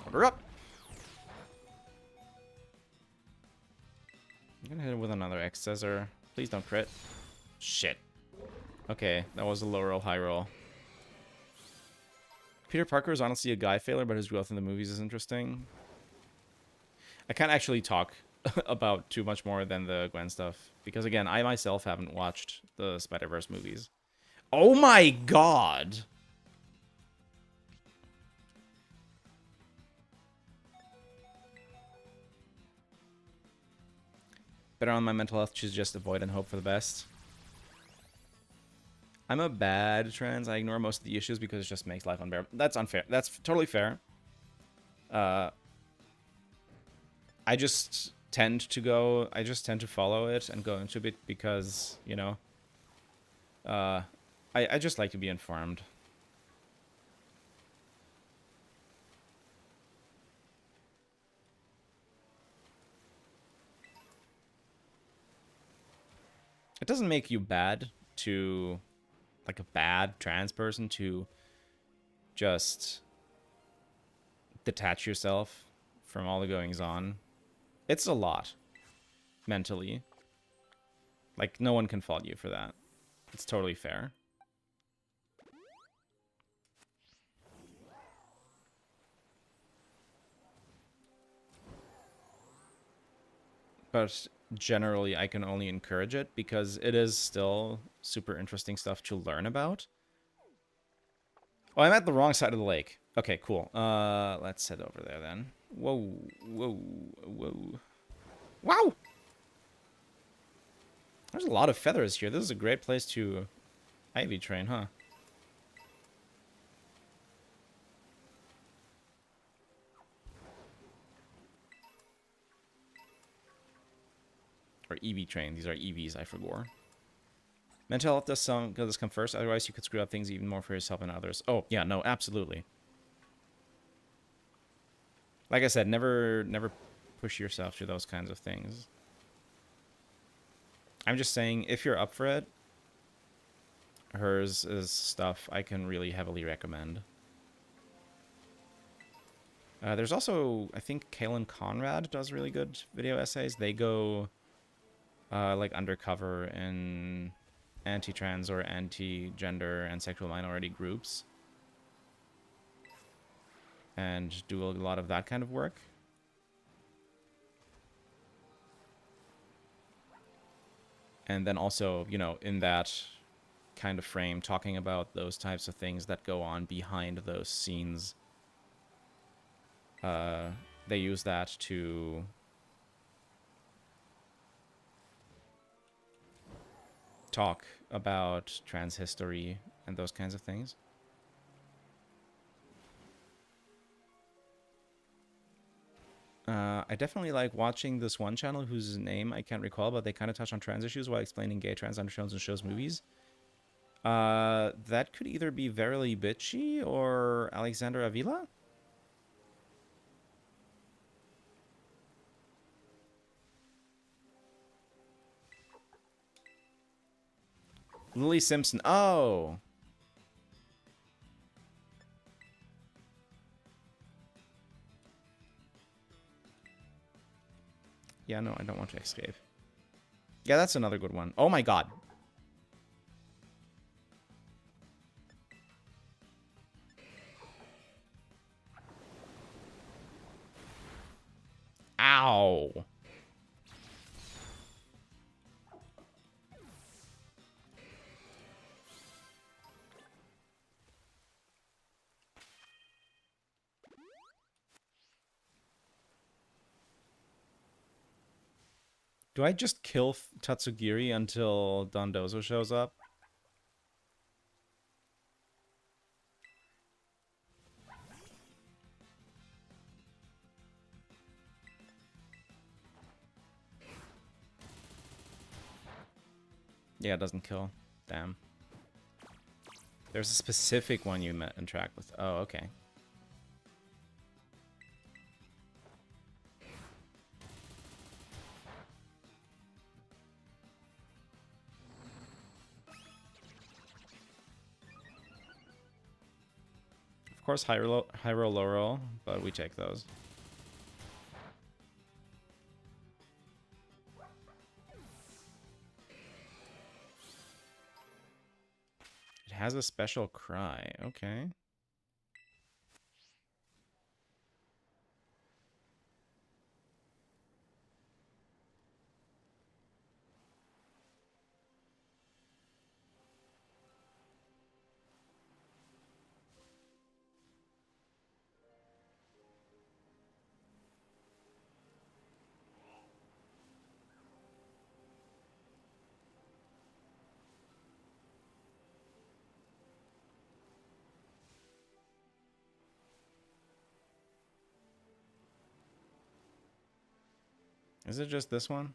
Order up! Scissor. Please don't crit. Shit. Okay, that was a low roll, high roll. Peter Parker is honestly a guy failure, but his growth in the movies is interesting. I can't actually talk about too much more than the Gwen stuff. Because again, I myself haven't watched the Spider-Verse movies. Oh my god! Better on my mental health, choose just avoid and hope for the best. I'm a bad trans. I ignore most of the issues because it just makes life unbearable. That's unfair. That's totally fair. I just tend to follow it and go into it because, you know, I just like to be informed. It doesn't make you bad to, like, a bad trans person to just detach yourself from all the goings on. It's a lot mentally. Like, no one can fault you for that. It's totally fair. But generally, I can only encourage it because it is still super interesting stuff to learn about. Oh, I'm at the wrong side of the lake. Okay, cool. Let's head over there then. Whoa, whoa, whoa. Wow! There's a lot of feathers here. This is a great place to Ivy train, huh? Or EV train. These are EVs, I forgot. Mental health does come first, otherwise you could screw up things even more for yourself and others. Oh, yeah, no, absolutely. Like I said, never push yourself to those kinds of things. I'm just saying, if you're up for it, hers is stuff I can really heavily recommend. There's also, I think Kaylin Conrad does really good video essays. They go, like, undercover in anti-trans or anti-gender and sexual minority groups. And do a lot of that kind of work. And then also, you know, in that kind of frame, talking about those types of things that go on behind those scenes. They use that to talk about trans history and those kinds of things. I definitely like watching this one channel whose name I can't recall, but they kind of touch on trans issues while explaining gay trans undertones in shows, movies. That could either be Verily Bitchy or Alexander Avila? Lily Simpson. Oh! Yeah, no, I don't want to escape. Yeah, that's another good one. Oh my god. Ow. Do I just kill Tatsugiri until Dondozo shows up? Yeah, it doesn't kill. Damn. There's a specific one you met and track with. Oh, okay. Of course, high roll, low roll, but we take those. has a special cry. Okay. Is it just this one?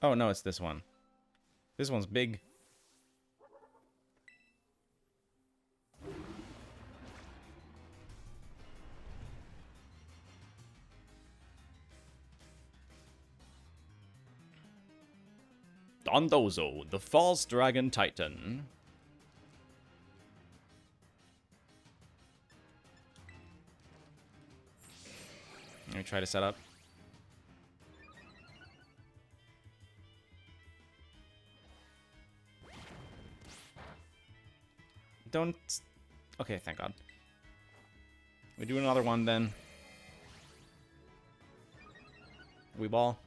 Oh, no, it's this one. This one's big. Dondozo, the false dragon titan. Let me try to set up. Don't... Okay, thank God. We do another one then. We ball.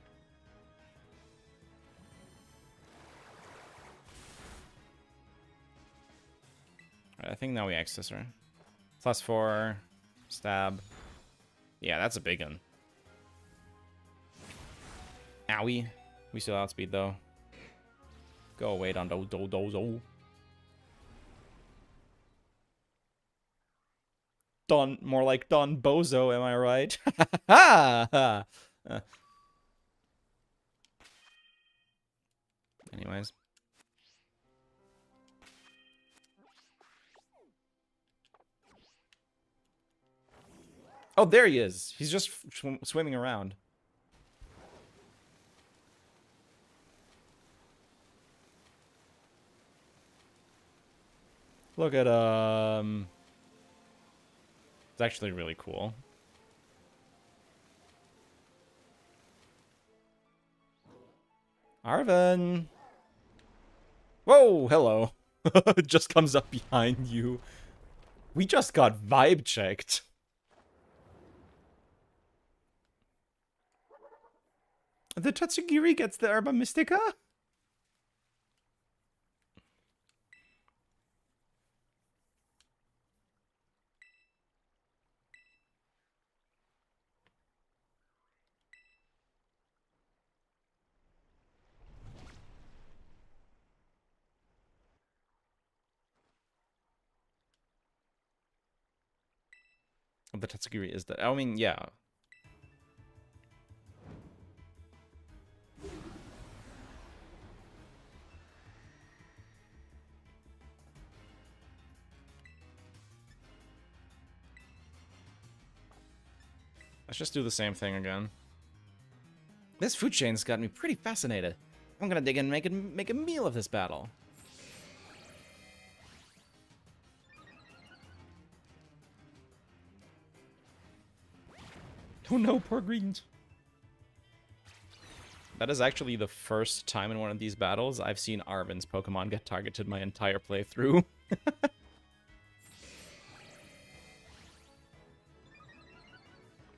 Alright, I think now we access her. +4. Stab. Yeah, that's a big one. Owie. We still outspeed though. Go away, Dozo. Don, more like Don Bozo, am I right? Ha! Anyways. Oh, there he is. He's just swimming around. Look at, It's actually really cool. Arvin! Whoa, hello. Just comes up behind you. We just got vibe checked. The Tatsugiri gets the Herba Mystica? The Tatsugiri is the... I mean, yeah. Let's just do the same thing again. This food chain's got me pretty fascinated. I'm gonna dig in and make a meal of this battle. Oh no, poor greens. That is actually the first time in one of these battles I've seen Arvin's Pokemon get targeted my entire playthrough.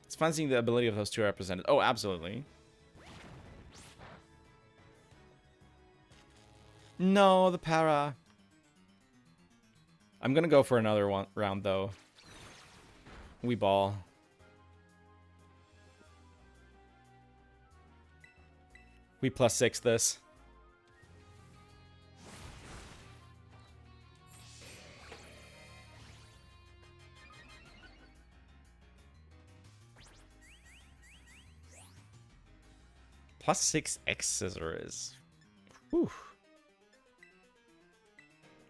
It's fun seeing the ability of those two represented. Oh, absolutely. No, the para. I'm gonna go for another round, though. We ball. We +6 this. +6 X Scissor is... Whew.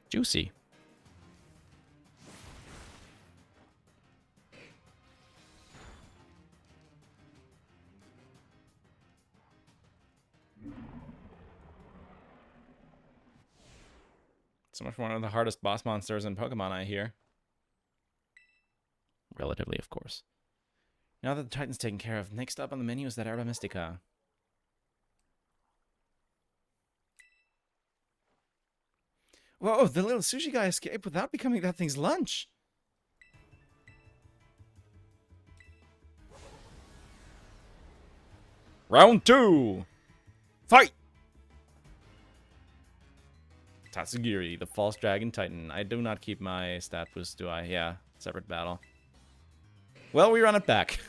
Juicy. So much one of the hardest boss monsters in Pokemon, I hear. Relatively, of course. Now that the Titan's taken care of, next up on the menu is that Herba Mystica. Whoa, the little sushi guy escaped without becoming that thing's lunch. Round 2! Fight! Tatsugiri, the false dragon titan. I do not keep my stat boost, do I? Yeah, separate battle. Well, we run it back.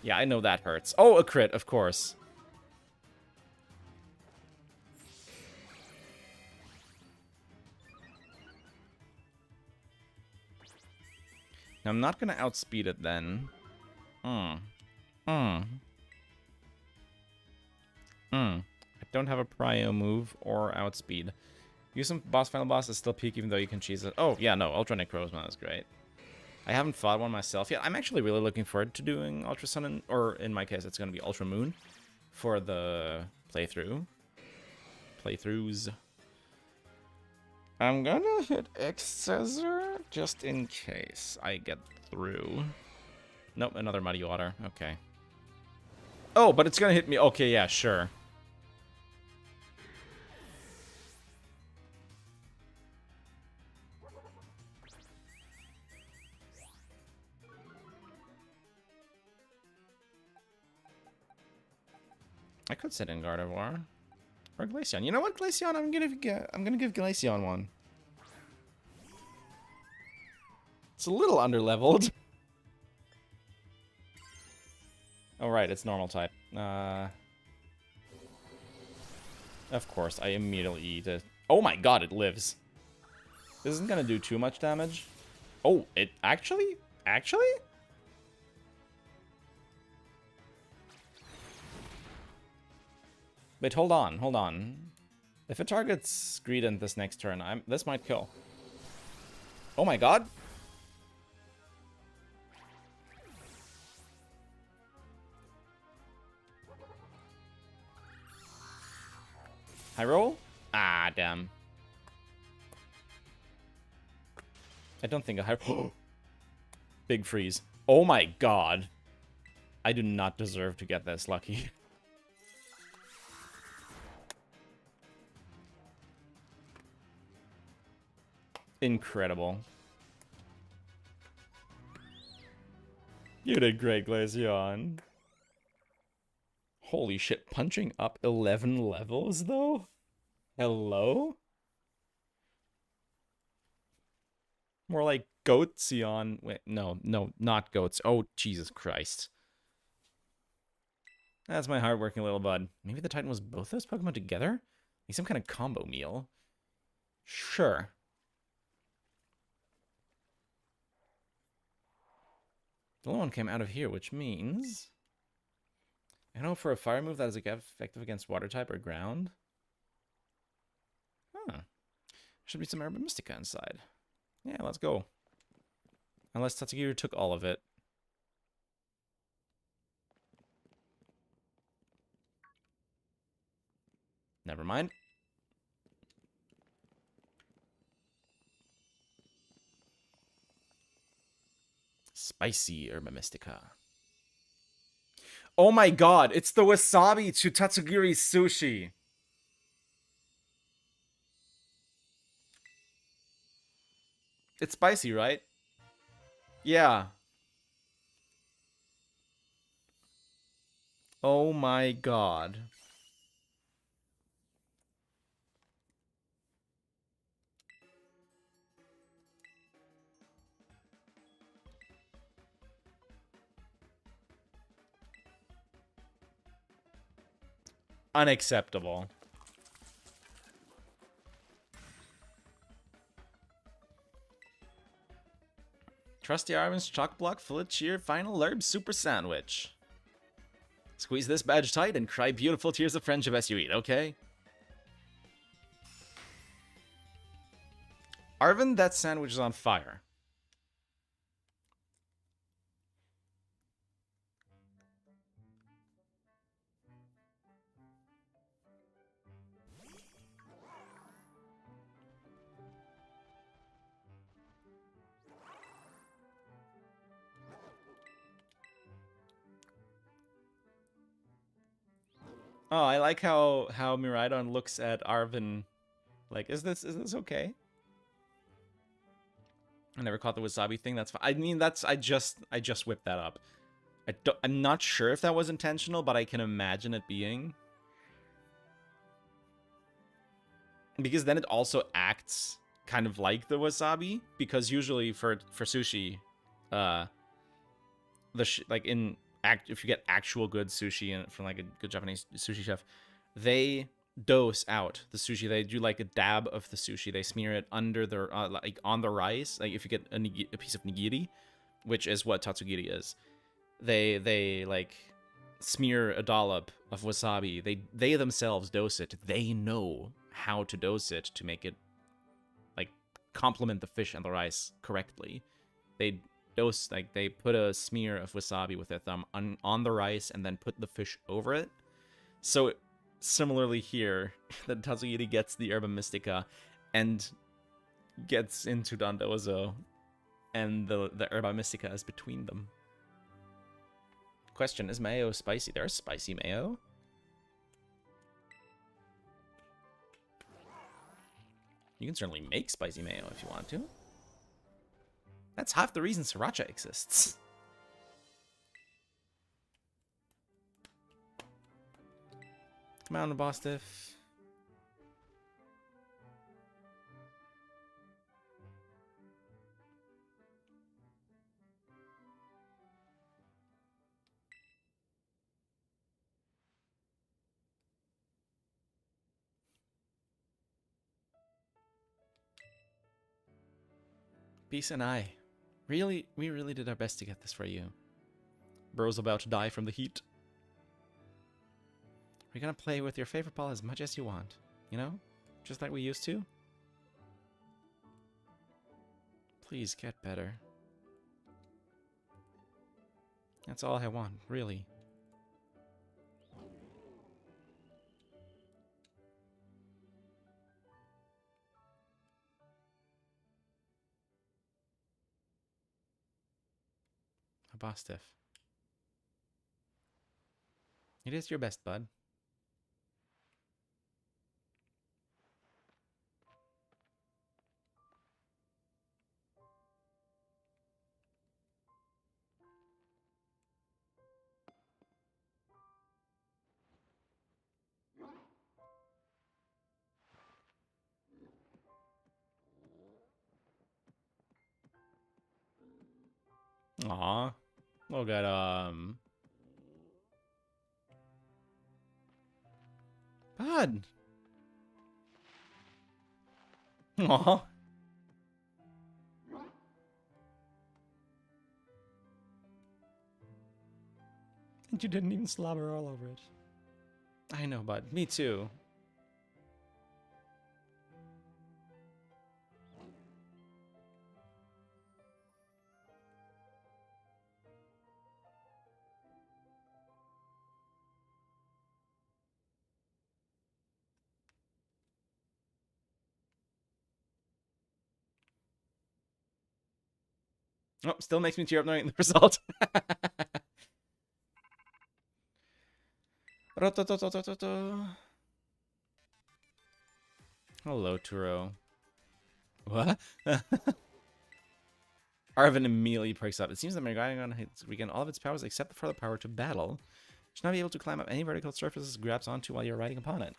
Yeah, I know that hurts. Oh, a crit, of course. Now, I'm not going to outspeed it then. I don't have a prio move or outspeed. Use some final boss is still peak even though you can cheese it. Oh, yeah, no, Ultra Necrozma is great. I haven't fought one myself yet. I'm actually really looking forward to doing Ultra Sun, or in my case, it's going to be Ultra Moon for the playthroughs. I'm gonna hit X Scissor just in case I get through. Nope, another Muddy Water. Okay. Oh, but it's gonna hit me. Okay, yeah, sure. I could sit in Gardevoir. Or Glaceon. You know what, Glaceon? I'm gonna give Glaceon one. It's a little underleveled. Oh, right, it's normal type. Of course, I immediately eat it. Oh my god, it lives. This isn't gonna do too much damage. Oh, it actually? Actually? Wait, hold on, hold on. If it targets Greedent this next turn, this might kill. Oh my god. High roll? Ah, damn. I don't think a high... Big freeze. Oh my god. I do not deserve to get this lucky. Incredible. You did great, Glaceon. Holy shit, punching up 11 levels, though? Hello? More like Goatseon. Wait, no, not Goats. Oh, Jesus Christ. That's my hardworking little bud. Maybe the Titan was both those Pokemon together? Like some kind of combo meal. Sure. The little one came out of here, which means... I know for a fire move that is effective against water type or ground. Huh. Should be some Herba Mystica inside. Yeah, let's go. Unless Tatsugiri took all of it. Never mind. Spicy Herba Mystica. Oh my god, it's the wasabi to Tatsugiri's sushi. It's spicy, right? Yeah. Oh my god. Unacceptable. Trusty Arvin's Chock Block Full of Cheer Final Herb Super Sandwich. Squeeze this badge tight and cry beautiful tears of friendship as you eat, okay? Arvin, that sandwich is on fire. Oh, I like how Miraidon looks at Arvin like, is this okay? I never caught the wasabi thing. That's fine. I mean, I just whipped that up. I'm not sure if that was intentional, but I can imagine it being. Because then it also acts kind of like the wasabi, because usually for sushi, uh like in if you get actual good sushi from like a good Japanese sushi chef, they dose out the sushi. They do like a dab of the sushi. They smear it under the like on the rice. Like if you get a piece of nigiri, which is what tatsugiri is, they like smear a dollop of wasabi. They themselves dose it. They know how to dose it to make it like complement the fish and the rice correctly. They dose, like they put a smear of wasabi with their thumb on the rice and then put the fish over it. So similarly here, the Tatsugiri gets the Herba Mystica and gets into Dondozo, and the Herba Mystica is between them. Question, is mayo spicy? There's spicy mayo. You can certainly make spicy mayo if you want to. That's half the reason sriracha exists. Come on, boss diff. Bisa and I, we really did our best to get this for you. Bro's about to die from the heat. We're gonna play with your favorite ball as much as you want, you know? Just like we used to. Please get better. That's all I want, really. Abostif. It is your best, bud. Aw. Look at, Bud! Aw. And you didn't even slobber all over it. I know, bud. Me too. Oh, still makes me tear up knowing the result. Hello, Turo. What? Arvin immediately perks up. It seems that Megalodon has regained all of its powers except for the power to battle. It should not be able to climb up any vertical surfaces it grabs onto while you're riding upon it.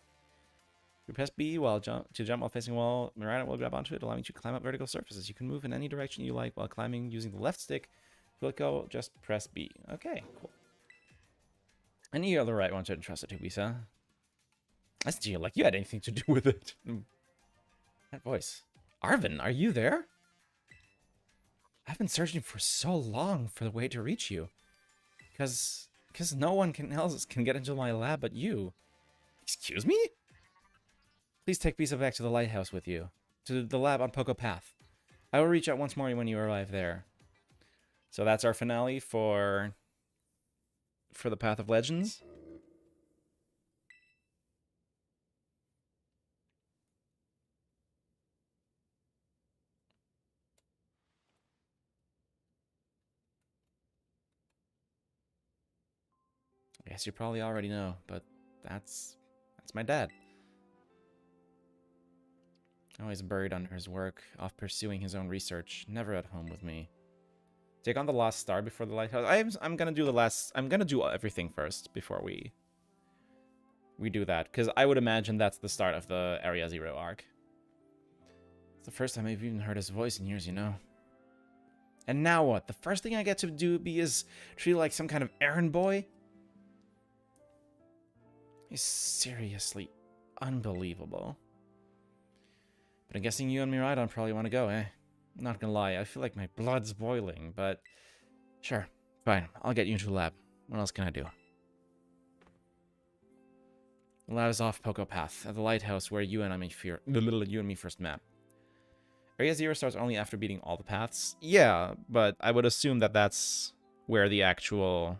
You press B to jump while facing a wall. Megalodon will grab onto it, allowing you to climb up vertical surfaces. You can move in any direction you like while climbing using the left stick. To let go, just press B. Okay, cool. And you are the right one to entrust it to, Bisa. I said to you like you had anything to do with it. That voice. Arvin, are you there? I've been searching for so long for the way to reach you. Because no one else can get into my lab but you. Excuse me? Please take Bisa back to the lighthouse with you. To the lab on Poco Path. I will reach out once more when you arrive there. So that's our finale for the Path of Legends. I guess you probably already know, but That's my dad. Always buried under his work, off pursuing his own research, never at home with me. Take on the last star before the lighthouse. I'm gonna do the last. I'm gonna do everything first before we do that, because I would imagine that's the start of the Area Zero arc. It's the first time I've even heard his voice in years, you know. And now what? The first thing I get to do is treated like some kind of errand boy? He's seriously unbelievable. But I'm guessing you and Mirai probably want to go, eh? I'm not gonna lie, I feel like my blood's boiling, but... Sure, fine, I'll get you into the lab. What else can I do? The lab is off Poco Path, at the lighthouse where you and me first met. Area Zero starts only after beating all the paths. Yeah, but I would assume that that's where the actual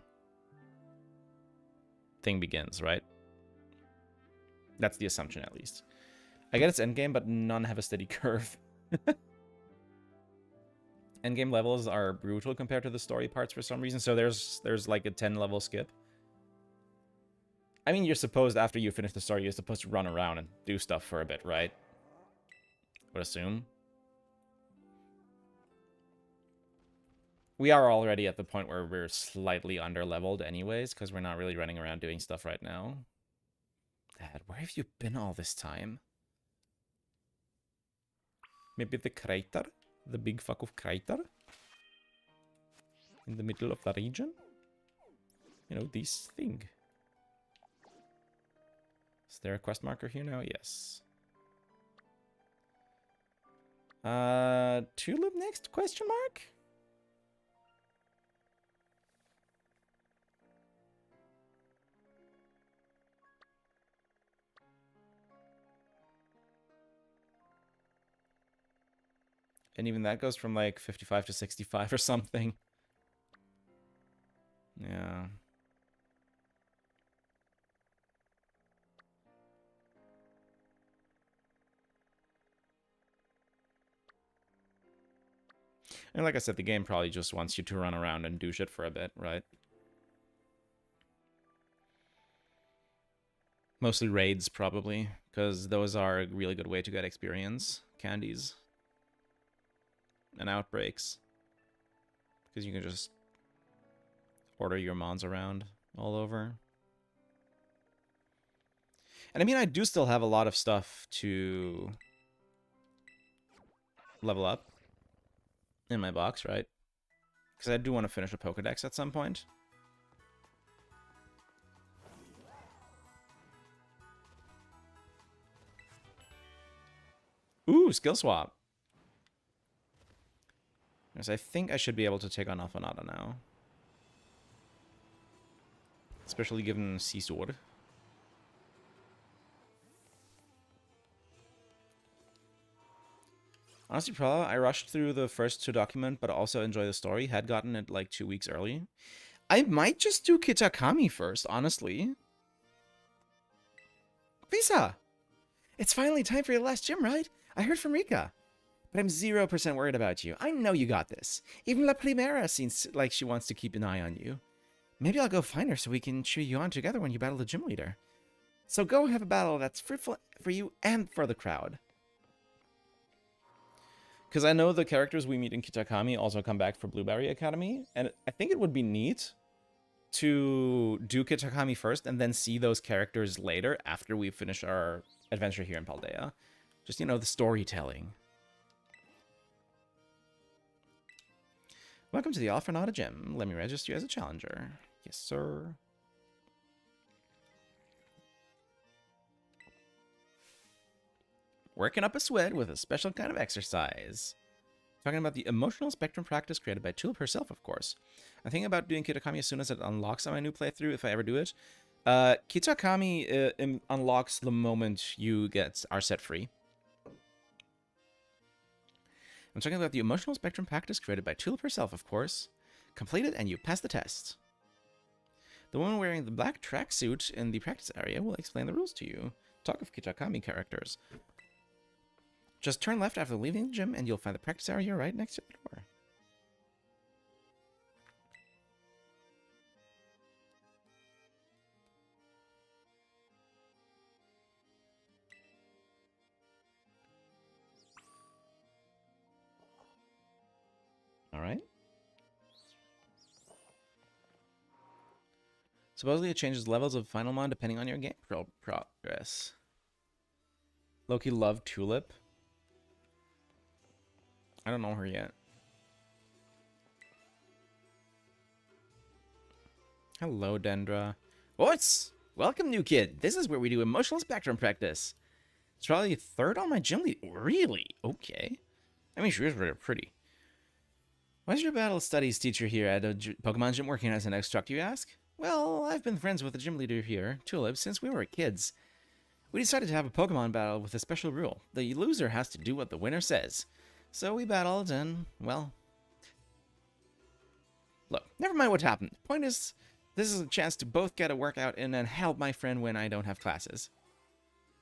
thing begins, right? That's the assumption, at least. I get its endgame, but none have a steady curve. Endgame levels are brutal compared to the story parts for some reason, so there's like a 10-level skip. I mean, you're supposed, after you finish the story, you're supposed to run around and do stuff for a bit, right? I would assume. We are already at the point where we're slightly under-leveled anyways, because we're not really running around doing stuff right now. Dad, where have you been all this time? Maybe the crater? The big fuck of crater? In the middle of the region? You know, this thing. Is there a quest marker here now? Yes. Tulip next? Question mark? And even that goes from like 55 to 65 or something. Yeah. And like I said, the game probably just wants you to run around and do shit for a bit, right? Mostly raids, probably, because those are a really good way to get experience. Candies. And outbreaks. Because you can just order your mons around all over. And I mean, I do still have a lot of stuff to level up in my box, right? Because I do want to finish a Pokedex at some point. Ooh, skill swap. Because I think I should be able to take on Alphanata now. Especially given Sea Sword. Honestly, probably I rushed through the first 2 documents, but also enjoy the story. Had gotten it like 2 weeks early. I might just do Kitakami first, honestly. Bisa! It's finally time for your last gym, right? I heard from Rika. But I'm 0% worried about you. I know you got this. Even La Primera seems like she wants to keep an eye on you. Maybe I'll go find her so we can cheer you on together when you battle the gym leader. So go have a battle that's fruitful for you and for the crowd. Because I know the characters we meet in Kitakami also come back for Blueberry Academy, and I think it would be neat to do Kitakami first and then see those characters later after we finish our adventure here in Paldea. Just, you know, the storytelling. Welcome to the Alphanata Gym. Let me register you as a challenger. Yes, sir. Working up a sweat with a special kind of exercise. Talking about the emotional spectrum practice created by Tulip herself, of course. I'm thinking about doing Kitakami as soon as it unlocks on my new playthrough, if I ever do it. Kitakami unlocks the moment you are set free. I'm talking about the emotional spectrum practice created by Tulip herself, of course. Complete it and you pass the test. The woman wearing the black tracksuit in the practice area will explain the rules to you. Talk of Kitakami characters. Just turn left after leaving the gym and you'll find the practice area right next to the door. Alright. Supposedly it changes levels of Final Mon depending on your game progress. Loki loved Tulip. I don't know her yet. Hello, Dendra. What's? Welcome, new kid. This is where we do emotional spectrum practice. It's probably third on my gym lead. Really? Okay. I mean, she was really pretty. Why is your battle studies teacher here at a Pokemon gym working as an instructor, you ask? Well, I've been friends with the gym leader here, Tulip, since we were kids. We decided to have a Pokemon battle with a special rule. The loser has to do what the winner says. So we battled, and, well... Look, never mind what happened. Point is, this is a chance to both get a workout in and help my friend when I don't have classes.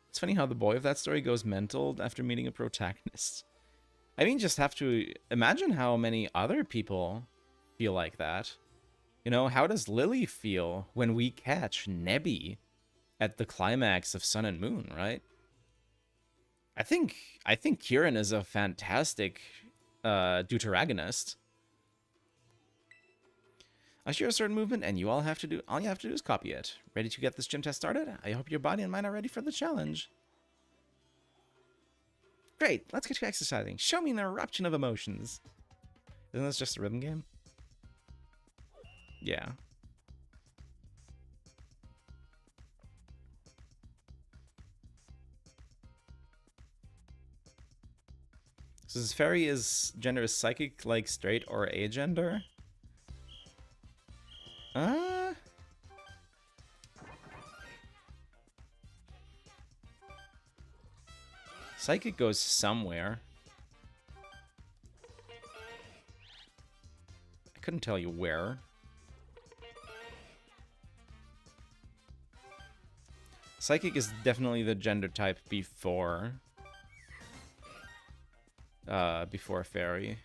It's funny how the boy of that story goes mental after meeting a protagonist. I mean, just have to imagine how many other people feel like that. You know, how does Lily feel when we catch Nebby at the climax of Sun and Moon, right? I think Kieran is a fantastic deuteragonist. I share a certain movement, and all you have to do is copy it. Ready to get this gym test started? I hope your body and mind are ready for the challenge. Great, let's get to exercising. Show me an eruption of emotions. Isn't this just a rhythm game? Yeah. So this fairy is gender is psychic, like straight or agender? Psychic goes somewhere. I couldn't tell you where. Psychic is definitely the gender type before fairy.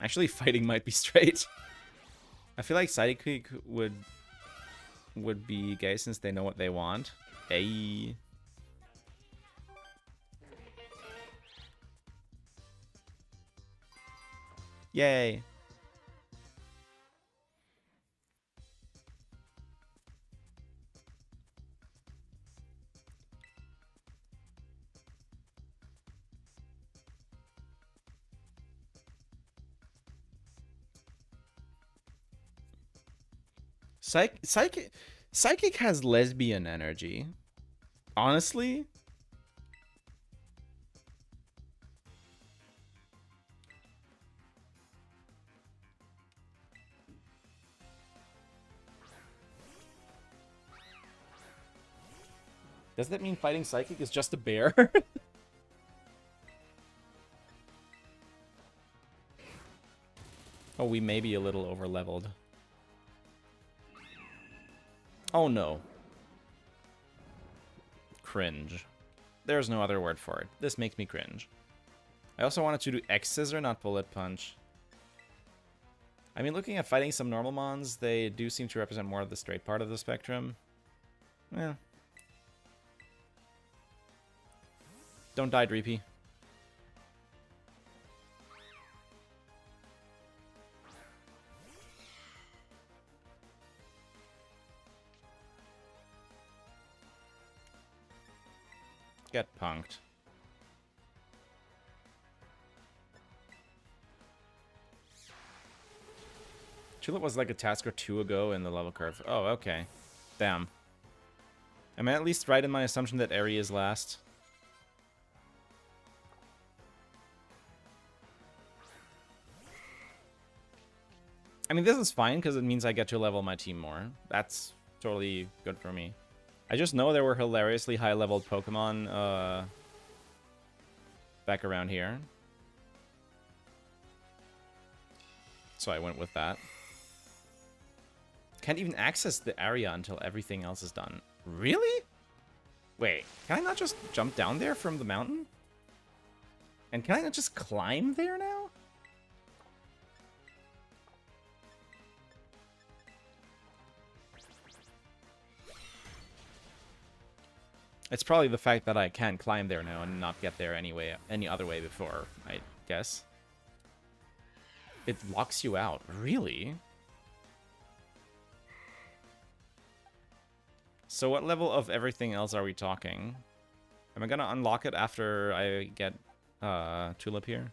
Actually, fighting might be straight. I feel like psychic would be gay since they know what they want. Hey. Yay. Psychic has lesbian energy. Honestly. Does that mean fighting Psychic is just a bear? Oh, we may be a little over-leveled. Oh no. Cringe. There's no other word for it. This makes me cringe. I also wanted to do X-Scissor, not Bullet Punch. I mean, looking at fighting some normal mons, they do seem to represent more of the straight part of the spectrum. Yeah. Don't die, Dreepy. Get punked. Tulip was like a task or two ago in the level curve. Oh, okay. Damn. Am I at least right in my assumption that Aerie is last? I mean, this is fine because it means I get to level my team more. That's totally good for me. I just know there were hilariously high-leveled Pokemon back around here. So I went with that. Can't even access the area until everything else is done. Really? Wait, can I not just jump down there from the mountain? And can I not just climb there now? It's probably the fact that I can't climb there now and not get there anyway, any other way before, I guess. It locks you out. Really? So what level of everything else are we talking? Am I gonna unlock it after I get Tulip here?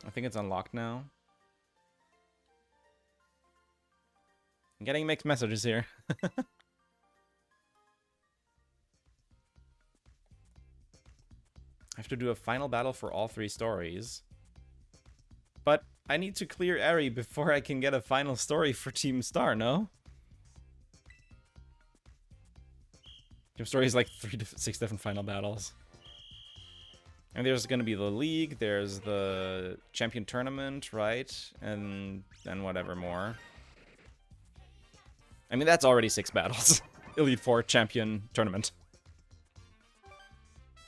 I think it's unlocked now. I'm getting mixed messages here. I have to do a final battle for all 3 stories. But I need to clear Eri before I can get a final story for Team Star, no? Team Story is like 3 to 6 different final battles. And there's gonna be the League, there's the Champion Tournament, right? And then whatever more. I mean, that's already 6 battles. Elite Four, Champion, Tournament.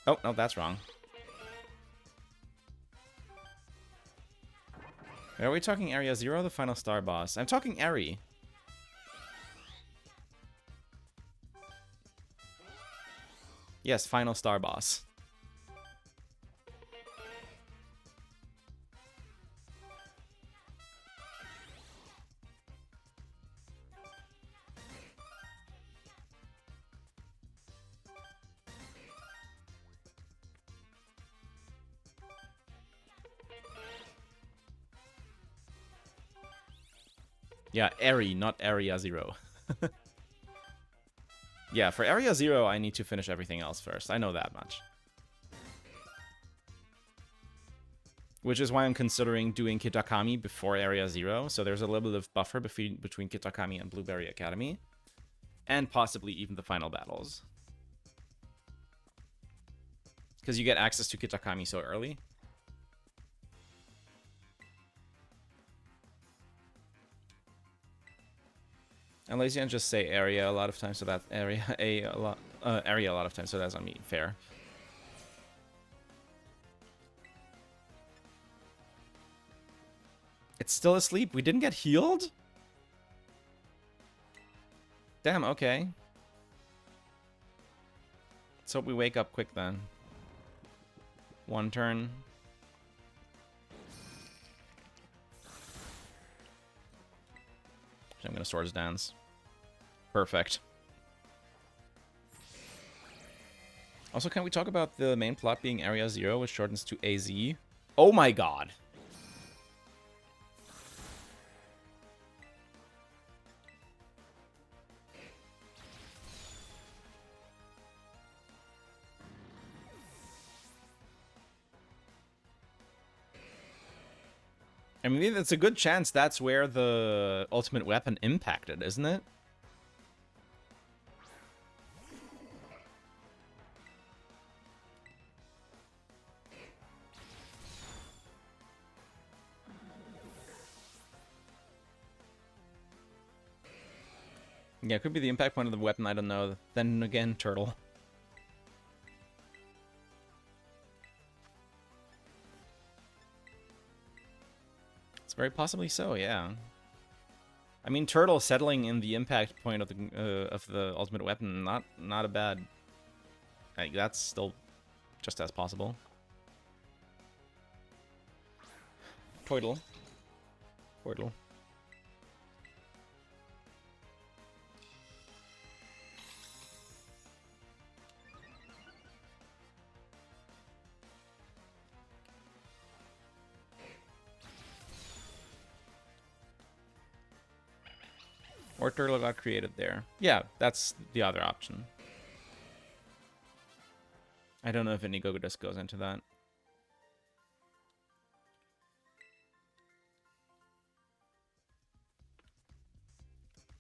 Oh, no, that's wrong. Are we talking Area 0 or the final star boss? I'm talking Eri. Yes, final star boss. Yeah, Eri, not Area 0. Yeah, for Area 0, I need to finish everything else first. I know that much. Which is why I'm considering doing Kitakami before Area 0, so there's a little bit of buffer between Kitakami and Blueberry Academy. And possibly even the final battles. Because you get access to Kitakami so early. Unless you can just say area a lot of times, so that's area a lot of times, so that's on me. Fair. It's still asleep. We didn't get healed? Damn, okay. Let's hope we wake up quick then. 1 turn. I'm gonna Swords Dance. Perfect. Also, can we talk about the main plot being Area 0, which shortens to AZ? Oh my god. I mean, it's a good chance that's where the ultimate weapon impacted, isn't it? Yeah, it could be the impact point of the weapon, I don't know. Then again, turtle. It's very possibly so, yeah. I mean, turtle settling in the impact point of the ultimate weapon, not a bad. Like, that's still just as possible. Toidle. Toidle. Or turtle got created there. Yeah, that's the other option. I don't know if any Gogo Disc goes into that.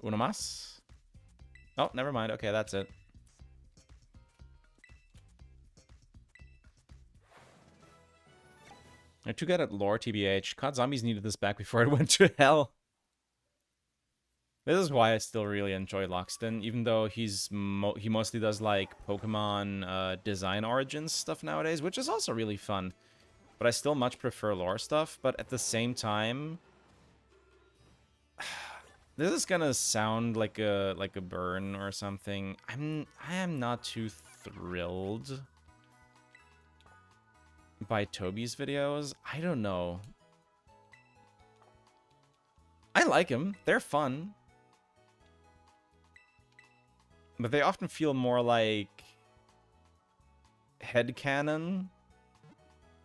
Uno más? Oh, never mind. Okay, that's it. I too good at lore, TBH. COD Zombies needed this back before it went to hell. This is why I still really enjoy Loxton, even though he mostly does like Pokemon design origins stuff nowadays, which is also really fun. But I still much prefer lore stuff. But at the same time, this is gonna sound like a burn or something. I am not too thrilled by Toby's videos. I don't know. I like them. They're fun. But they often feel more like headcanon,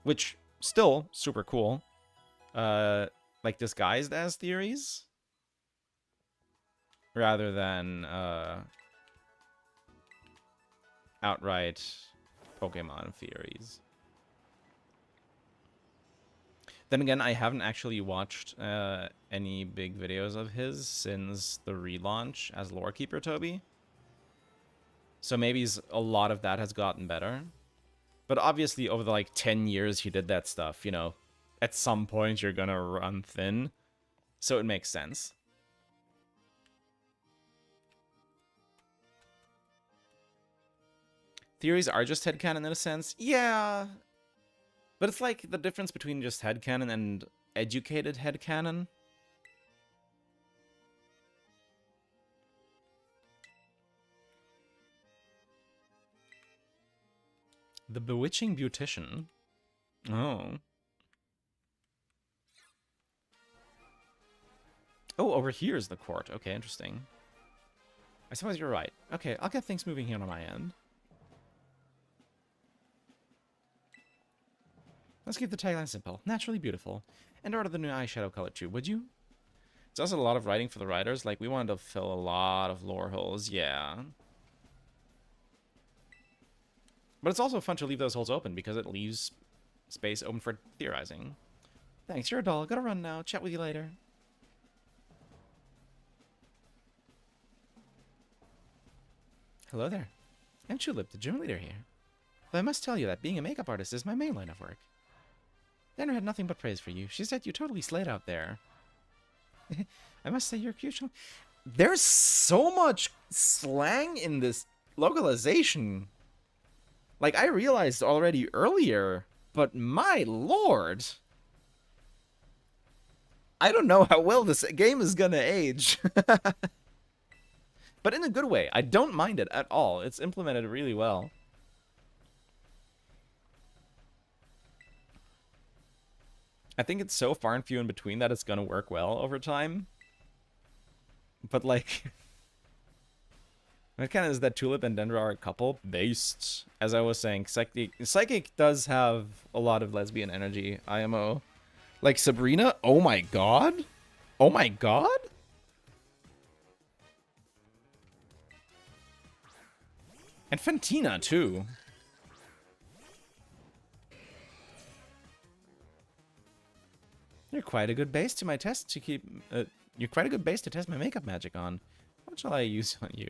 which still super cool. Like disguised as theories rather than outright Pokemon theories. Then again, I haven't actually watched any big videos of his since the relaunch as Lorekeeper Toby. So maybe a lot of that has gotten better. But obviously, over the, like, 10 years he did that stuff, you know, at some point you're gonna run thin. So it makes sense. Theories are just headcanon in a sense. Yeah. But it's like the difference between just headcanon and educated headcanon. The Bewitching Beautician. Oh. Oh, over here is the court. Okay, interesting. I suppose you're right. Okay, I'll get things moving here on my end. Let's keep the tagline simple. Naturally beautiful. And order the new eyeshadow color too, would you? It's also a lot of writing for the writers. Like, we wanted to fill a lot of lore holes. Yeah. But it's also fun to leave those holes open because it leaves space open for theorizing. Thanks, you're a doll. Gotta run now. Chat with you later. Hello there. I'm Tulip, the gym leader here. Though I must tell you that being a makeup artist is my main line of work. Dinner had nothing but praise for you. She said you totally slayed out there. I must say you're cute. There's so much slang in this localization. Like, I realized already earlier, but my lord. I don't know how well this game is gonna age. But in a good way. I don't mind it at all. It's implemented really well. I think it's so far and few in between that it's gonna work well over time. But, like, it kind of is that Tulip and Dendra are a couple based, as I was saying. Psychic does have a lot of lesbian energy, IMO. Like Sabrina, oh my god? Oh my god? And Fantina, too. You're quite a good base to my test to keep... you're quite a good base to test my makeup magic on. What shall I use on you?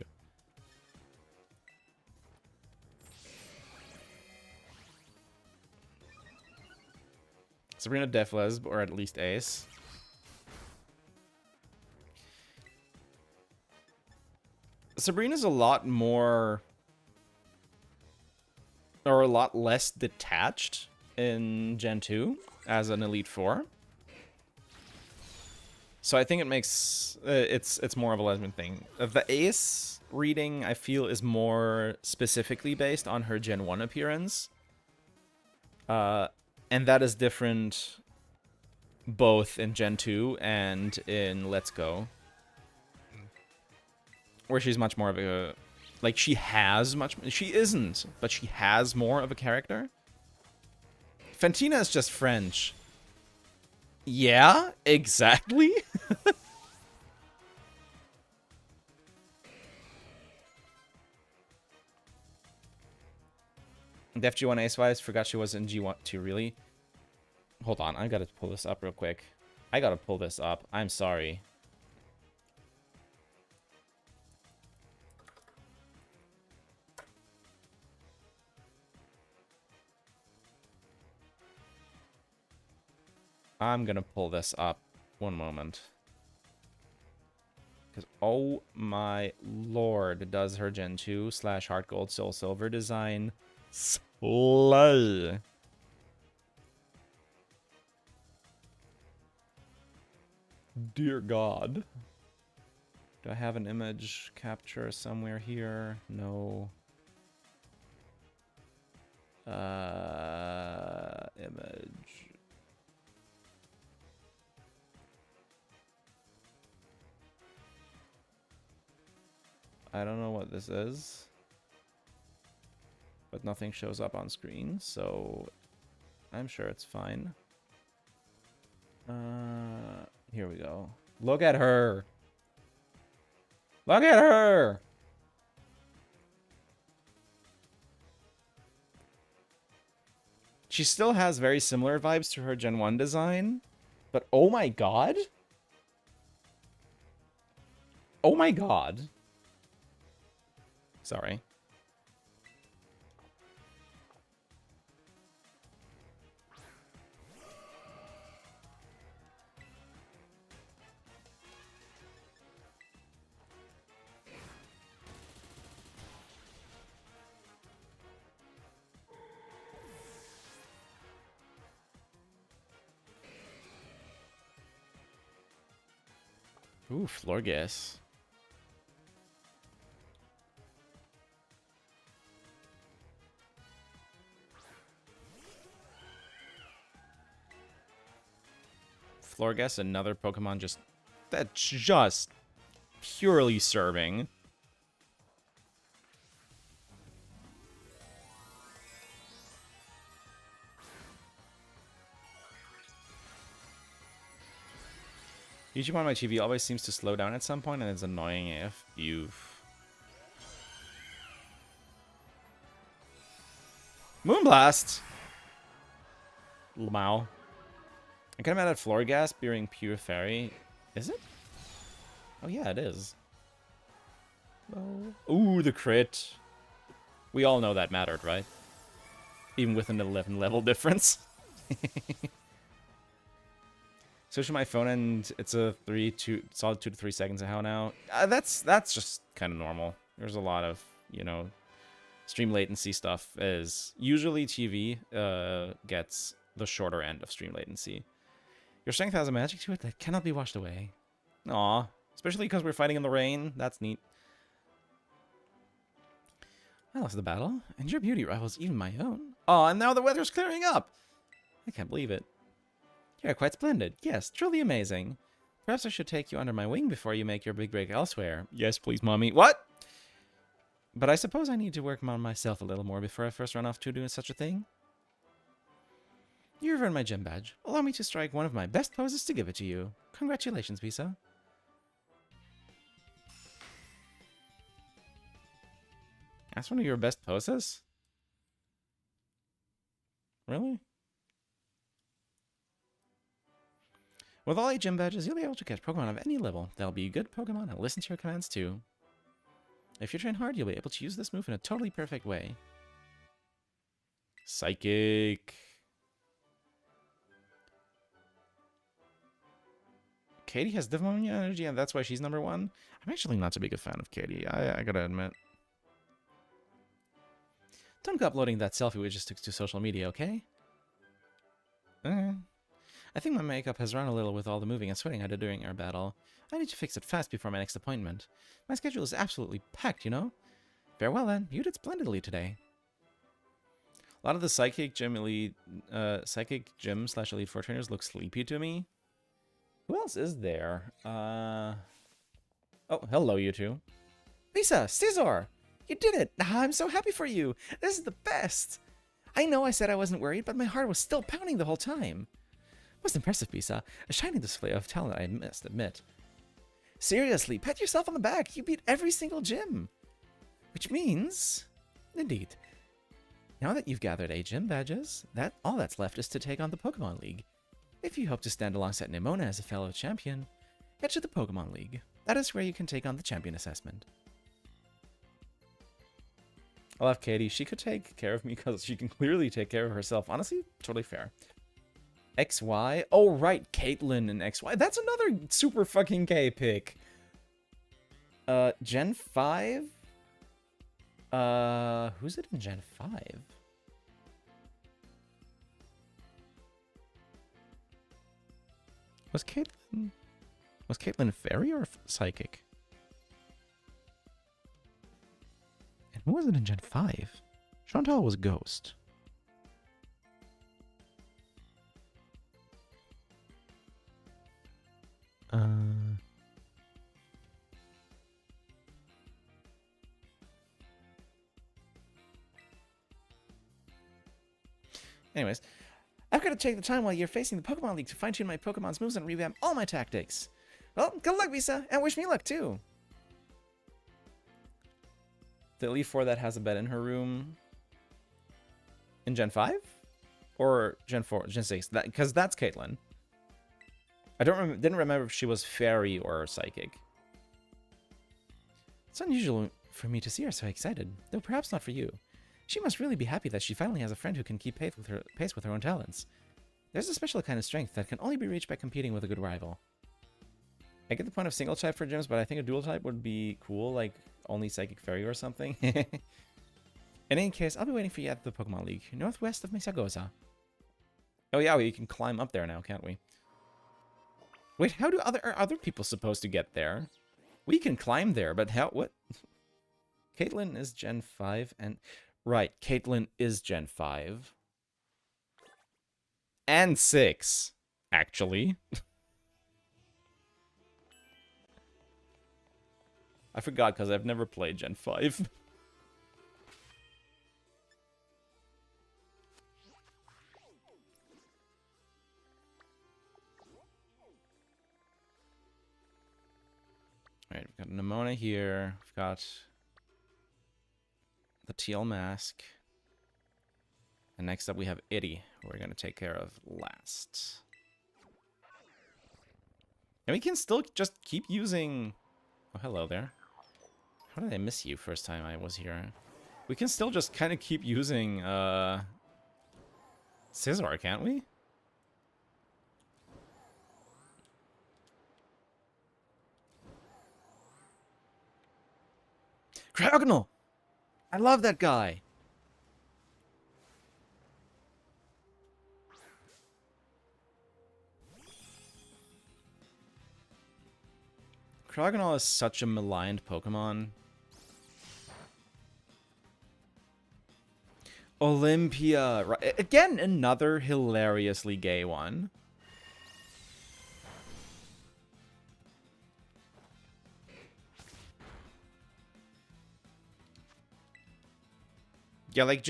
Sabrina Def Lesb, or at least Ace. Sabrina's a lot more... or a lot less detached in Gen 2 as an Elite Four. So I think it makes... it's more of a lesbian thing. The Ace reading, I feel, is more specifically based on her Gen 1 appearance. And that is different both in Gen 2 and in Let's Go. Where she's much more of a... like, she has much... she isn't, but she has more of a character. Fantina is just French. Yeah, exactly. Def G1 Ace-wise, forgot she was in G1 too, really. Hold on, I gotta pull this up real quick. I gotta pull this up. I'm sorry. I'm gonna pull this up. One moment. Because, Oh my lord, does her Gen 2 / Heart Gold Soul Silver design slay. Dear God. Do I have an image capture somewhere here? No. Image. I don't know what this is, but nothing shows up on screen, so I'm sure it's fine. Here we go. Look at her. Look at her. She still has very similar vibes to her Gen 1 design, but oh my god. Oh my god. Sorry. Ooh, Florges. Florges, another Pokemon that's just purely serving. YouTube on my TV always seems to slow down at some point, and it's annoying if you've... Moonblast! Lamau. I'm kind of mad at Florgas being pure fairy. Is it? Oh yeah, it is. Oh. Ooh, the crit. We all know that mattered, right? Even with an 11 level difference. Switch to my phone and it's a solid 2 to 3 seconds of how now. That's just kind of normal. There's a lot of, you know, stream latency stuff. Is usually TV gets the shorter end of stream latency. Your strength has a magic to it that cannot be washed away. Aw, especially because we're fighting in the rain. That's neat. I lost the battle, and your beauty rivals even my own. Aw, and now the weather's clearing up. I can't believe it. You're quite splendid. Yes, truly amazing. Perhaps I should take you under my wing before you make your big break elsewhere. Yes, please, Mommy. What? But I suppose I need to work on myself a little more before I first run off to doing such a thing. You've earned my gem badge. Allow me to strike one of my best poses to give it to you. Congratulations, Bisa. That's one of your best poses? Really? With all 8 gym badges, you'll be able to catch Pokemon of any level. They'll be good Pokemon and listen to your commands too. If you train hard, you'll be able to use this move in a totally perfect way. Psychic. Katie has Demonia energy, and that's why she's number 1. I'm actually not so big a fan of Katie, I gotta admit. Don't go uploading that selfie we just took to social media, okay? I think my makeup has run a little with all the moving and sweating I did during our battle. I need to fix it fast before my next appointment. My schedule is absolutely packed, you know? Farewell then, you did splendidly today. A lot of the Psychic Gym Elite, Psychic Gym / Elite Four trainers look sleepy to me. Who else is there? Oh, hello, you two. Bisa, Scizor! You did it! I'm so happy for you! This is the best! I know I said I wasn't worried, but my heart was still pounding the whole time. Most impressive, Bisa. A shining display of talent, I must admit. Seriously, pat yourself on the back. You beat every single gym. Which means... Indeed. Now that you've gathered 8 gym badges, all that's left is to take on the Pokemon League. If you hope to stand alongside Nimona as a fellow champion, head to the Pokemon League. That is where you can take on the champion assessment. I'll have Katie. She could take care of me because she can clearly take care of herself. Honestly, totally fair. XY? Oh, right. Caitlyn and XY. That's another super fucking gay pick. Gen 5? Who's it in Gen 5? Was Caitlyn fairy or psychic? And who was it in Gen 5? Chantal was ghost. Anyways, I've got to take the time while you're facing the Pokemon League to fine-tune my Pokemon's moves and revamp all my tactics. Well, good luck, Bisa, and wish me luck, too. The Elite Four that has a bed in her room in Gen 5? Or Gen 4, Gen 6? Because that's Caitlyn. I didn't remember if she was fairy or psychic. It's unusual for me to see her so excited, though perhaps not for you. She must really be happy that she finally has a friend who can keep pace with her own talents. There's a special kind of strength that can only be reached by competing with a good rival. I get the point of single type for gyms, but I think a dual type would be cool, like only Psychic Fairy or something. In any case, I'll be waiting for you at the Pokemon League, northwest of Mesagoza. Oh yeah, we can climb up there now, can't we? Wait, how are other people supposed to get there? We can climb there, but how? What? Caitlyn is Gen 5 and... Right, Caitlyn is Gen 5. And 6, actually. I forgot because I've never played Gen 5. Alright, we've got Nemona here. We've got the teal mask. And next up we have Itty, who we're going to take care of last. And we can still just keep using... Oh, hello there. How did I miss you first time I was here? We can still just kind of keep using Scizor, can't we? Cryogonal! I love that guy! Cryogonal is such a maligned Pokemon. Olympia! Right. Again, another hilariously gay one. Yeah, like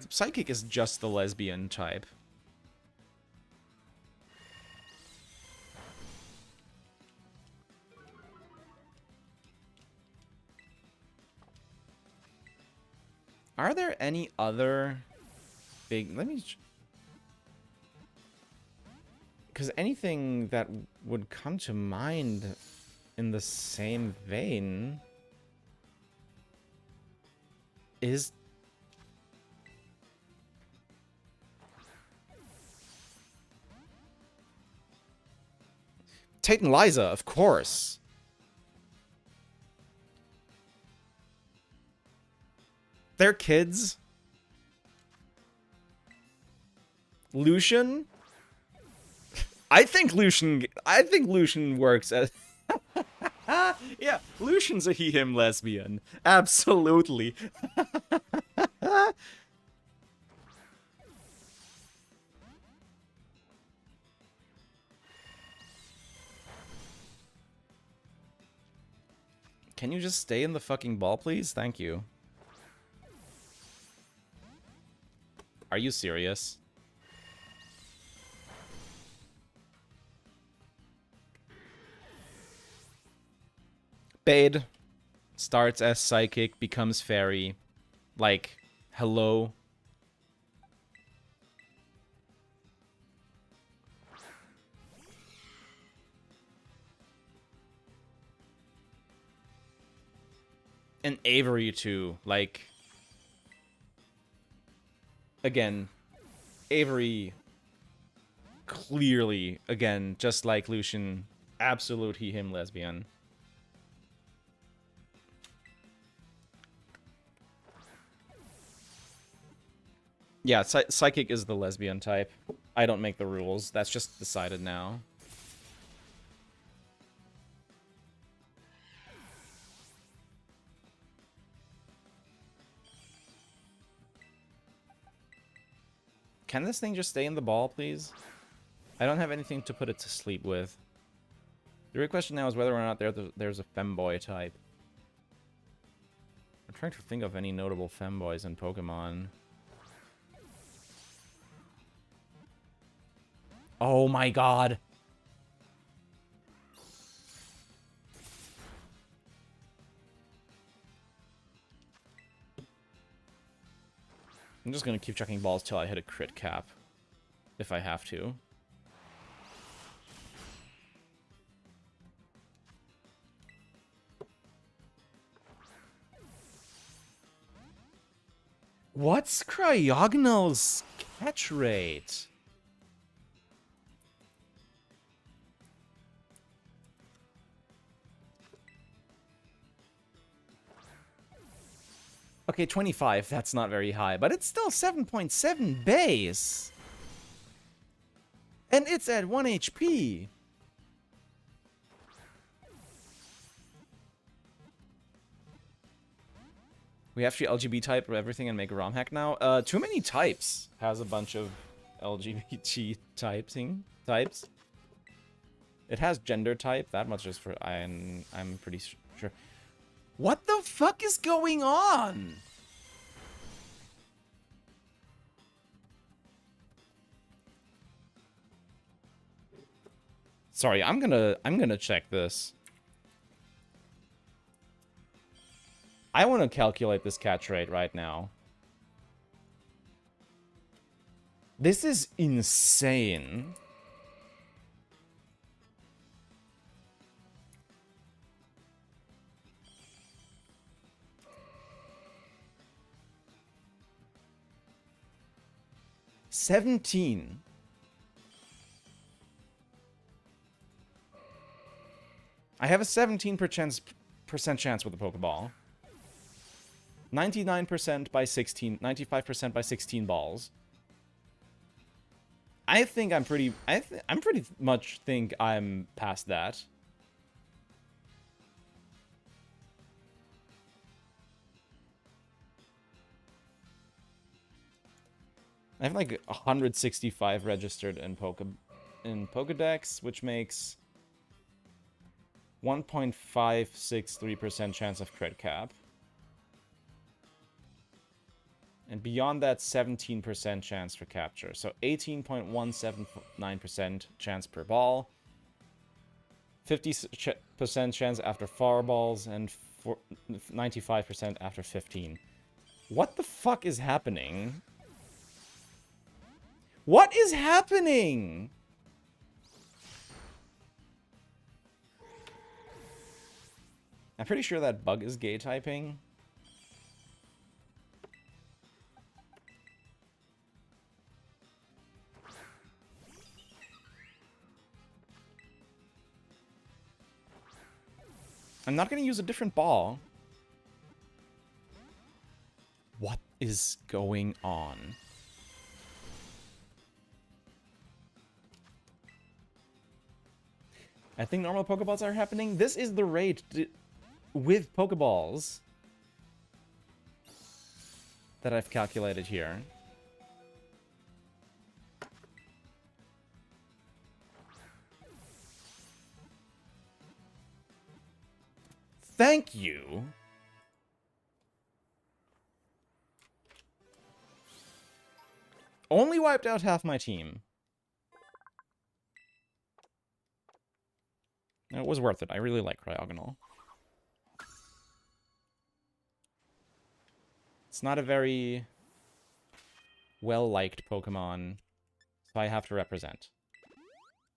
Psychic is just the lesbian type. Are there any other big... Let me... Because anything that would come to mind in the same vein is... Tate and Liza, of course. They're kids. Lucian? I think Lucian works as... Yeah, Lucian's a he-him lesbian. Absolutely. Can you just stay in the fucking ball, please? Thank you. Are you serious? Bade starts as Psychic, becomes Fairy. Like, hello? And Avery, too. Like... Again, Avery, clearly, again, just like Lucian, absolute he-him lesbian. Yeah, Psychic is the lesbian type. I don't make the rules. That's just decided now. Can this thing just stay in the ball, please? I don't have anything to put it to sleep with. The real question now is whether or not there's a femboy type. I'm trying to think of any notable femboys in Pokemon. Oh my god! I'm just gonna keep chucking balls till I hit a crit cap. If I have to. What's Cryogonal's catch rate? Okay, 25, that's not very high, but it's still 7.7 base. And it's at 1 HP. We have to LGB type everything and make a ROM hack now. Too many types has a bunch of LGBT types. It has gender type. That much is for I'm pretty sure. What the fuck is going on? Sorry, I'm gonna check this. I want to calculate this catch rate right now. This is insane. $17. I have a 17% chance with the Pokeball. 99% by 16, 95% by 16 balls. I think I'm pretty much think I'm past that. I have like 165 registered in Pokedex, which makes 1.563% chance of crit cap. And beyond that, 17% chance for capture. So 18.179% chance per ball. 50% chance after 4 balls, and 95% after 15. What the fuck is happening? What is happening? I'm pretty sure that bug is gay typing. I'm not going to use a different ball. What is going on? I think normal Pokeballs are happening. This is the rate with Pokeballs that I've calculated here. Thank you. Only wiped out half my team. It was worth it. I really like Cryogonal. It's not a very well-liked Pokemon, so I have to represent.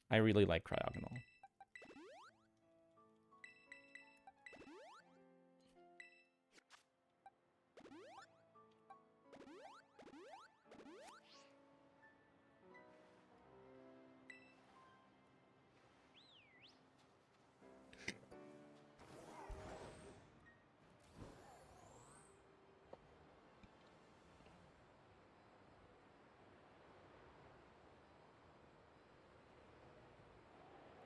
I really like Cryogonal.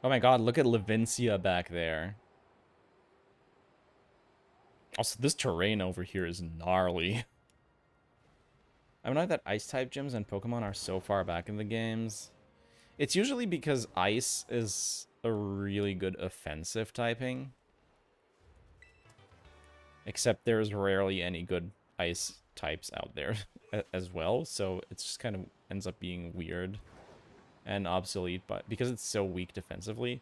Oh my god, look at Levincia back there. Also, this terrain over here is gnarly. I know that Ice-type gyms and Pokemon are so far back in the games. It's usually because Ice is a really good offensive typing. Except there's rarely any good Ice types out there as well, so it just kind of ends up being weird and obsolete, but because it's so weak defensively,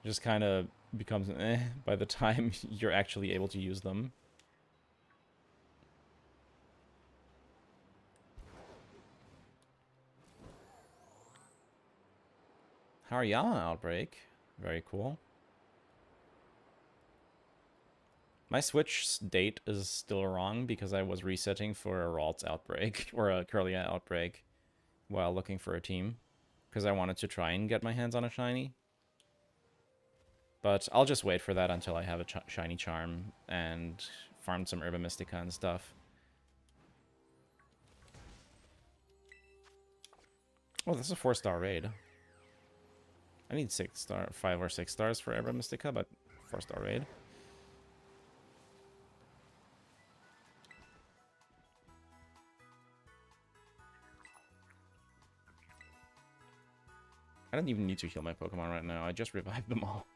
it just kind of becomes by the time you're actually able to use them. Hariyama outbreak. Very cool. My Switch date is still wrong because I was resetting for a Ralts outbreak, or a Curlia outbreak, while looking for a team. Because I wanted to try and get my hands on a shiny. But I'll just wait for that until I have a shiny charm and farm some Herba Mystica and stuff. Oh, this is a 4-star raid. I need 5 or 6 stars for Herba Mystica, but 4-star raid. I don't even need to heal my Pokemon right now. I just revived them all.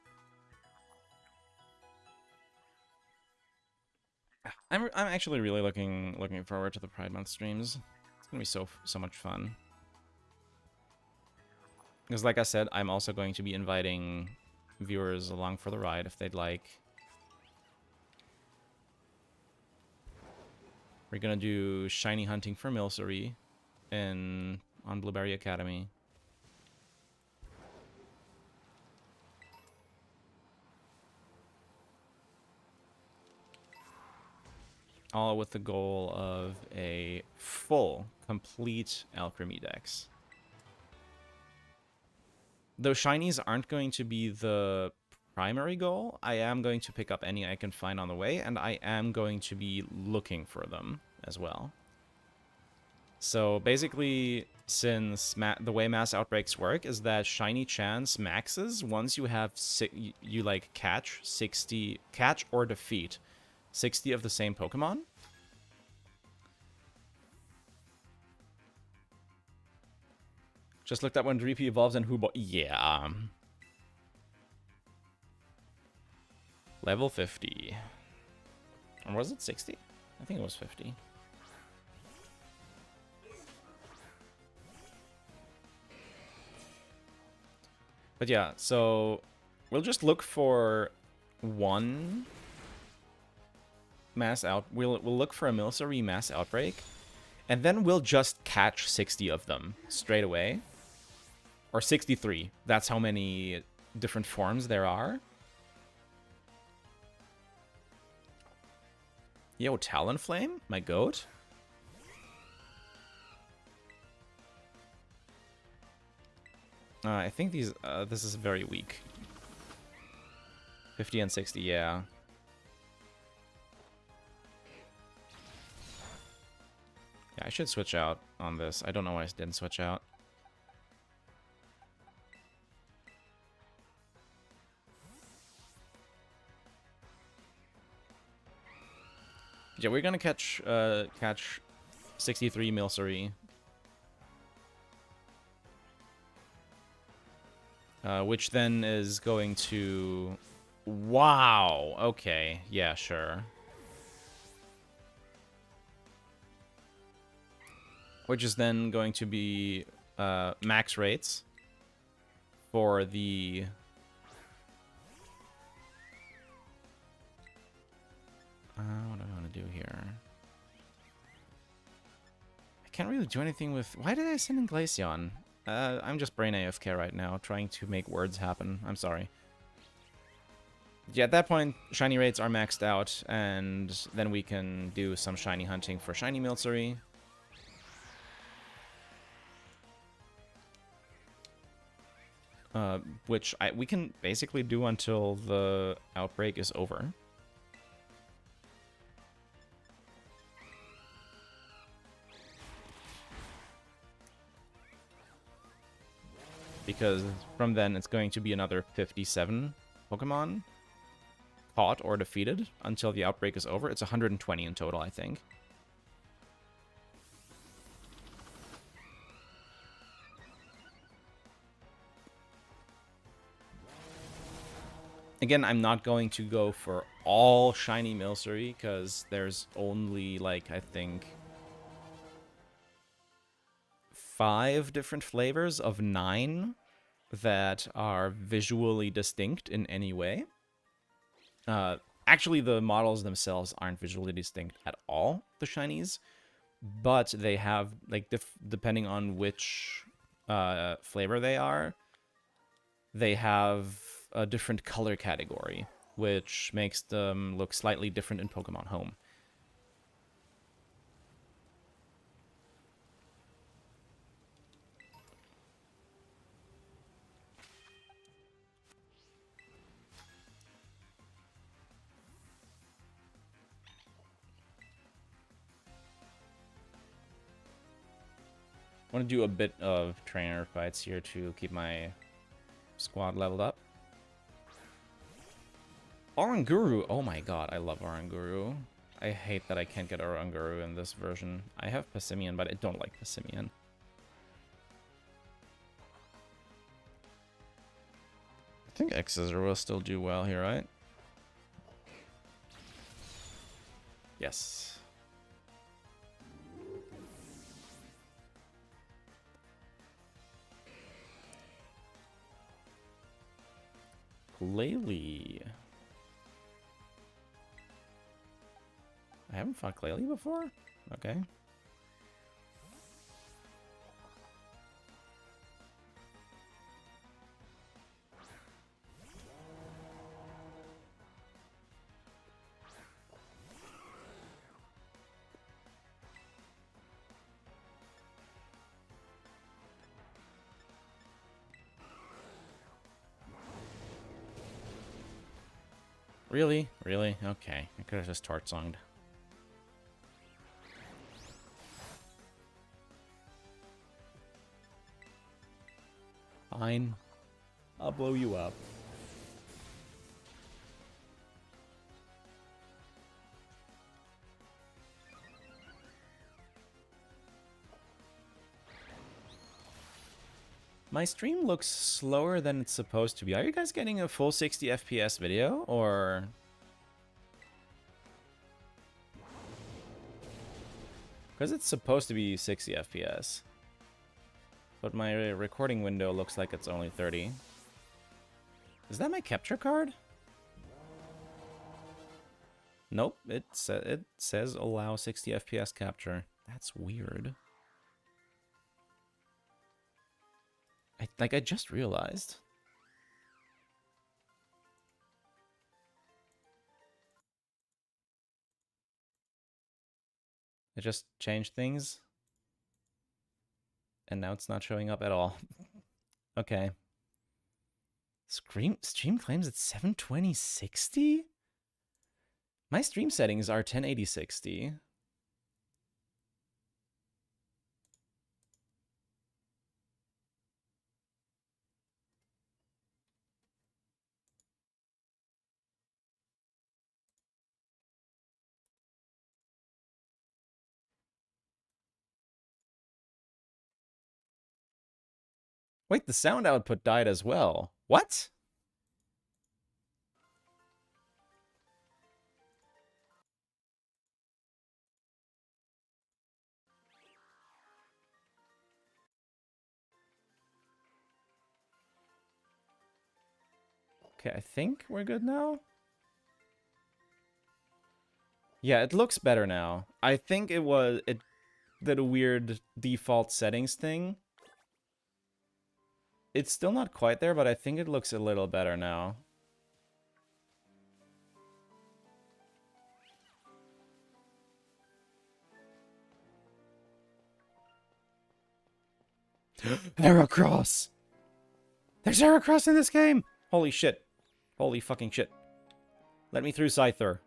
I'm actually really looking forward to the Pride Month streams. It's gonna be so much fun. Because like I said, I'm also going to be inviting viewers along for the ride if they'd like. We're gonna do shiny hunting for Milcery on Blueberry Academy. All with the goal of a full, complete Alchemy Dex. Though shinies aren't going to be the primary goal, I am going to pick up any I can find on the way, and I am going to be looking for them as well. So basically, since the way mass outbreaks work is that shiny chance maxes once you have you like catch or defeat 60 of the same Pokemon. Just looked up when Dreepy evolves and who yeah. Level 50. Or was it 60? I think it was 50. But yeah, so we'll just look for one we'll look for a Milcery mass outbreak, and then we'll just catch 60 of them straight away. Or 63. That's how many different forms there are. Yo, Talonflame? My goat? I think this is very weak. 50 and 60, yeah. Yeah, I should switch out on this. I don't know why I didn't switch out. Yeah, we're gonna catch 63 Milcery. Which then is going to... Wow! Okay, yeah, sure. Which is then going to be max rates for the... what do I want to do here? I can't really do anything with... Why did I send in Glaceon? I'm just brain AFK right now, trying to make words happen. I'm sorry. Yeah, at that point, shiny rates are maxed out, and then we can do some shiny hunting for shiny Milcery. Which we can basically do until the outbreak is over. because from then it's going to be another 57 Pokemon caught or defeated until the outbreak is over. It's 120 in total, I think. Again, I'm not going to go for all shiny Milcery, because there's only, like, I think 5 different flavors of 9 that are visually distinct in any way. Actually, the models themselves aren't visually distinct at all, the shinies, but they have, like, depending on which flavor they are, they have a different color category, which makes them look slightly different in Pokemon Home. I want to do a bit of trainer fights here to keep my squad leveled up. Oranguru! Oh my god, I love Oranguru. I hate that I can't get Oranguru in this version. I have Passimian, but I don't like Passimian. I think X-Scissor will still do well here, right? Yes. Glalie. I haven't fought Glalie before? Okay. Really? Really? Okay. I could have just Tortsonged. Fine. I'll blow you up. My stream looks slower than it's supposed to be. Are you guys getting a full 60 FPS video, or...? Because it's supposed to be 60 FPS. But my recording window looks like it's only 30. Is that my capture card? Nope, it says allow 60 FPS capture. That's weird. I just realized. I just changed things. And now it's not showing up at all. Okay. Stream claims it's 720/60? My stream settings are 1080/60. Wait, the sound output died as well. What? Okay, I think we're good now. Yeah, it looks better now. I think it did a weird default settings thing. It's still not quite there, but I think it looks a little better now. Heracross! There's Heracross in this game! Holy shit. Holy fucking shit. Let me through, Scyther.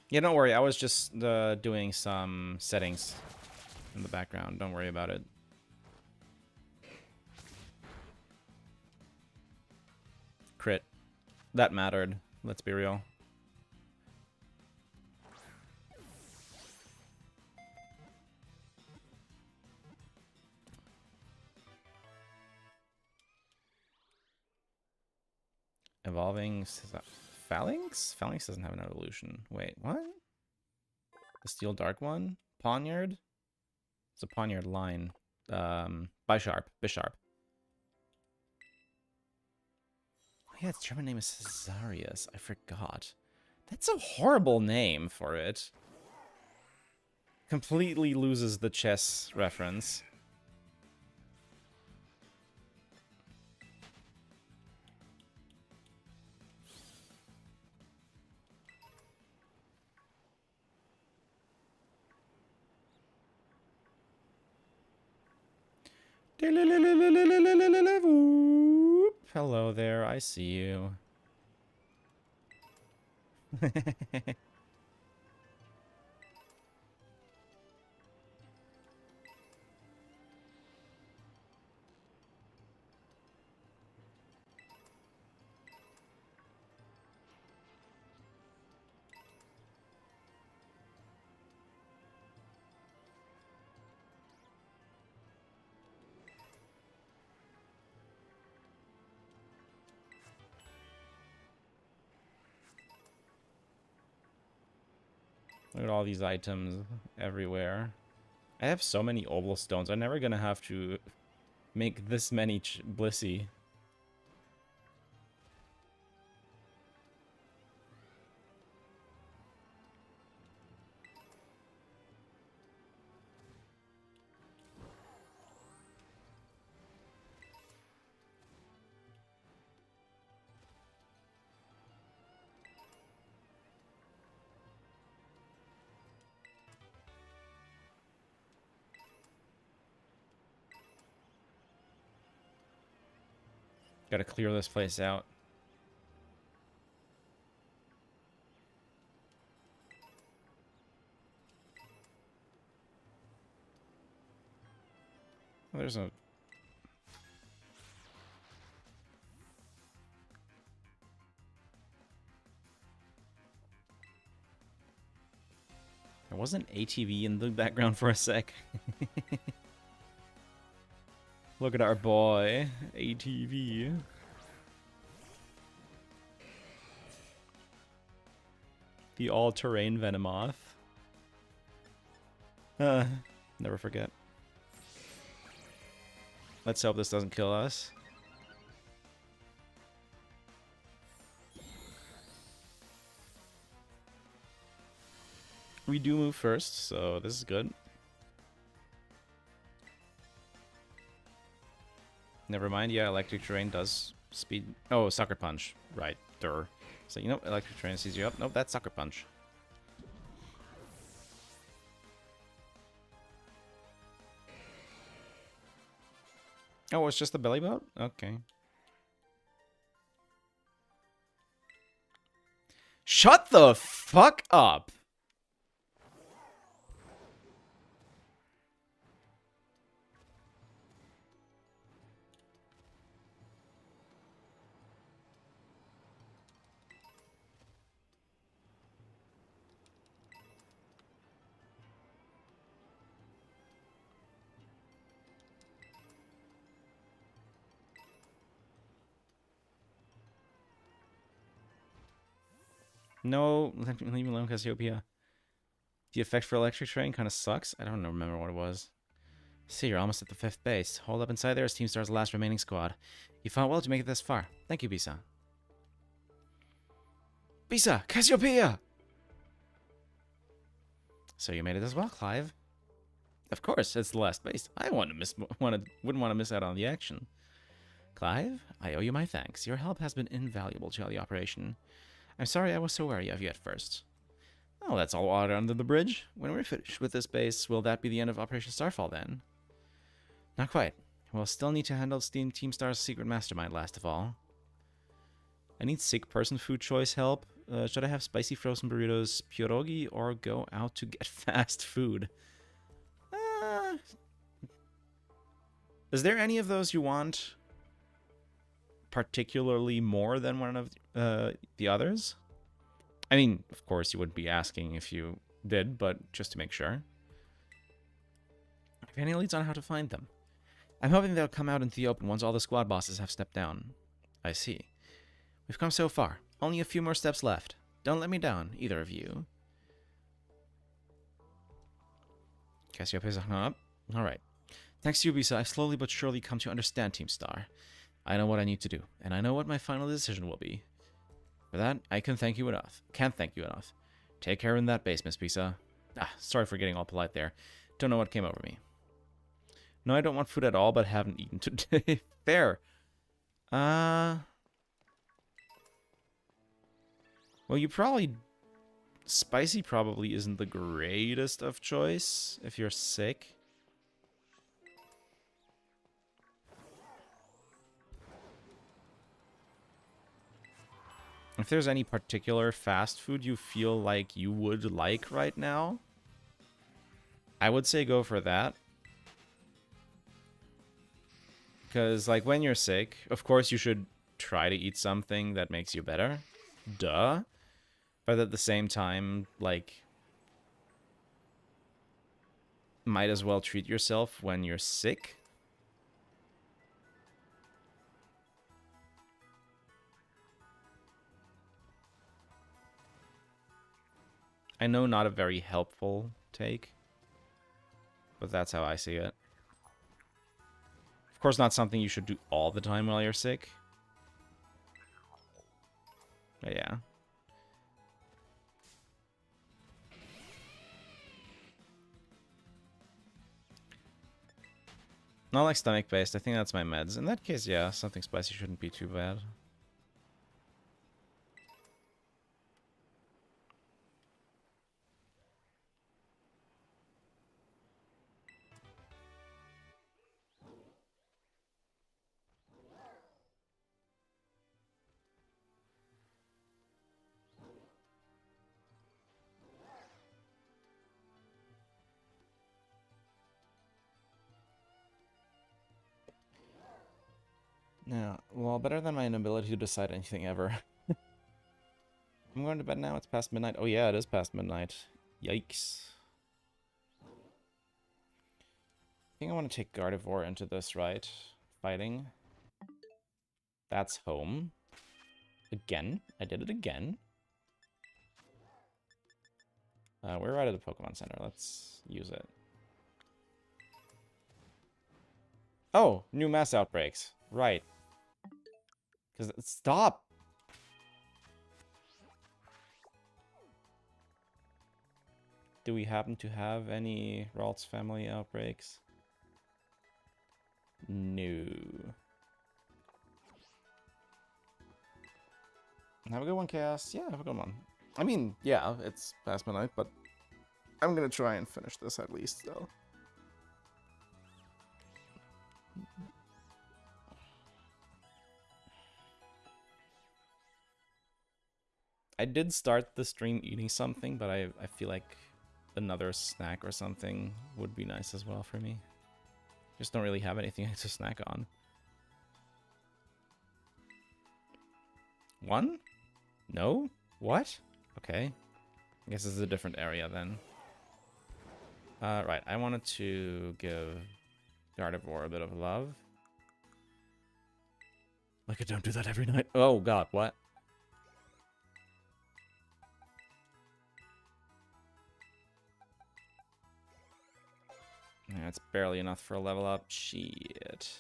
Yeah, don't worry. I was just doing some settings in the background. Don't worry about it. Crit. That mattered. Let's be real. Evolving Phalanx? Phalanx doesn't have an evolution. Wait, what? The Steel Dark one? Poniard? It's a Poniard line. Bisharp. Bisharp. Oh yeah, its German name is Cesarius. I forgot. That's a horrible name for it. Completely loses the chess reference. Hello there, I see you. Look at all these items everywhere. I have so many oval stones. I'm never gonna have to make this many Blissey. Gotta clear this place out. Oh, there's a... There was an ATV in the background for a sec. Look at our boy, ATV. The all-terrain Venomoth. Never forget. Let's hope this doesn't kill us. We do move first, so this is good. Never mind, yeah, electric terrain does speed... Oh, Sucker Punch. Right, durr. So, you know, electric terrain sees you up. Nope, that's Sucker Punch. Oh, it's just the belly boat? Okay. Shut the fuck up! No, leave me alone, Cassiopeia. The effect for electric terrain kind of sucks. I don't remember what it was. See, you're almost at the 5th base. Hold up inside there is Team Star's last remaining squad. You fought well to make it this far. Thank you, Bisa. Bisa! Cassiopeia! So you made it as well, Clive. Of course, it's the last base. I wouldn't want to miss out on the action. Clive, I owe you my thanks. Your help has been invaluable to the operation. I'm sorry I was so wary of you at first. Oh, that's all water under the bridge. When we're finished with this base, will that be the end of Operation Starfall then? Not quite. We'll still need to handle Team Star's secret mastermind last of all. I need sick person food choice help. Should I have spicy frozen burritos, pierogi, or go out to get fast food? Is there any of those you want particularly more than one of the others? I mean, of course, you wouldn't be asking if you did, but just to make sure. Have any leads on how to find them? I'm hoping they'll come out into the open once all the squad bosses have stepped down. I see. We've come so far. Only a few more steps left. Don't let me down, either of you. Cassiopeia hung up. Alright. Thanks to you, Bisa, I've slowly but surely come to understand Team Star. I know what I need to do, and I know what my final decision will be. For that, I can't thank you enough. Take care in that base, Miss Bisa. Sorry for getting all polite there. Don't know what came over me. No, I don't want food at all, but haven't eaten today. Fair. Well, you probably... Spicy probably isn't the greatest of choice if you're sick. If there's any particular fast food you feel like you would like right now, I would say go for that. Because, like, when you're sick, of course you should try to eat something that makes you better. Duh. But at the same time, like, might as well treat yourself when you're sick. I know, not a very helpful take, but that's how I see it. Of course, not something you should do all the time while you're sick. But yeah. Not like stomach-based. I think that's my meds. In that case, yeah, something spicy shouldn't be too bad. Yeah, well, better than my inability to decide anything ever. I'm going to bed now. It's past midnight. Oh yeah, it is past midnight. Yikes. I think I want to take Gardevoir into this, right? Fighting. That's home. Again. I did it again. We're right at the Pokemon Center. Let's use it. Oh, new mass outbreaks. Right. Because stop. Do we happen to have any Ralts family outbreaks? No. Have a good one, Chaos. Yeah, have a good one. I mean, yeah, it's past midnight, but I'm gonna try and finish this at least, though. I did start the stream eating something, but I feel like another snack or something would be nice as well for me. Just don't really have anything to snack on. One? No? What? Okay. I guess this is a different area then. Right, I wanted to give Gardevoir a bit of love. Like I don't do that every night. Oh god, what? Yeah, it's barely enough for a level up. Shit.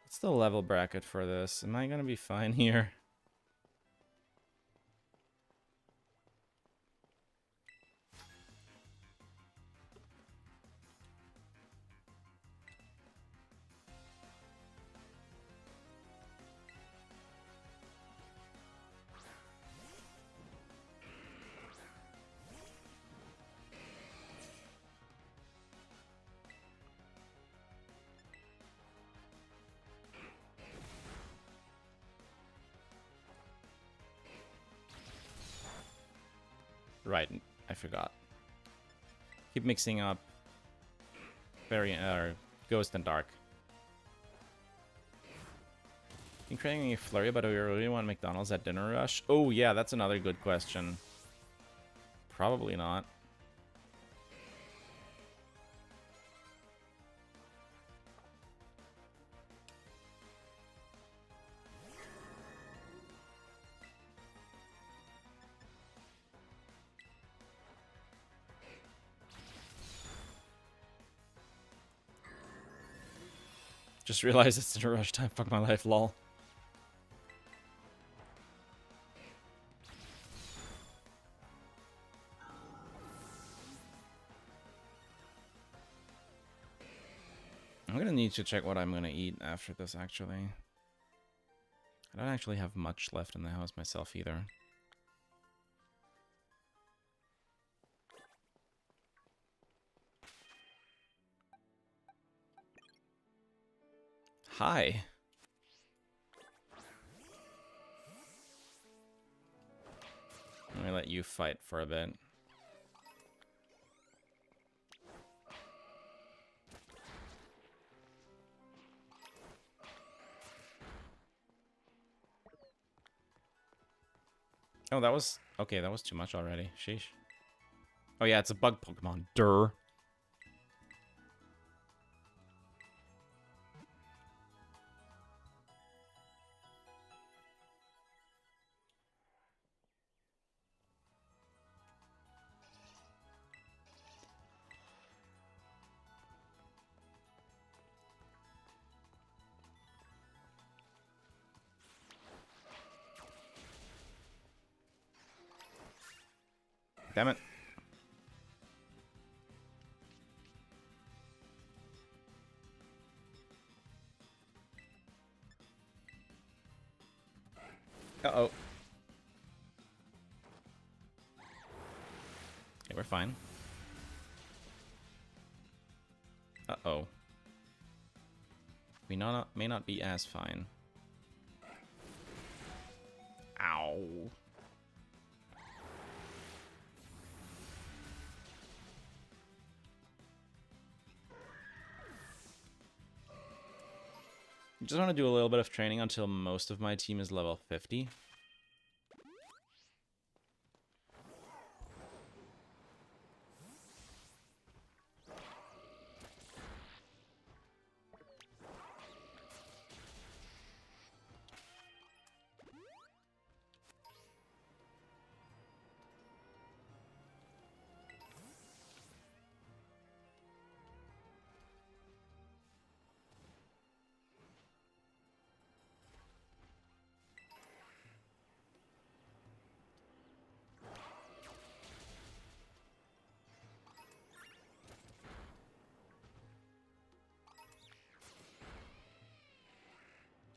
What's the level bracket for this? Am I gonna be fine here? Right, I forgot. Keep mixing up Ghost and Dark. Been creating a flurry, but do we really want McDonald's at Dinner Rush? Oh yeah, that's another good question. Probably not. Just realized it's Dinner Rush time. Fuck my life, lol. I'm gonna need to check what I'm gonna eat after this, actually. I don't actually have much left in the house myself, either. Hi. Let me let you fight for a bit. Oh, that was... Okay, that was too much already. Sheesh. Oh yeah, it's a bug Pokemon. Durr. Damn it. Uh-oh. Okay, we're fine. Uh-oh. We may not be as fine. Ow. I just want to do a little bit of training until most of my team is level 50.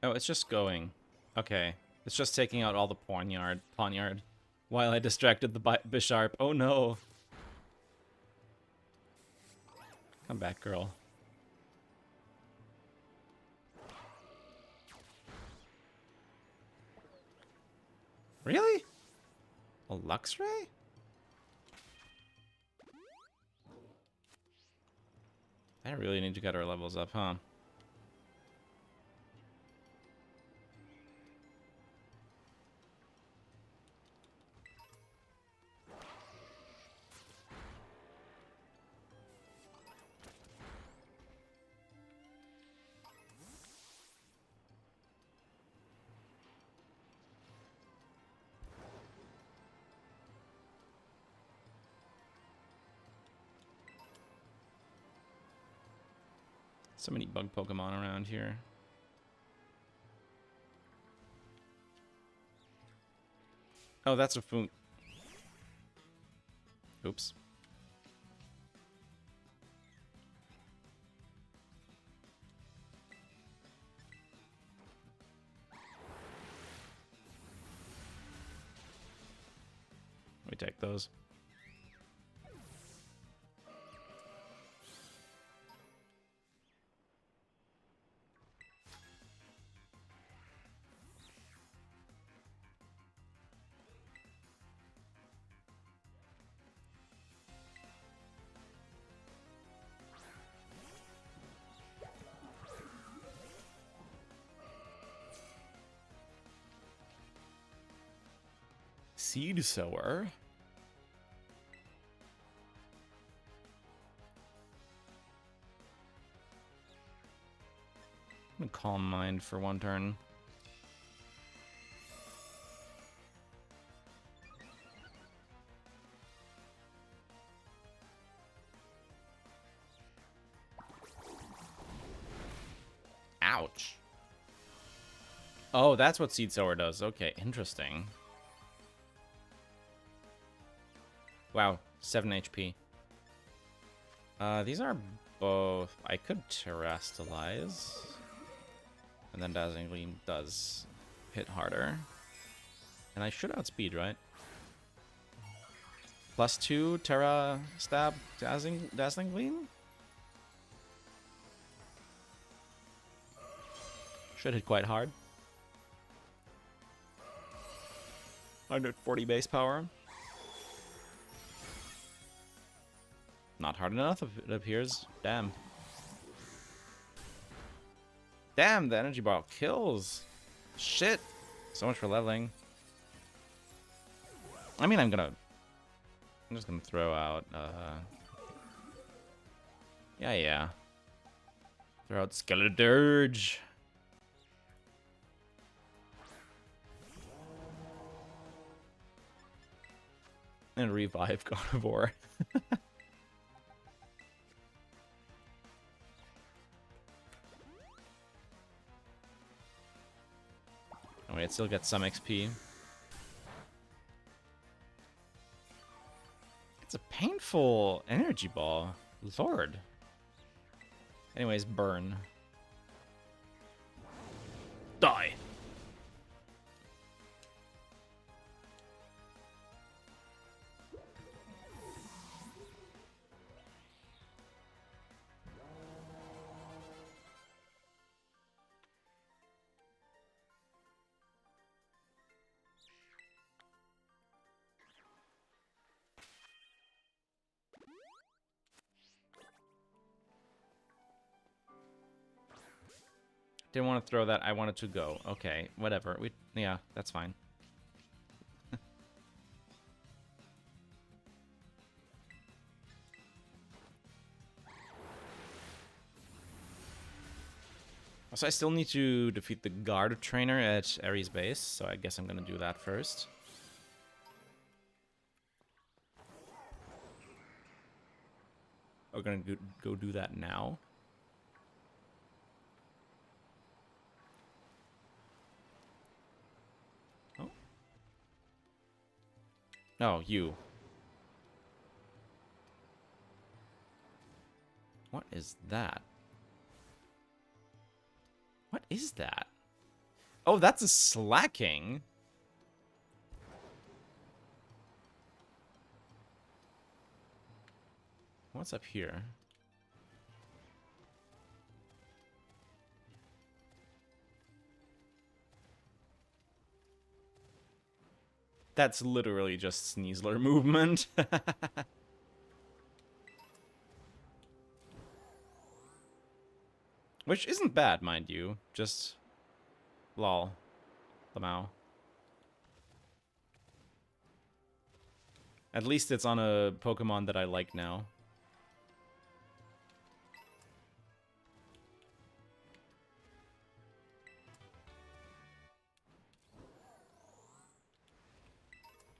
Oh, it's just going. Okay. It's just taking out all the Pawniard while I distracted the Bisharp. Oh no. Come back, girl. Really? A Luxray? I really need to get our levels up, huh? So many bug Pokemon around here. Oh, that's a Foon. Oops. We take those. Seed Sower. I'm gonna Calm Mind for one turn. Ouch. Oh, that's what Seed Sower does. Okay, interesting. Wow, 7 HP. These are both... I could Terrastalize. And then Dazzling Gleam does hit harder. And I should outspeed, right? +2 Terra Stab Dazzling Gleam? Should hit quite hard. 140 base power. Not hard enough, it appears. Damn. Damn, the energy ball kills. Shit. So much for leveling. I mean, I'm just gonna throw out, Yeah. Throw out Skeledirge. And revive God of War. Oh wait, it still gets some XP. It's a painful energy ball. Lord. Anyways, burn. Die. Didn't want to throw that. I wanted to go. Okay, whatever. Yeah, that's fine. Also, I still need to defeat the guard trainer at Ares base, so I guess I'm gonna do that first. We're gonna go do that now. Oh. No, you. What is that? What is that? Oh, that's a slacking. What's up here? That's literally just Sneasler movement. Which isn't bad, mind you. Just... lol. Lamau. At least it's on a Pokemon that I like now.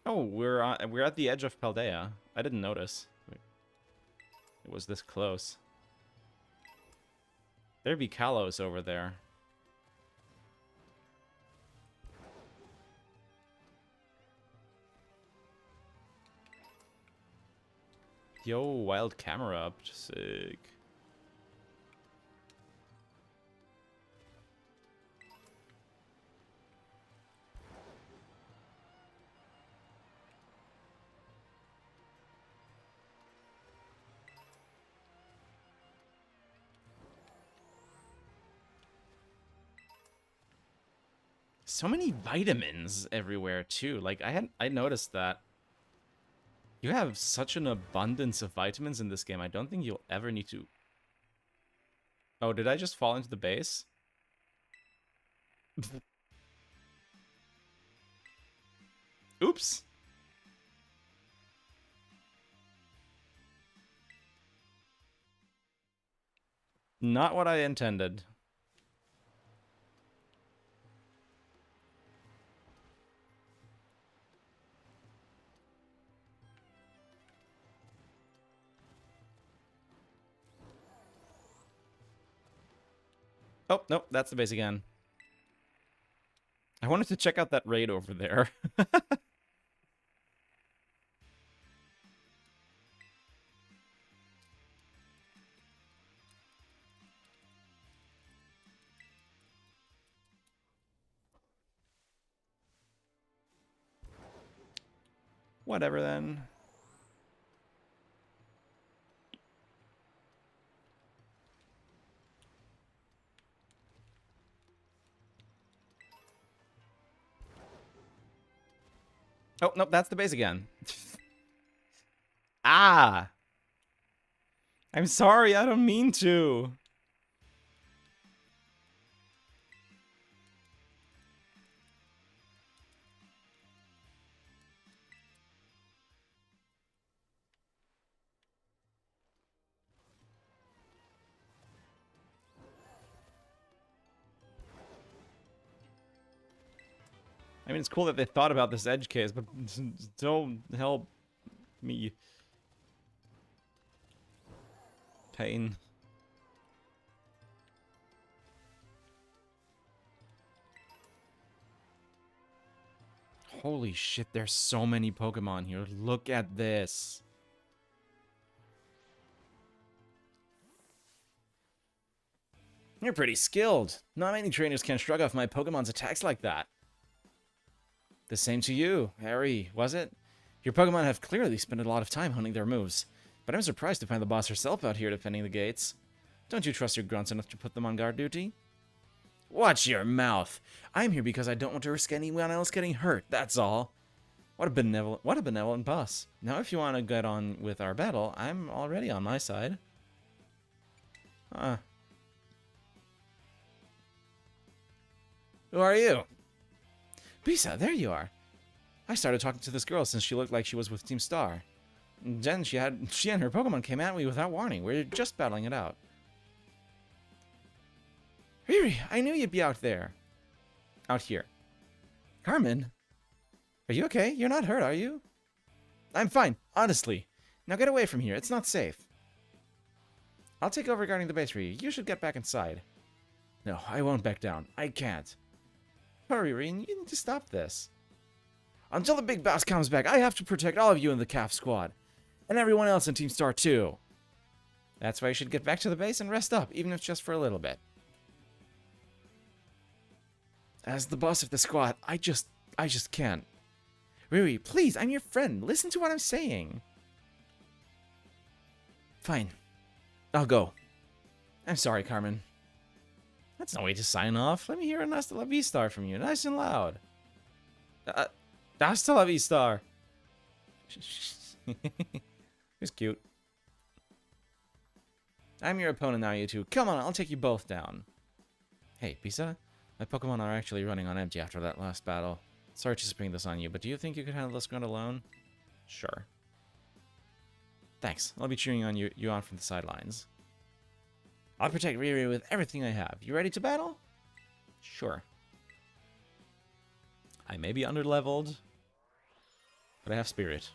Oh, we're at the edge of Paldea. I didn't notice. It was this close. There'd be Kalos over there. Yo, wild camera up. Sick. So many vitamins everywhere too. Like I noticed that. You have such an abundance of vitamins in this game. I don't think you'll ever need to... Oh, did I just fall into the base? Oops. Not what I intended. Oh, nope, that's the base again. I wanted to check out that raid over there. Whatever then. Oh, nope, that's the base again. Ah! I'm sorry, I don't mean to. I mean, it's cool that they thought about this edge case, but don't help me. Pain. Holy shit, there's so many Pokemon here. Look at this. You're pretty skilled. Not many trainers can shrug off my Pokemon's attacks like that. The same to you, Harry, was it? Your Pokemon have clearly spent a lot of time honing their moves, but I'm surprised to find the boss herself out here defending the gates. Don't you trust your grunts enough to put them on guard duty? Watch your mouth! I'm here because I don't want to risk anyone else getting hurt, that's all. What a benevolent boss. Now if you want to get on with our battle, I'm already on my side. Who are you? Bisa, there you are. I started talking to this girl since she looked like she was with Team Star. Then she and her Pokemon came at me without warning. We were just battling it out. Riri, I knew you'd be out there. Out here. Carmen? Are you okay? You're not hurt, are you? I'm fine, honestly. Now get away from here. It's not safe. I'll take over guarding the base for you. You should get back inside. No, I won't back down. I can't. Hurry, Riri. You need to stop this. Until the big boss comes back, I have to protect all of you in the CAF squad. And everyone else in Team Star, too. That's why you should get back to the base and rest up, even if just for a little bit. As the boss of the squad, I just can't. Riri, please, I'm your friend. Listen to what I'm saying. Fine. I'll go. I'm sorry, Carmen. That's no way to sign off. Let me hear a Hasta la Vista from you, nice and loud. Hasta la Vista. He's cute. I'm your opponent now, you two. Come on, I'll take you both down. Hey, Bisa, my Pokemon are actually running on empty after that last battle. Sorry to spring this on you, but do you think you could handle this grunt alone? Sure. Thanks. I'll be cheering on you on from the sidelines. I'll protect Riri with everything I have. You ready to battle? Sure. I may be underleveled, but I have spirit.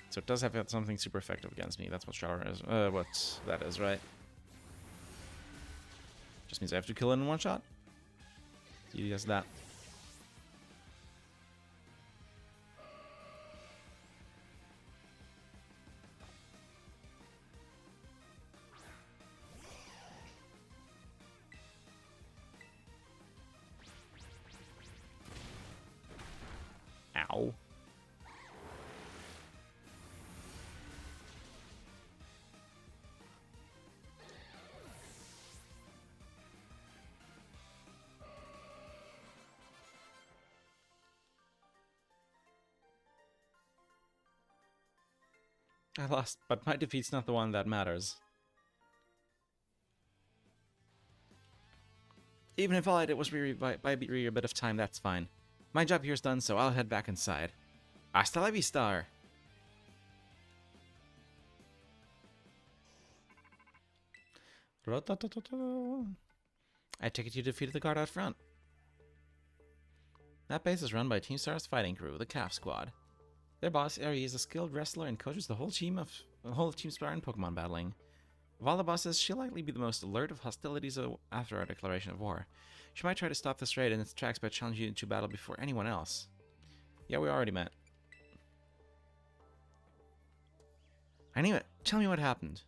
So it does have something super effective against me. That's what Shower is. What that is, right? Just means I have to kill it in one shot. You guess that. Ow. I lost, but my defeat's not the one that matters. Even if all I did was buy a bit of time, that's fine. My job here's done, so I'll head back inside. Hasta la vista! I take it you defeated the guard out front. That base is run by Team Star's fighting crew, the Calf Squad. Their boss, Eri, is a skilled wrestler and coaches the whole of Team Star in Pokemon battling. Of all the bosses, she'll likely be the most alert of hostilities after our declaration of war. She might try to stop this raid in its tracks by challenging you to battle before anyone else. Yeah, we already met. I knew it. Tell me what happened.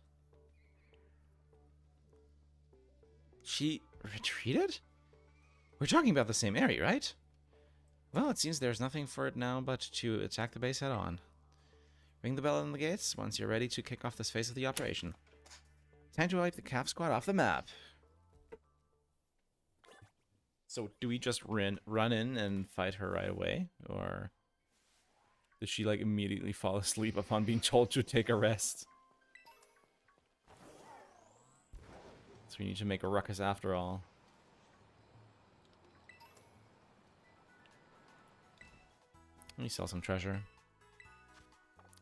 She retreated? We're talking about the same area, right? Well, it seems there's nothing for it now but to attack the base head on. Ring the bell on the gates once you're ready to kick off this phase of the operation. Time to wipe the Calf Squad off the map. So, do we just run in and fight her right away? Or does she, like, immediately fall asleep upon being told to take a rest? So we need to make a ruckus after all. Let me sell some treasure.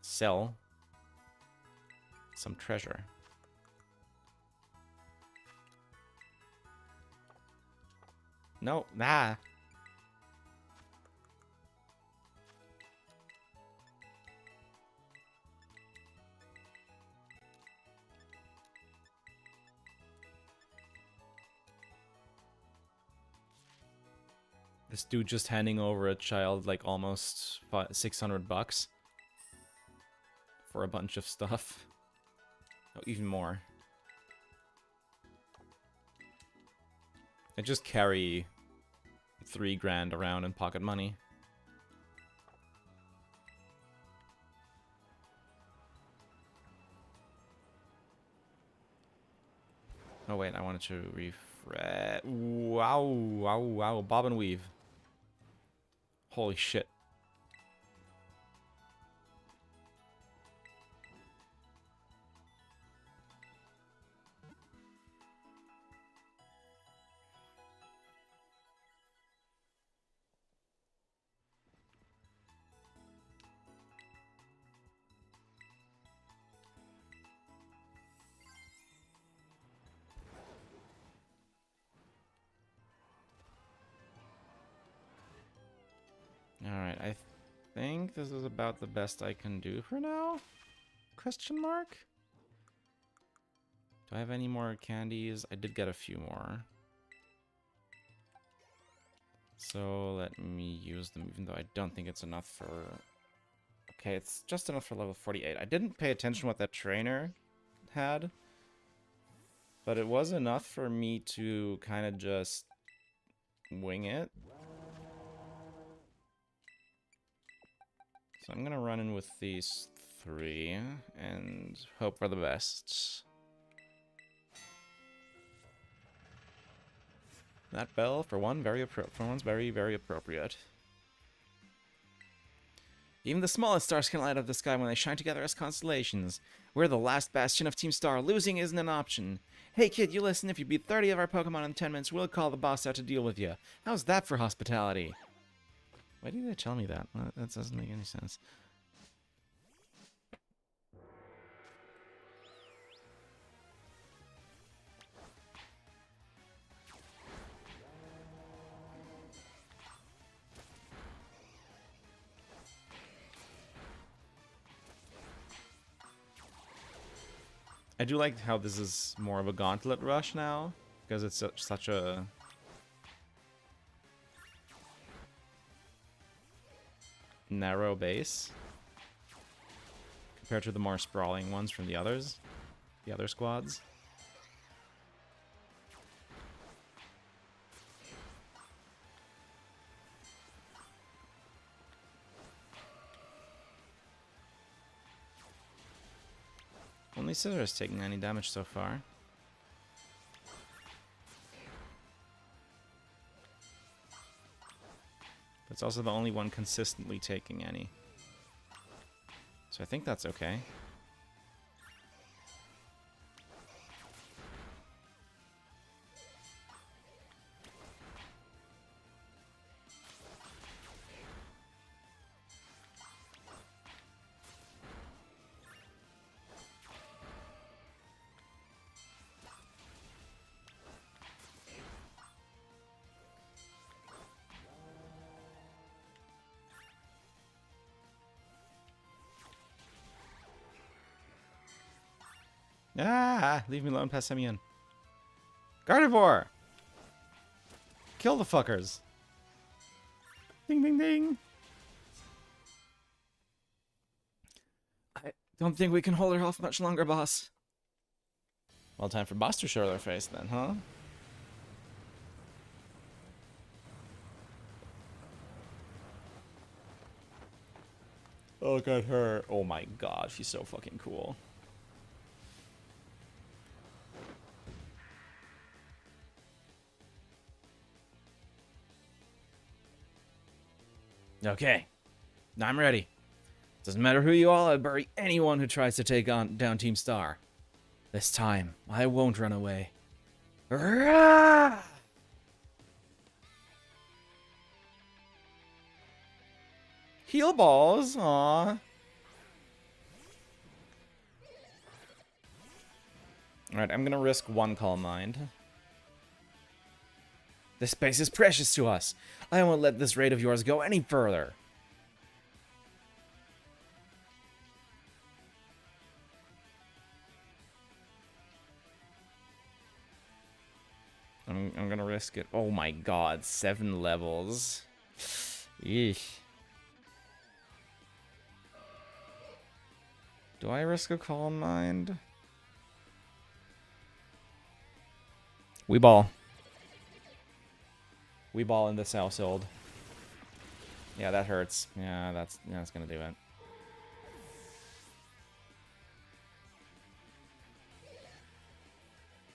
Sell some treasure. No, nah. This dude just handing over a child like almost 600 bucks for a bunch of stuff. Oh, even more. I just carry 3 grand around in pocket money. Oh wait, I wanted to refresh. Wow, wow, wow. Bob and weave. Holy shit. Alright, I think this is about the best I can do for now? Question mark? Do I have any more candies? I did get a few more. So let me use them, even though I don't think it's enough for... Okay, it's just enough for level 48. I didn't pay attention what that trainer had, but it was enough for me to kind of just wing it. So I'm gonna run in with these 3 and hope for the best. That bell, for one's very, very appropriate. Even the smallest stars can light up the sky when they shine together as constellations. We're the last bastion of Team Star. Losing isn't an option. Hey kid, you listen, if you beat 30 of our Pokemon in 10 minutes, we'll call the boss out to deal with you. How's that for hospitality? Why did they tell me that? That doesn't make any sense. I do like how this is more of a gauntlet rush now, because it's such a... narrow base compared to the more sprawling ones from the other squads. Only Scissor is taking any damage so far. It's also the only one consistently taking any. So I think that's okay. Ah, leave me alone, pass me in. Gardevoir! Kill the fuckers. Ding, ding, ding. I don't think we can hold her off much longer, boss. Well, time for boss to show their face then, huh? Look at her. Oh my god, she's so fucking cool. Okay, now I'm ready. Doesn't matter who you all, I'll bury anyone who tries to take on down Team Star. This time, I won't run away. Rah! Heal balls, aw. Alright, I'm gonna risk one Calm Mind. This space is precious to us. I won't let this raid of yours go any further. I'm gonna risk it. Oh my god, 7 levels. Eesh. Do I risk a Calm Mind? We ball. We ball in this household. Yeah, that hurts. Yeah, that's gonna do it.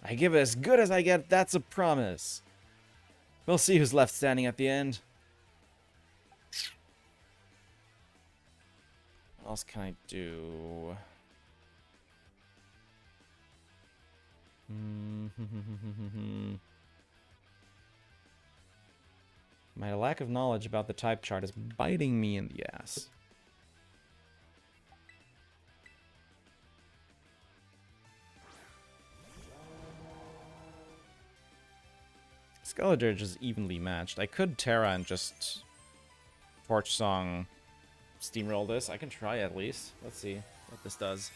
I give it as good as I get, that's a promise. We'll see who's left standing at the end. What else can I do? My lack of knowledge about the type chart is biting me in the ass. Skeledirge is evenly matched. I could Terra and just Torch Song steamroll this. I can try at least. Let's see what this does.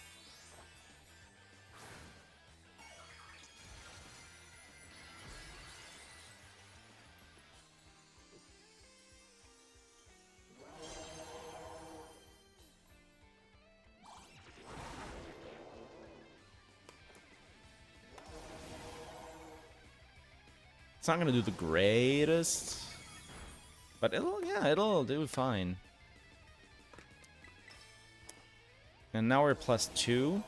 It's not gonna do the greatest, but it'll do fine. And now we're +2.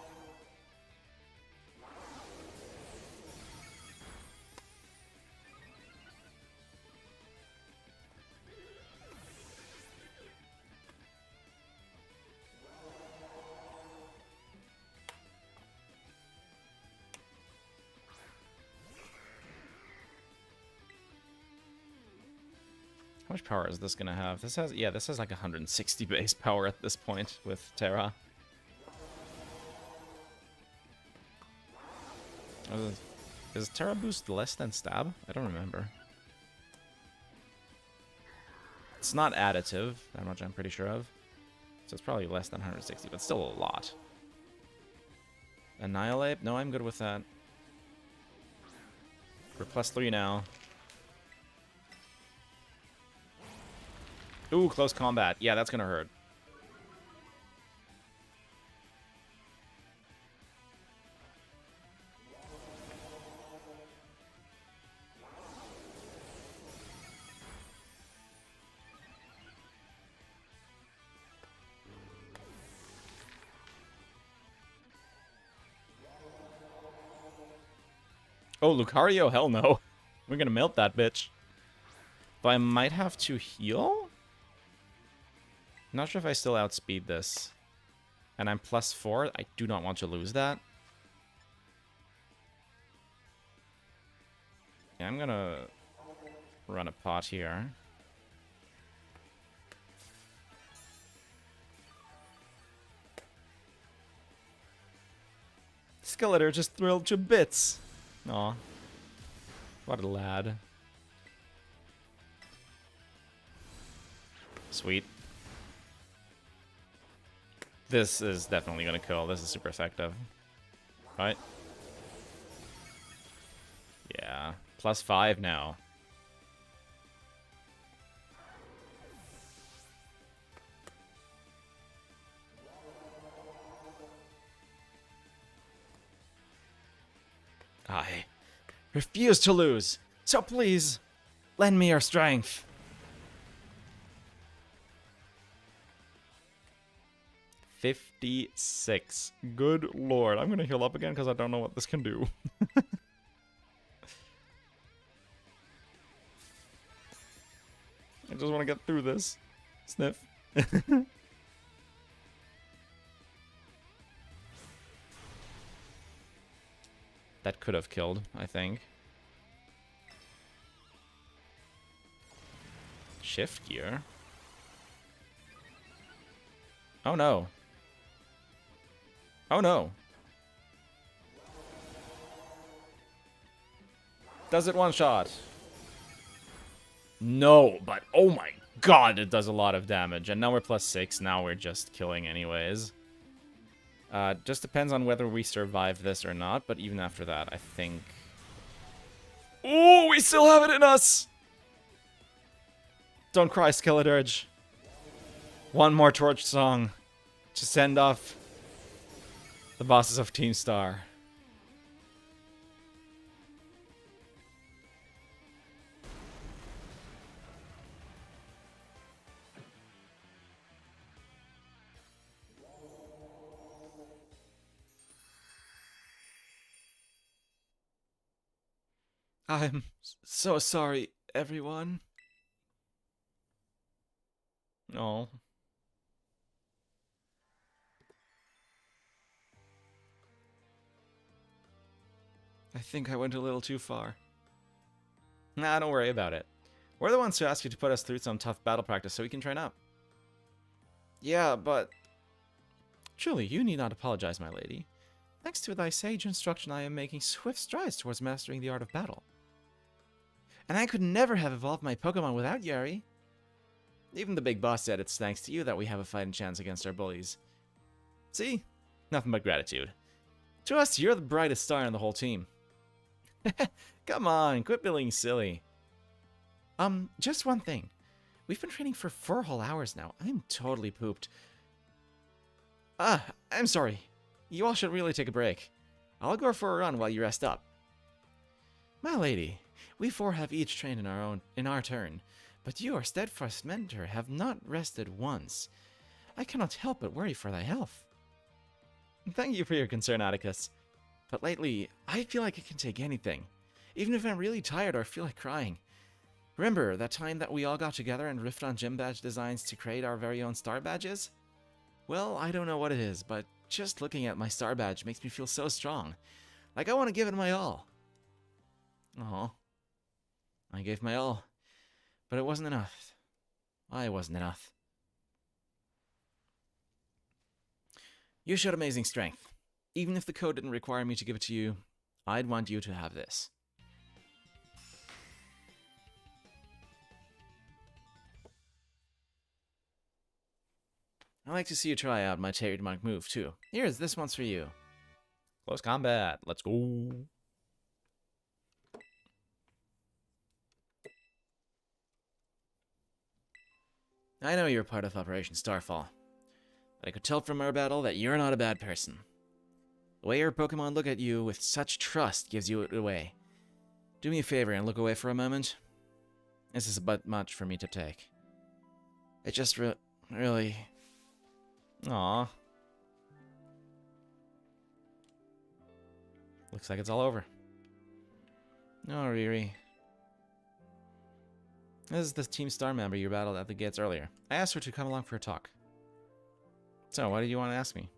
How much power is this gonna have? This has like 160 base power at this point with Terra. Is Terra boost less than stab? I don't remember. It's not additive, that much I'm pretty sure of. So it's probably less than 160, but still a lot. Annihilate? No, I'm good with that. We're +3 now. Ooh, close combat. Yeah, that's gonna hurt. Oh, Lucario? Hell no. We're gonna melt that bitch. But I might have to heal? Not sure if I still outspeed this. And I'm +4. I do not want to lose that. Yeah, I'm gonna run a pot here. Skeletor just thrilled to bits. Aw. What a lad. Sweet. This is definitely gonna kill. This is super effective. Right? Yeah. +5 now. I refuse to lose. So please, lend me your strength. 56. Good lord. I'm gonna heal up again because I don't know what this can do. I just want to get through this. Sniff. That could have killed, I think. Shift gear. Oh no. Oh no. Does it one shot? No, but oh my god, it does a lot of damage. And now we're +6. Now we're just killing anyways. Just depends on whether we survive this or not, but even after that, I think... Ooh, we still have it in us! Don't cry, Skeledirge. One more torch song to send off the bosses of Team Star. I'm so sorry, everyone. Oh. I think I went a little too far. Nah, don't worry about it. We're the ones who asked you to put us through some tough battle practice so we can train up. Yeah, but... Truly, you need not apologize, my lady. Thanks to thy sage instruction, I am making swift strides towards mastering the art of battle. And I could never have evolved my Pokemon without Yuri. Even the big boss said it's thanks to you that we have a fighting chance against our bullies. See? Nothing but gratitude. To us, you're the brightest star in the whole team. Come on, quit being silly. Just one thing. We've been training for 4 whole hours now. I'm totally pooped. I'm sorry. You all should really take a break. I'll go for a run while you rest up. My lady, we 4 have each trained in our turn, but you, our steadfast mentor, have not rested once. I cannot help but worry for thy health. Thank you for your concern, Atticus. But lately, I feel like I can take anything, even if I'm really tired or feel like crying. Remember that time that we all got together and riffed on gym badge designs to create our very own star badges? Well, I don't know what it is, but just looking at my star badge makes me feel so strong. Like I want to give it my all. Oh, I gave my all, but it wasn't enough. I wasn't enough. You showed amazing strength. Even if the code didn't require me to give it to you, I'd want you to have this. I like to see you try out my trademark move, too. Here's this one's for you. Close combat. Let's go. I know you're part of Operation Starfall, but I could tell from our battle that you're not a bad person. The way your Pokemon look at you with such trust gives you it away. Do me a favor and look away for a moment. This is a bit much for me to take. It just really... Aww. Looks like it's all over. No, Riri. This is the Team Star member you battled at the gates earlier. I asked her to come along for a talk. So, what did you want to ask me?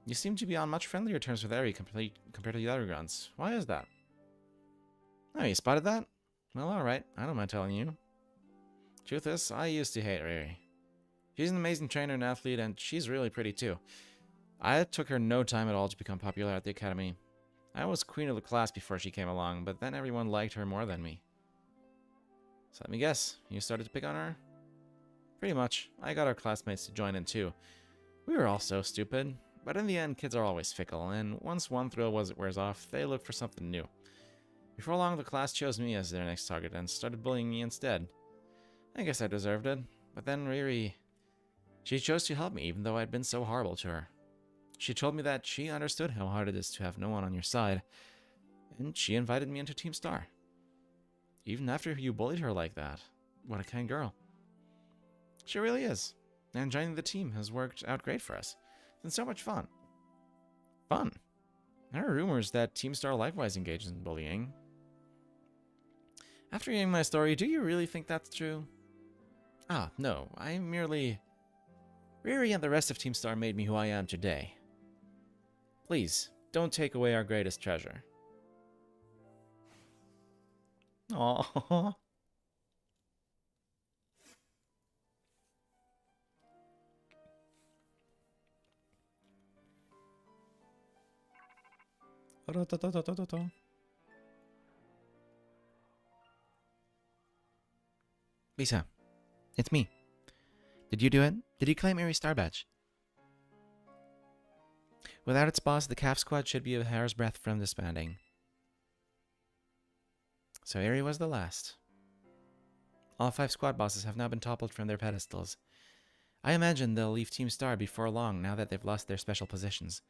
You seem to be on much friendlier terms with Eri compared to the other grunts. Why is that? Oh, you spotted that? Well, alright. I don't mind telling you. Truth is, I used to hate Eri. She's an amazing trainer and athlete, and she's really pretty too. I took her no time at all to become popular at the academy. I was queen of the class before she came along, but then everyone liked her more than me. So let me guess, you started to pick on her? Pretty much. I got our classmates to join in too. We were all so stupid. But in the end, kids are always fickle, and once one thrill wears off, they look for something new. Before long, the class chose me as their next target and started bullying me instead. I guess I deserved it, but then Riri... She chose to help me even though I'd been so horrible to her. She told me that she understood how hard it is to have no one on your side, and she invited me into Team Star. Even after you bullied her like that. What a kind girl. She really is. And joining the team has worked out great for us. It's been so much fun. Fun? There are rumors that Team Star likewise engages in bullying. After hearing my story, do you really think that's true? Ah, no. I merely... Riri and the rest of Team Star made me who I am today. Please, don't take away our greatest treasure. Aww. Bisa, it's me. Did you do it? Did you claim Erie's star badge? Without its boss, the Calf Squad should be a hair's breadth from disbanding. So Erie was the last. All 5 squad bosses have now been toppled from their pedestals. I imagine they'll leave Team Star before long now that they've lost their special positions.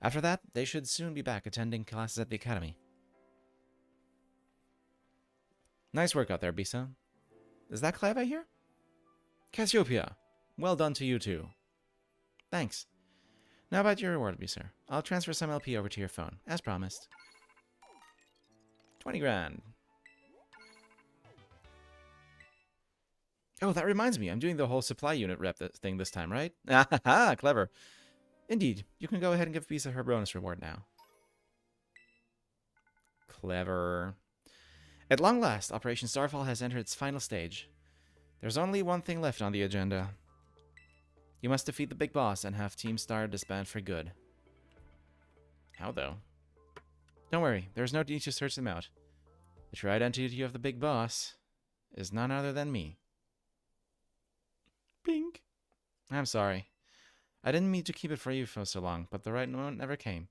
After that, they should soon be back attending classes at the academy. Nice work out there, Bisa. Is that Clive I hear? Cassiopeia, well done to you too. Thanks. Now about your reward, Bisa. I'll transfer some LP over to your phone, as promised. 20 grand. Oh, that reminds me. I'm doing the whole supply unit rep thing this time, right? Ah, clever. Indeed. You can go ahead and give Bisa her bonus reward now. Clever. At long last, Operation Starfall has entered its final stage. There's only one thing left on the agenda. You must defeat the big boss and have Team Star disband for good. How, though? Don't worry, there's no need to search them out. The true identity of the big boss is none other than me. Pink. I'm sorry. I didn't mean to keep it for you for so long, but the right moment never came.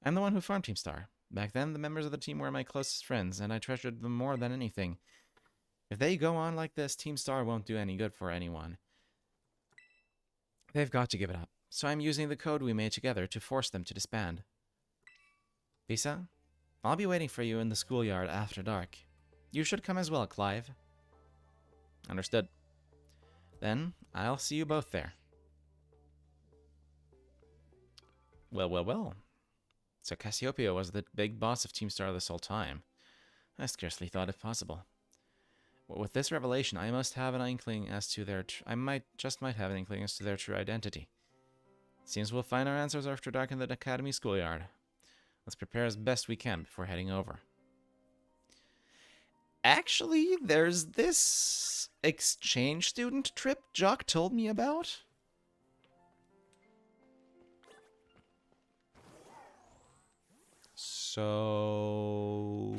I'm the one who formed Team Star. Back then, the members of the team were my closest friends, and I treasured them more than anything. If they go on like this, Team Star won't do any good for anyone. They've got to give it up, so I'm using the code we made together to force them to disband. Bisa, I'll be waiting for you in the schoolyard after dark. You should come as well, Clive. Understood. Then, I'll see you both there. Well, well, well. So Cassiopeia was the big boss of Team Star this whole time. I scarcely thought it possible. But with this revelation, I must have an inkling as to their... might have an inkling as to their true identity. Seems we'll find our answers after dark in the Academy schoolyard. Let's prepare as best we can before heading over. Actually, there's this exchange student trip Jock told me about. So...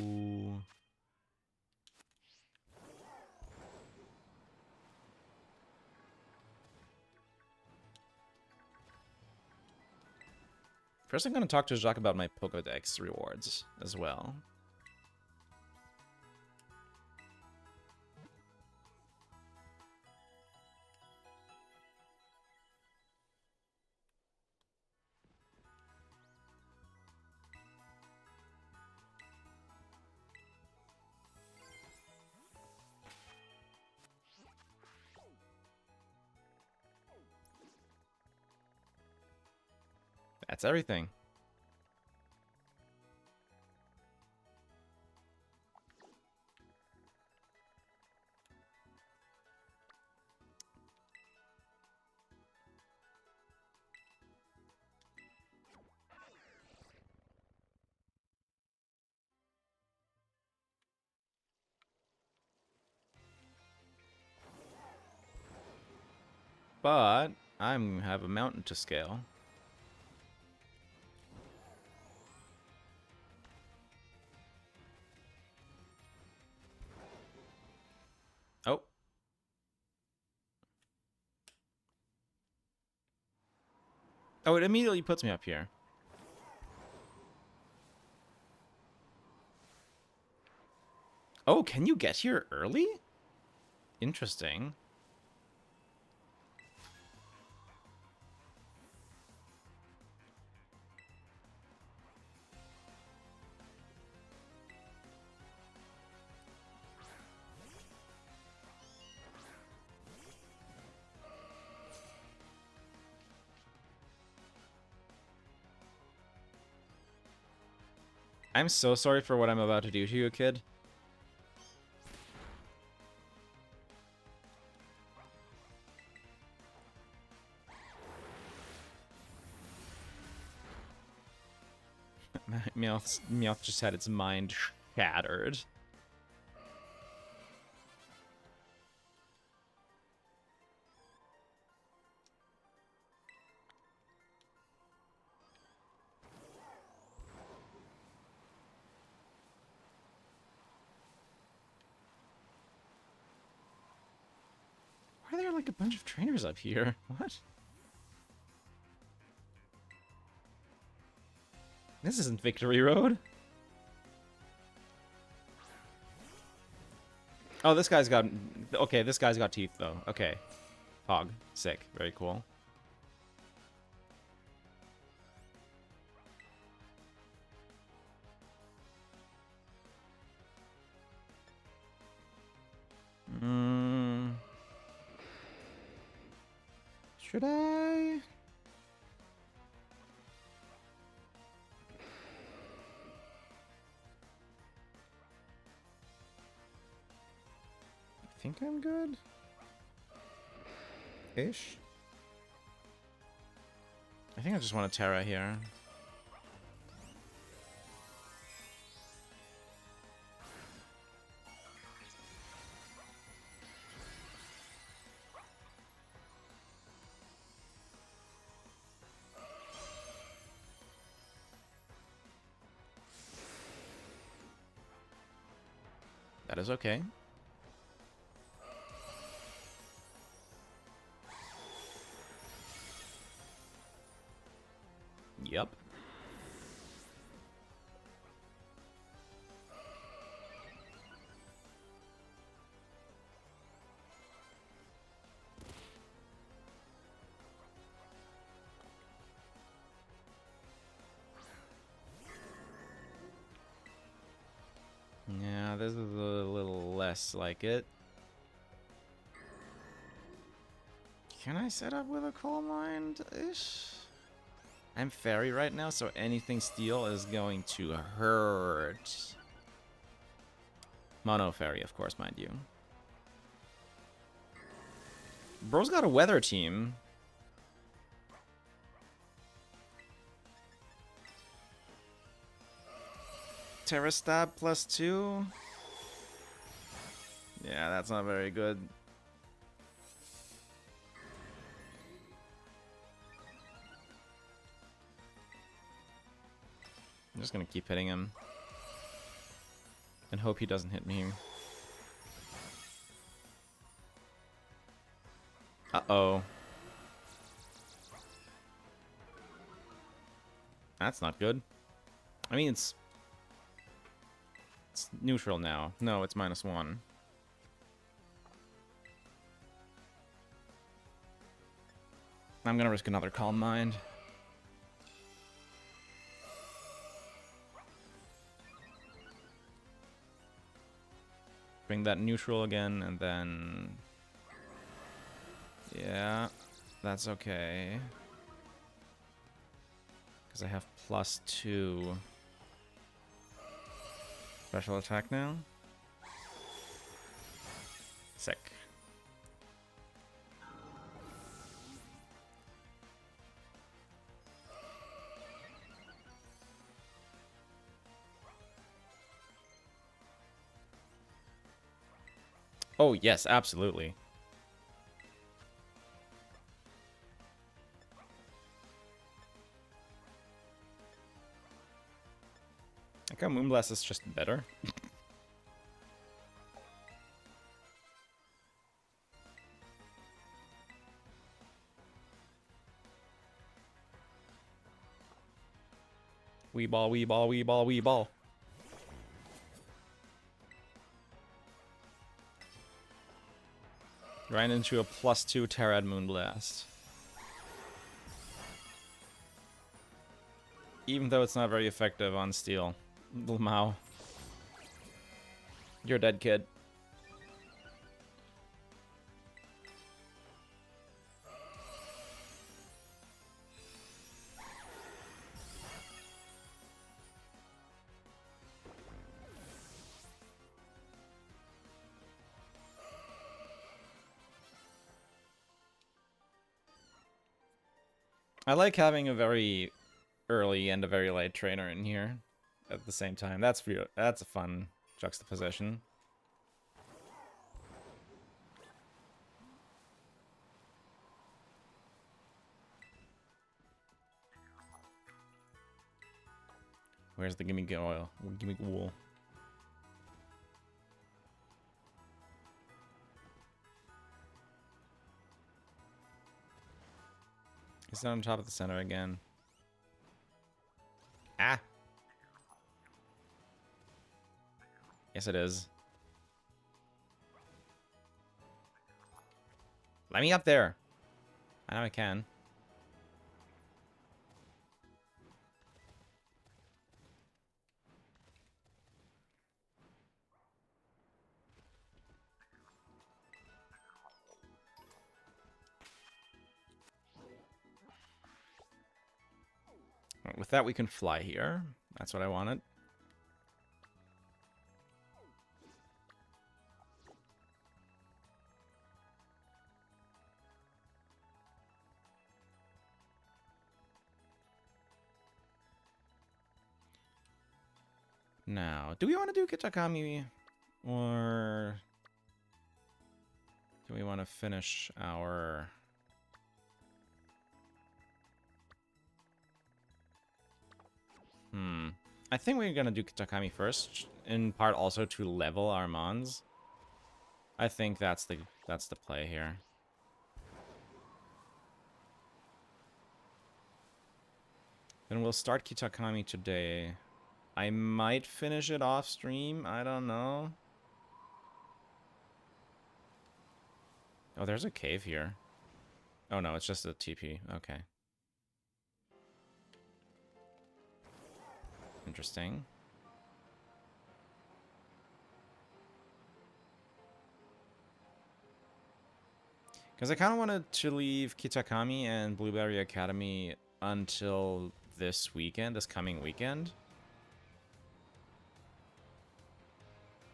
First, I'm going to talk to Jacques about my Pokédex rewards as well. That's everything. But I have a mountain to scale. Oh. Oh, it immediately puts me up here. Oh, can you get here early? Interesting. I'm so sorry for what I'm about to do to you, kid. Meowth just had its mind shattered. Why are there like a bunch of trainers up here? What? This isn't Victory Road. Oh, this guy's got... Okay, this guy's got teeth, though. Okay. Hog. Sick. Very cool. Should I? I think I'm good. Ish. I think I just want a Terra here. That is okay. Yep. Yeah, this is a little less like it. Can I set up with a Coal Mine-ish? I'm fairy right now, so anything steel is going to hurt. Mono fairy, of course, mind you. Bro's got a weather team. Terra stab +2. Yeah, that's not very good. I'm just gonna keep hitting him. And hope he doesn't hit me. Uh-oh. That's not good. I mean, it's neutral now. No, it's -1. I'm gonna risk another Calm Mind. Bring that neutral again, and then... Yeah, that's okay. Because I have +2 special attack now. Sick. Oh, yes, absolutely. I think Moonblast is just better. Wee ball, wee ball, wee ball, wee ball. Right into a +2 Terrad Moonblast. Even though it's not very effective on steel. Lamau. You're dead, kid. I like having a very early and a very late trainer in here at the same time. That's a fun juxtaposition. Where's the gimme oil? Gimme wool. It's on top of the center again. Ah! Yes, it is. Let me up there. I know I can. With that, we can fly here. That's what I wanted. Now, do we want to do Kitakami? Or do we want to finish our... I think we're gonna do Kitakami first, in part also to level our Mons. I think that's the play here. Then we'll start Kitakami today. I might finish it off stream, I don't know. Oh, there's a cave here. Oh no, it's just a TP. Okay. Interesting. Because I kind of wanted to leave Kitakami and Blueberry Academy until this weekend, this coming weekend.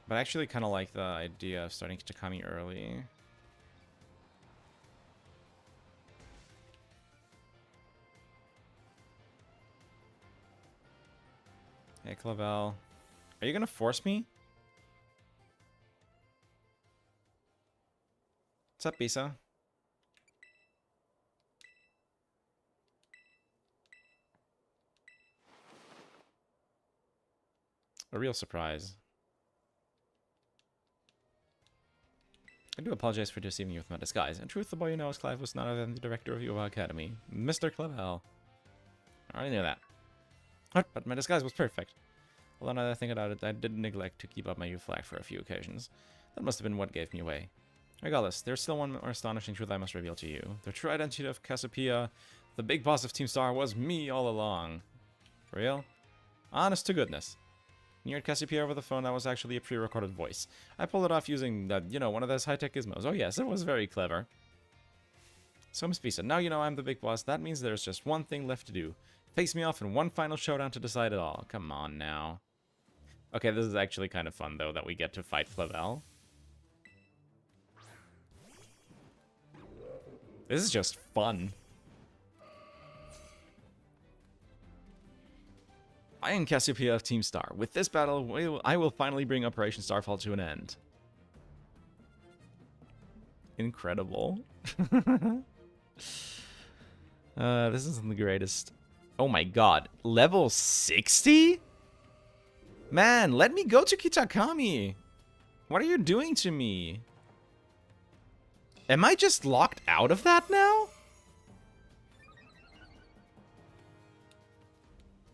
But I actually kind of like the idea of starting Kitakami early. Hey, Clavel. Are you gonna force me? What's up, Bisa? A real surprise. I do apologize for deceiving you with my disguise. In truth, the boy you know as Clive was none other than the director of your academy, Mr. Clavel. I already knew that. But my disguise was perfect. Although now that I think about it, I did neglect to keep up my youthful act for a few occasions. That must have been what gave me away. Regardless, there's still one more astonishing truth I must reveal to you. The true identity of Cassiopeia, the big boss of Team Star, was me all along. For real? Honest to goodness. When you heard Cassiopeia over the phone, that was actually a pre-recorded voice. I pulled it off using, one of those high-tech gizmos. Oh yes, it was very clever. So Miss Bisa, now you know I'm the big boss. That means there's just one thing left to do. Face me off in one final showdown to decide it all. Come on now. Okay, this is actually kind of fun, though, that we get to fight Clavel. This is just fun. I am Cassiopeia of Team Star. With this battle, I will finally bring Operation Starfall to an end. Incredible. This isn't the greatest. Oh my god. Level 60? Man, let me go to Kitakami. What are you doing to me? Am I just locked out of that now?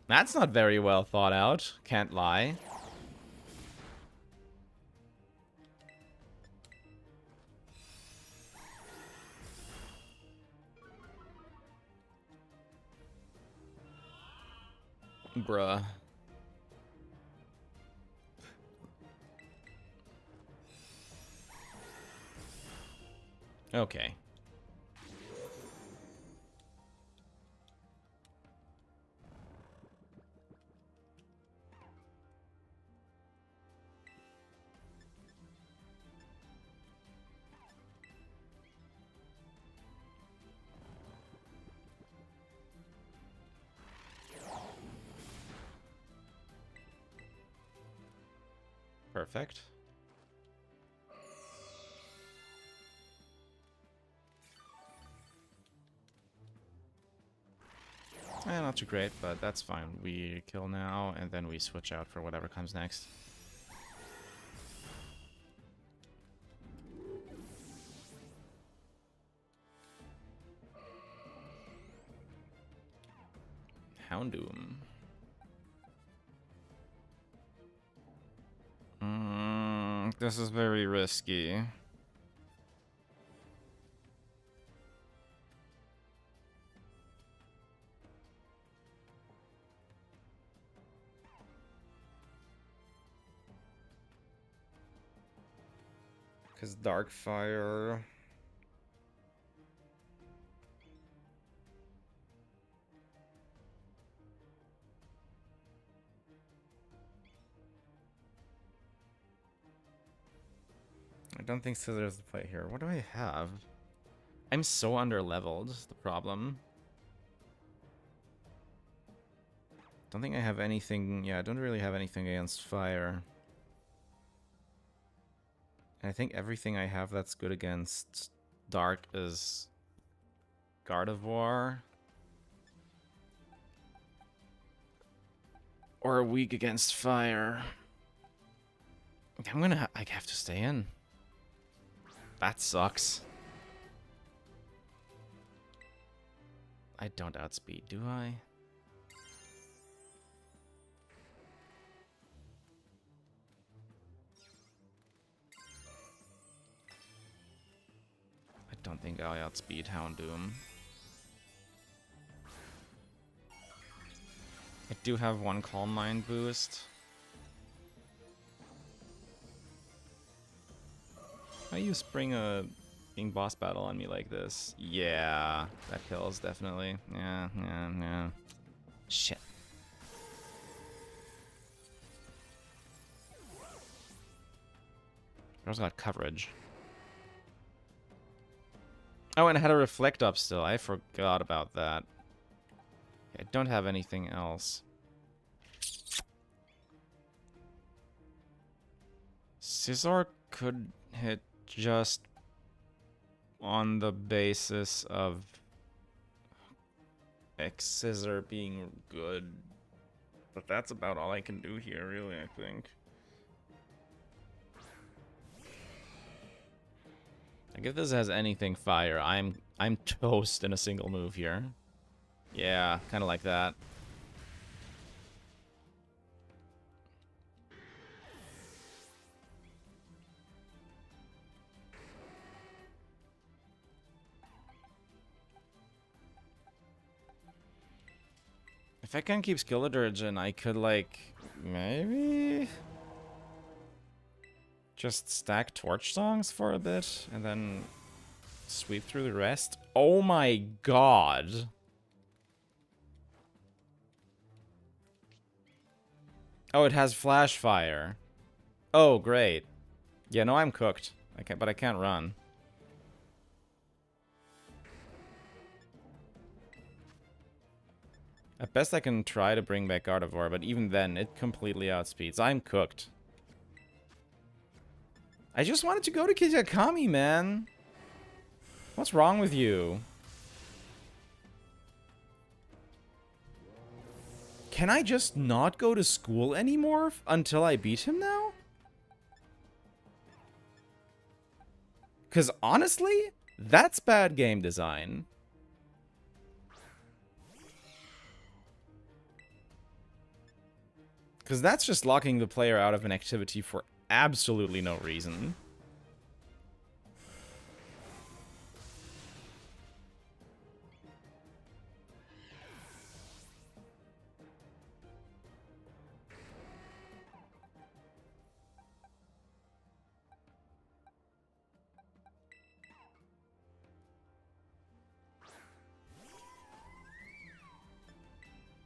That's not very well thought out. Can't lie. Bruh. Okay. Perfect. Not too great, but that's fine. We kill now, and then we switch out for whatever comes next. Houndoom. This is very risky. Because Darkfire... I don't think Scissors the play here. What do I have? I'm so under-leveled, is the problem. Don't think I have anything... Yeah, I don't really have anything against fire. And I think everything I have that's good against dark is Gardevoir. Or weak against fire. I have to stay in. That sucks. I don't outspeed, do I? I don't think I outspeed Houndoom. I do have one Calm Mind boost. Why you spring a being boss battle on me like this? Yeah, that kills definitely. Yeah. Shit. Girl's got coverage. Oh, and I had a reflect up still. I forgot about that. I don't have anything else. Scizor could hit just on the basis of X-Scissor being good. But that's about all I can do here, really, I think. Like, if this has anything fire, I'm toast in a single move here. Yeah, kind of like that. If I can keep Skeledirge, I could, like, maybe just stack Torch Songs for a bit and then sweep through the rest. Oh my god. Oh, it has Flash Fire. Oh, great. Yeah, no, I'm cooked. But I can't run. At best I can try to bring back Gardevoir, but even then, it completely outspeeds. I'm cooked. I just wanted to go to Kizakami, man. What's wrong with you? Can I just not go to school anymore until I beat him now? Because honestly, that's bad game design. Because that's just locking the player out of an activity for absolutely no reason.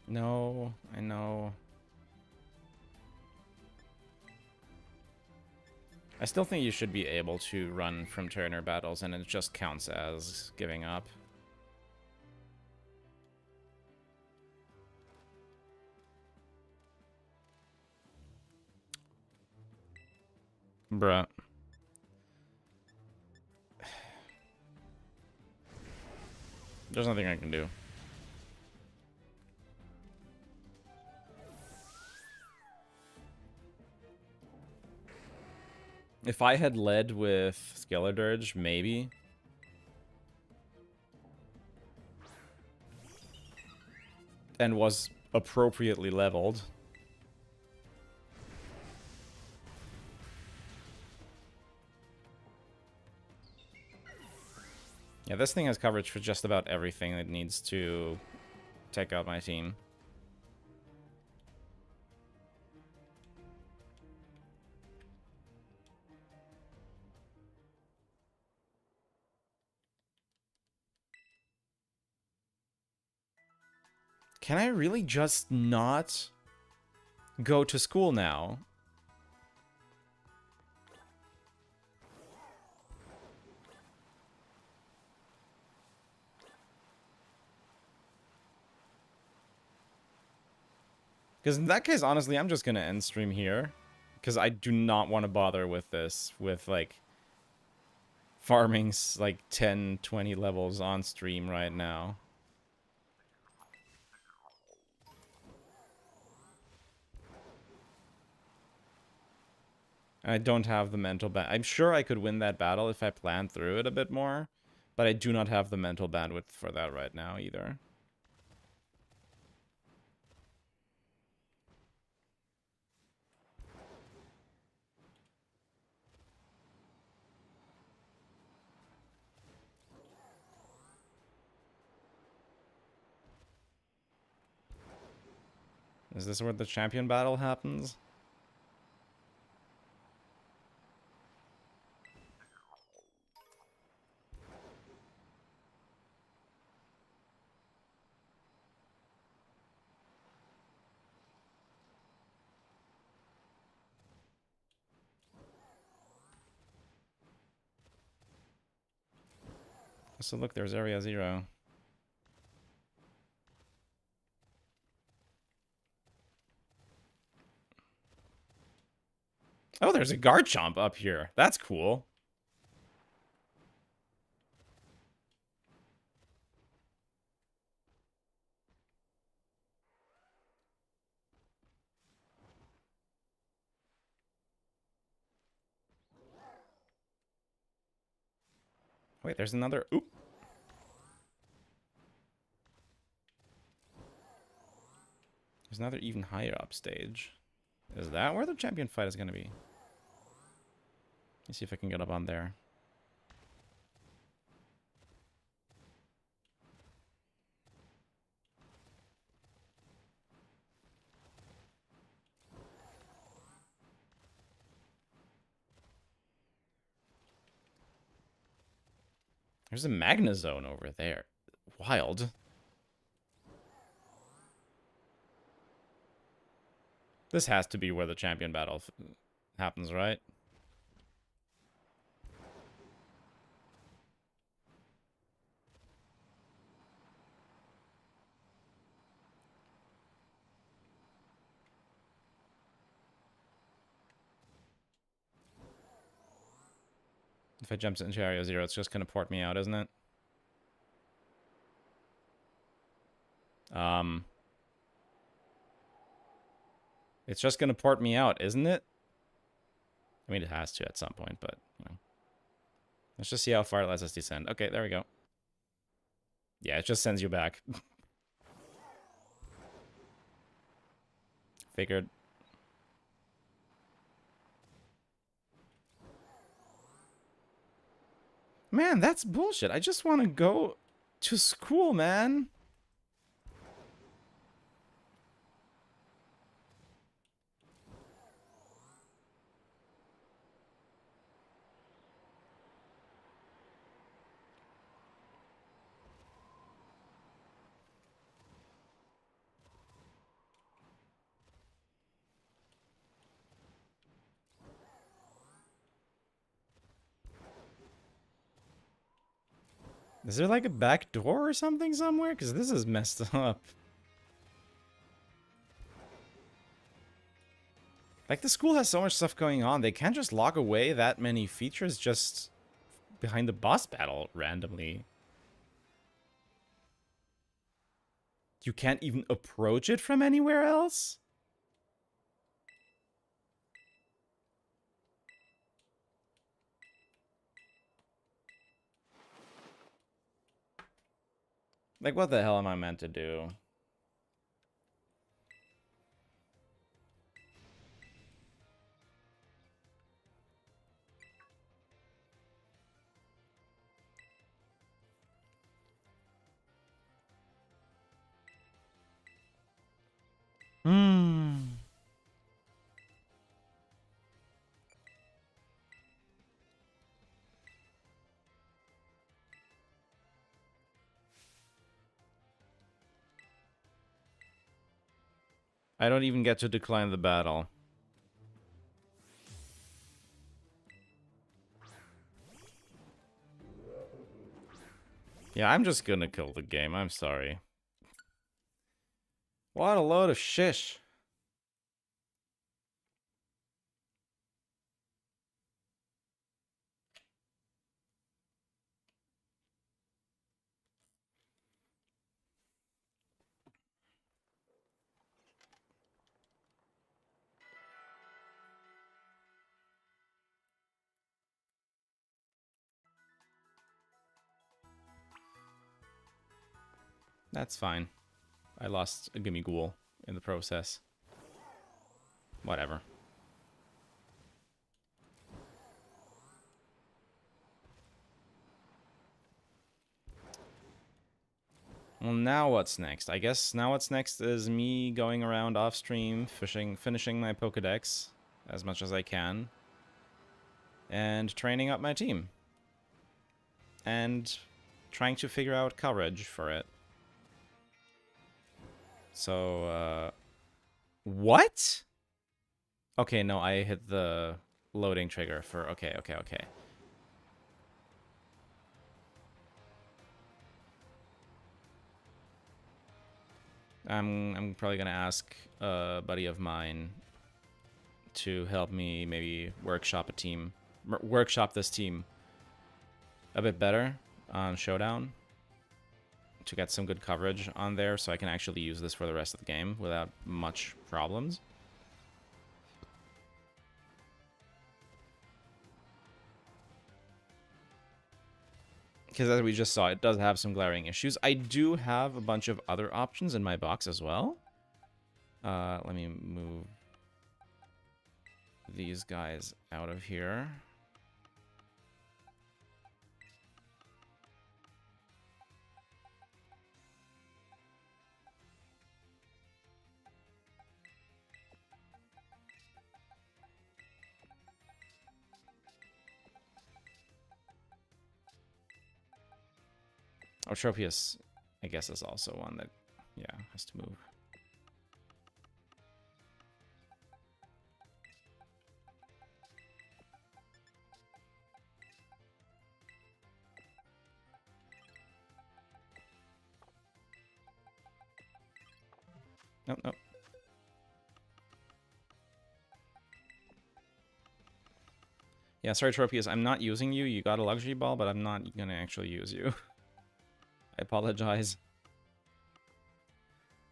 No, I know. I still think you should be able to run from Turner battles, and it just counts as giving up. Bruh. There's nothing I can do. If I had led with Skeledirge, maybe. And was appropriately leveled. Yeah, this thing has coverage for just about everything that needs to take out my team. Can I really just not go to school now? Because in that case, honestly, I'm just going to end stream here. Because I do not want to bother with this, with, like, farming, like, 10, 20 levels on stream right now. I don't have the mental I'm sure I could win that battle if I planned through it a bit more, but I do not have the mental bandwidth for that right now either. Is this where the champion battle happens? So look, there's Area 0. Oh, there's a Garchomp up here. That's cool. Wait, there's another... Oop. There's another even higher up stage. Is that where the champion fight is going to be? Let's see if I can get up on there. There's a Magnezone over there. Wild. This has to be where the champion battle happens, right? If I jump into Area 0, it's just going to port me out, isn't it? It's just going to port me out, isn't it? I mean, it has to at some point, but, you know. Let's just see how far it lets us descend. Okay, there we go. Yeah, it just sends you back. Figured. Man, that's bullshit. I just want to go to school, man. Is there like a back door or something somewhere? Because this is messed up. Like, the school has so much stuff going on. They can't just lock away that many features just behind the boss battle randomly. You can't even approach it from anywhere else? Like, what the hell am I meant to do? I don't even get to decline the battle. Yeah, I'm just gonna kill the game. I'm sorry. What a load of shish. That's fine. I lost a gimme ghoul in the process. Whatever. Well, now what's next? I guess now what's next is me going around off stream, finishing my Pokédex as much as I can, and training up my team. And trying to figure out coverage for it. So, what? Okay, no, I hit the loading trigger for... Okay. I'm probably gonna ask a buddy of mine to help me maybe workshop this team a bit better on Showdown to get some good coverage on there so I can actually use this for the rest of the game without much problems. Because as we just saw, it does have some glaring issues. I do have a bunch of other options in my box as well. Let me move these guys out of here. Oh, Tropius, I guess, is also one that, yeah, has to move. Nope. Yeah, sorry, Tropius, I'm not using you. You got a luxury ball, but I'm not gonna actually use you. I apologize.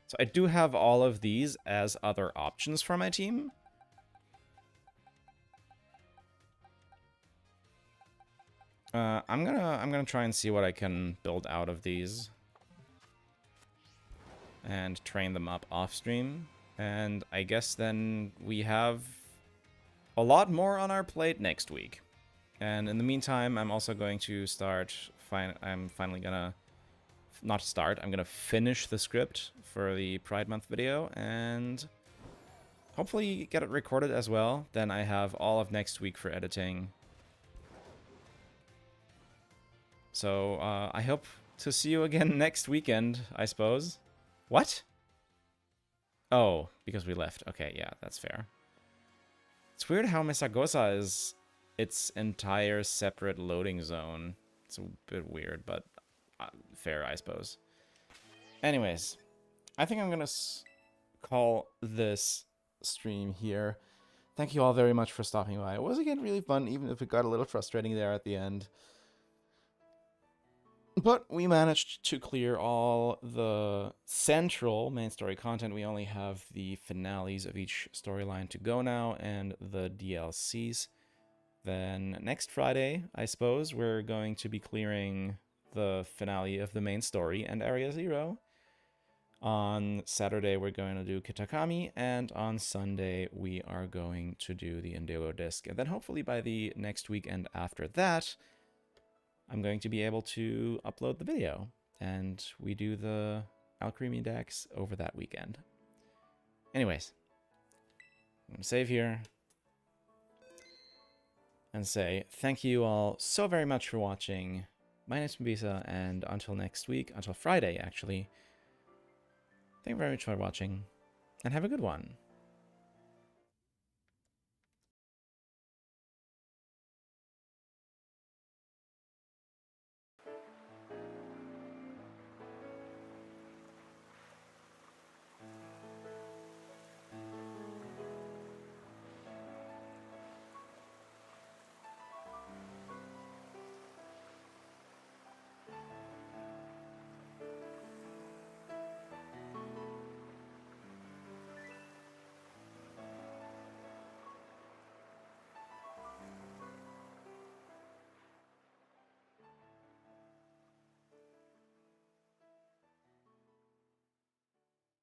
So I do have all of these as other options for my team. I'm gonna try and see what I can build out of these and train them up off stream. And I guess then we have a lot more on our plate next week. And in the meantime, I'm also going to start... I'm finally gonna... Not start, I'm gonna finish the script for the Pride Month video, and hopefully get it recorded as well. Then I have all of next week for editing. So, I hope to see you again next weekend, I suppose. What? Oh, because we left. Okay, yeah, that's fair. It's weird how Mesagosa is its entire separate loading zone. It's a bit weird, but fair, I suppose. Anyways, I think I'm gonna call this stream here. Thank you all very much for stopping by. It was, again, really fun, even if it got a little frustrating there at the end. But we managed to clear all the central main story content. We only have the finales of each storyline to go now, and the DLCs. Then next Friday, I suppose, we're going to be clearing the finale of the main story and Area Zero. On Saturday, we're going to do Kitakami, and on Sunday, we are going to do the Indigo Disc. And then hopefully by the next weekend after that, I'm going to be able to upload the video, and we do the Alchemy decks over that weekend. Anyways, I'm going to save here and say thank you all so very much for watching. My name is Bisa, and until next week, until Friday actually, thank you very much for watching, and have a good one.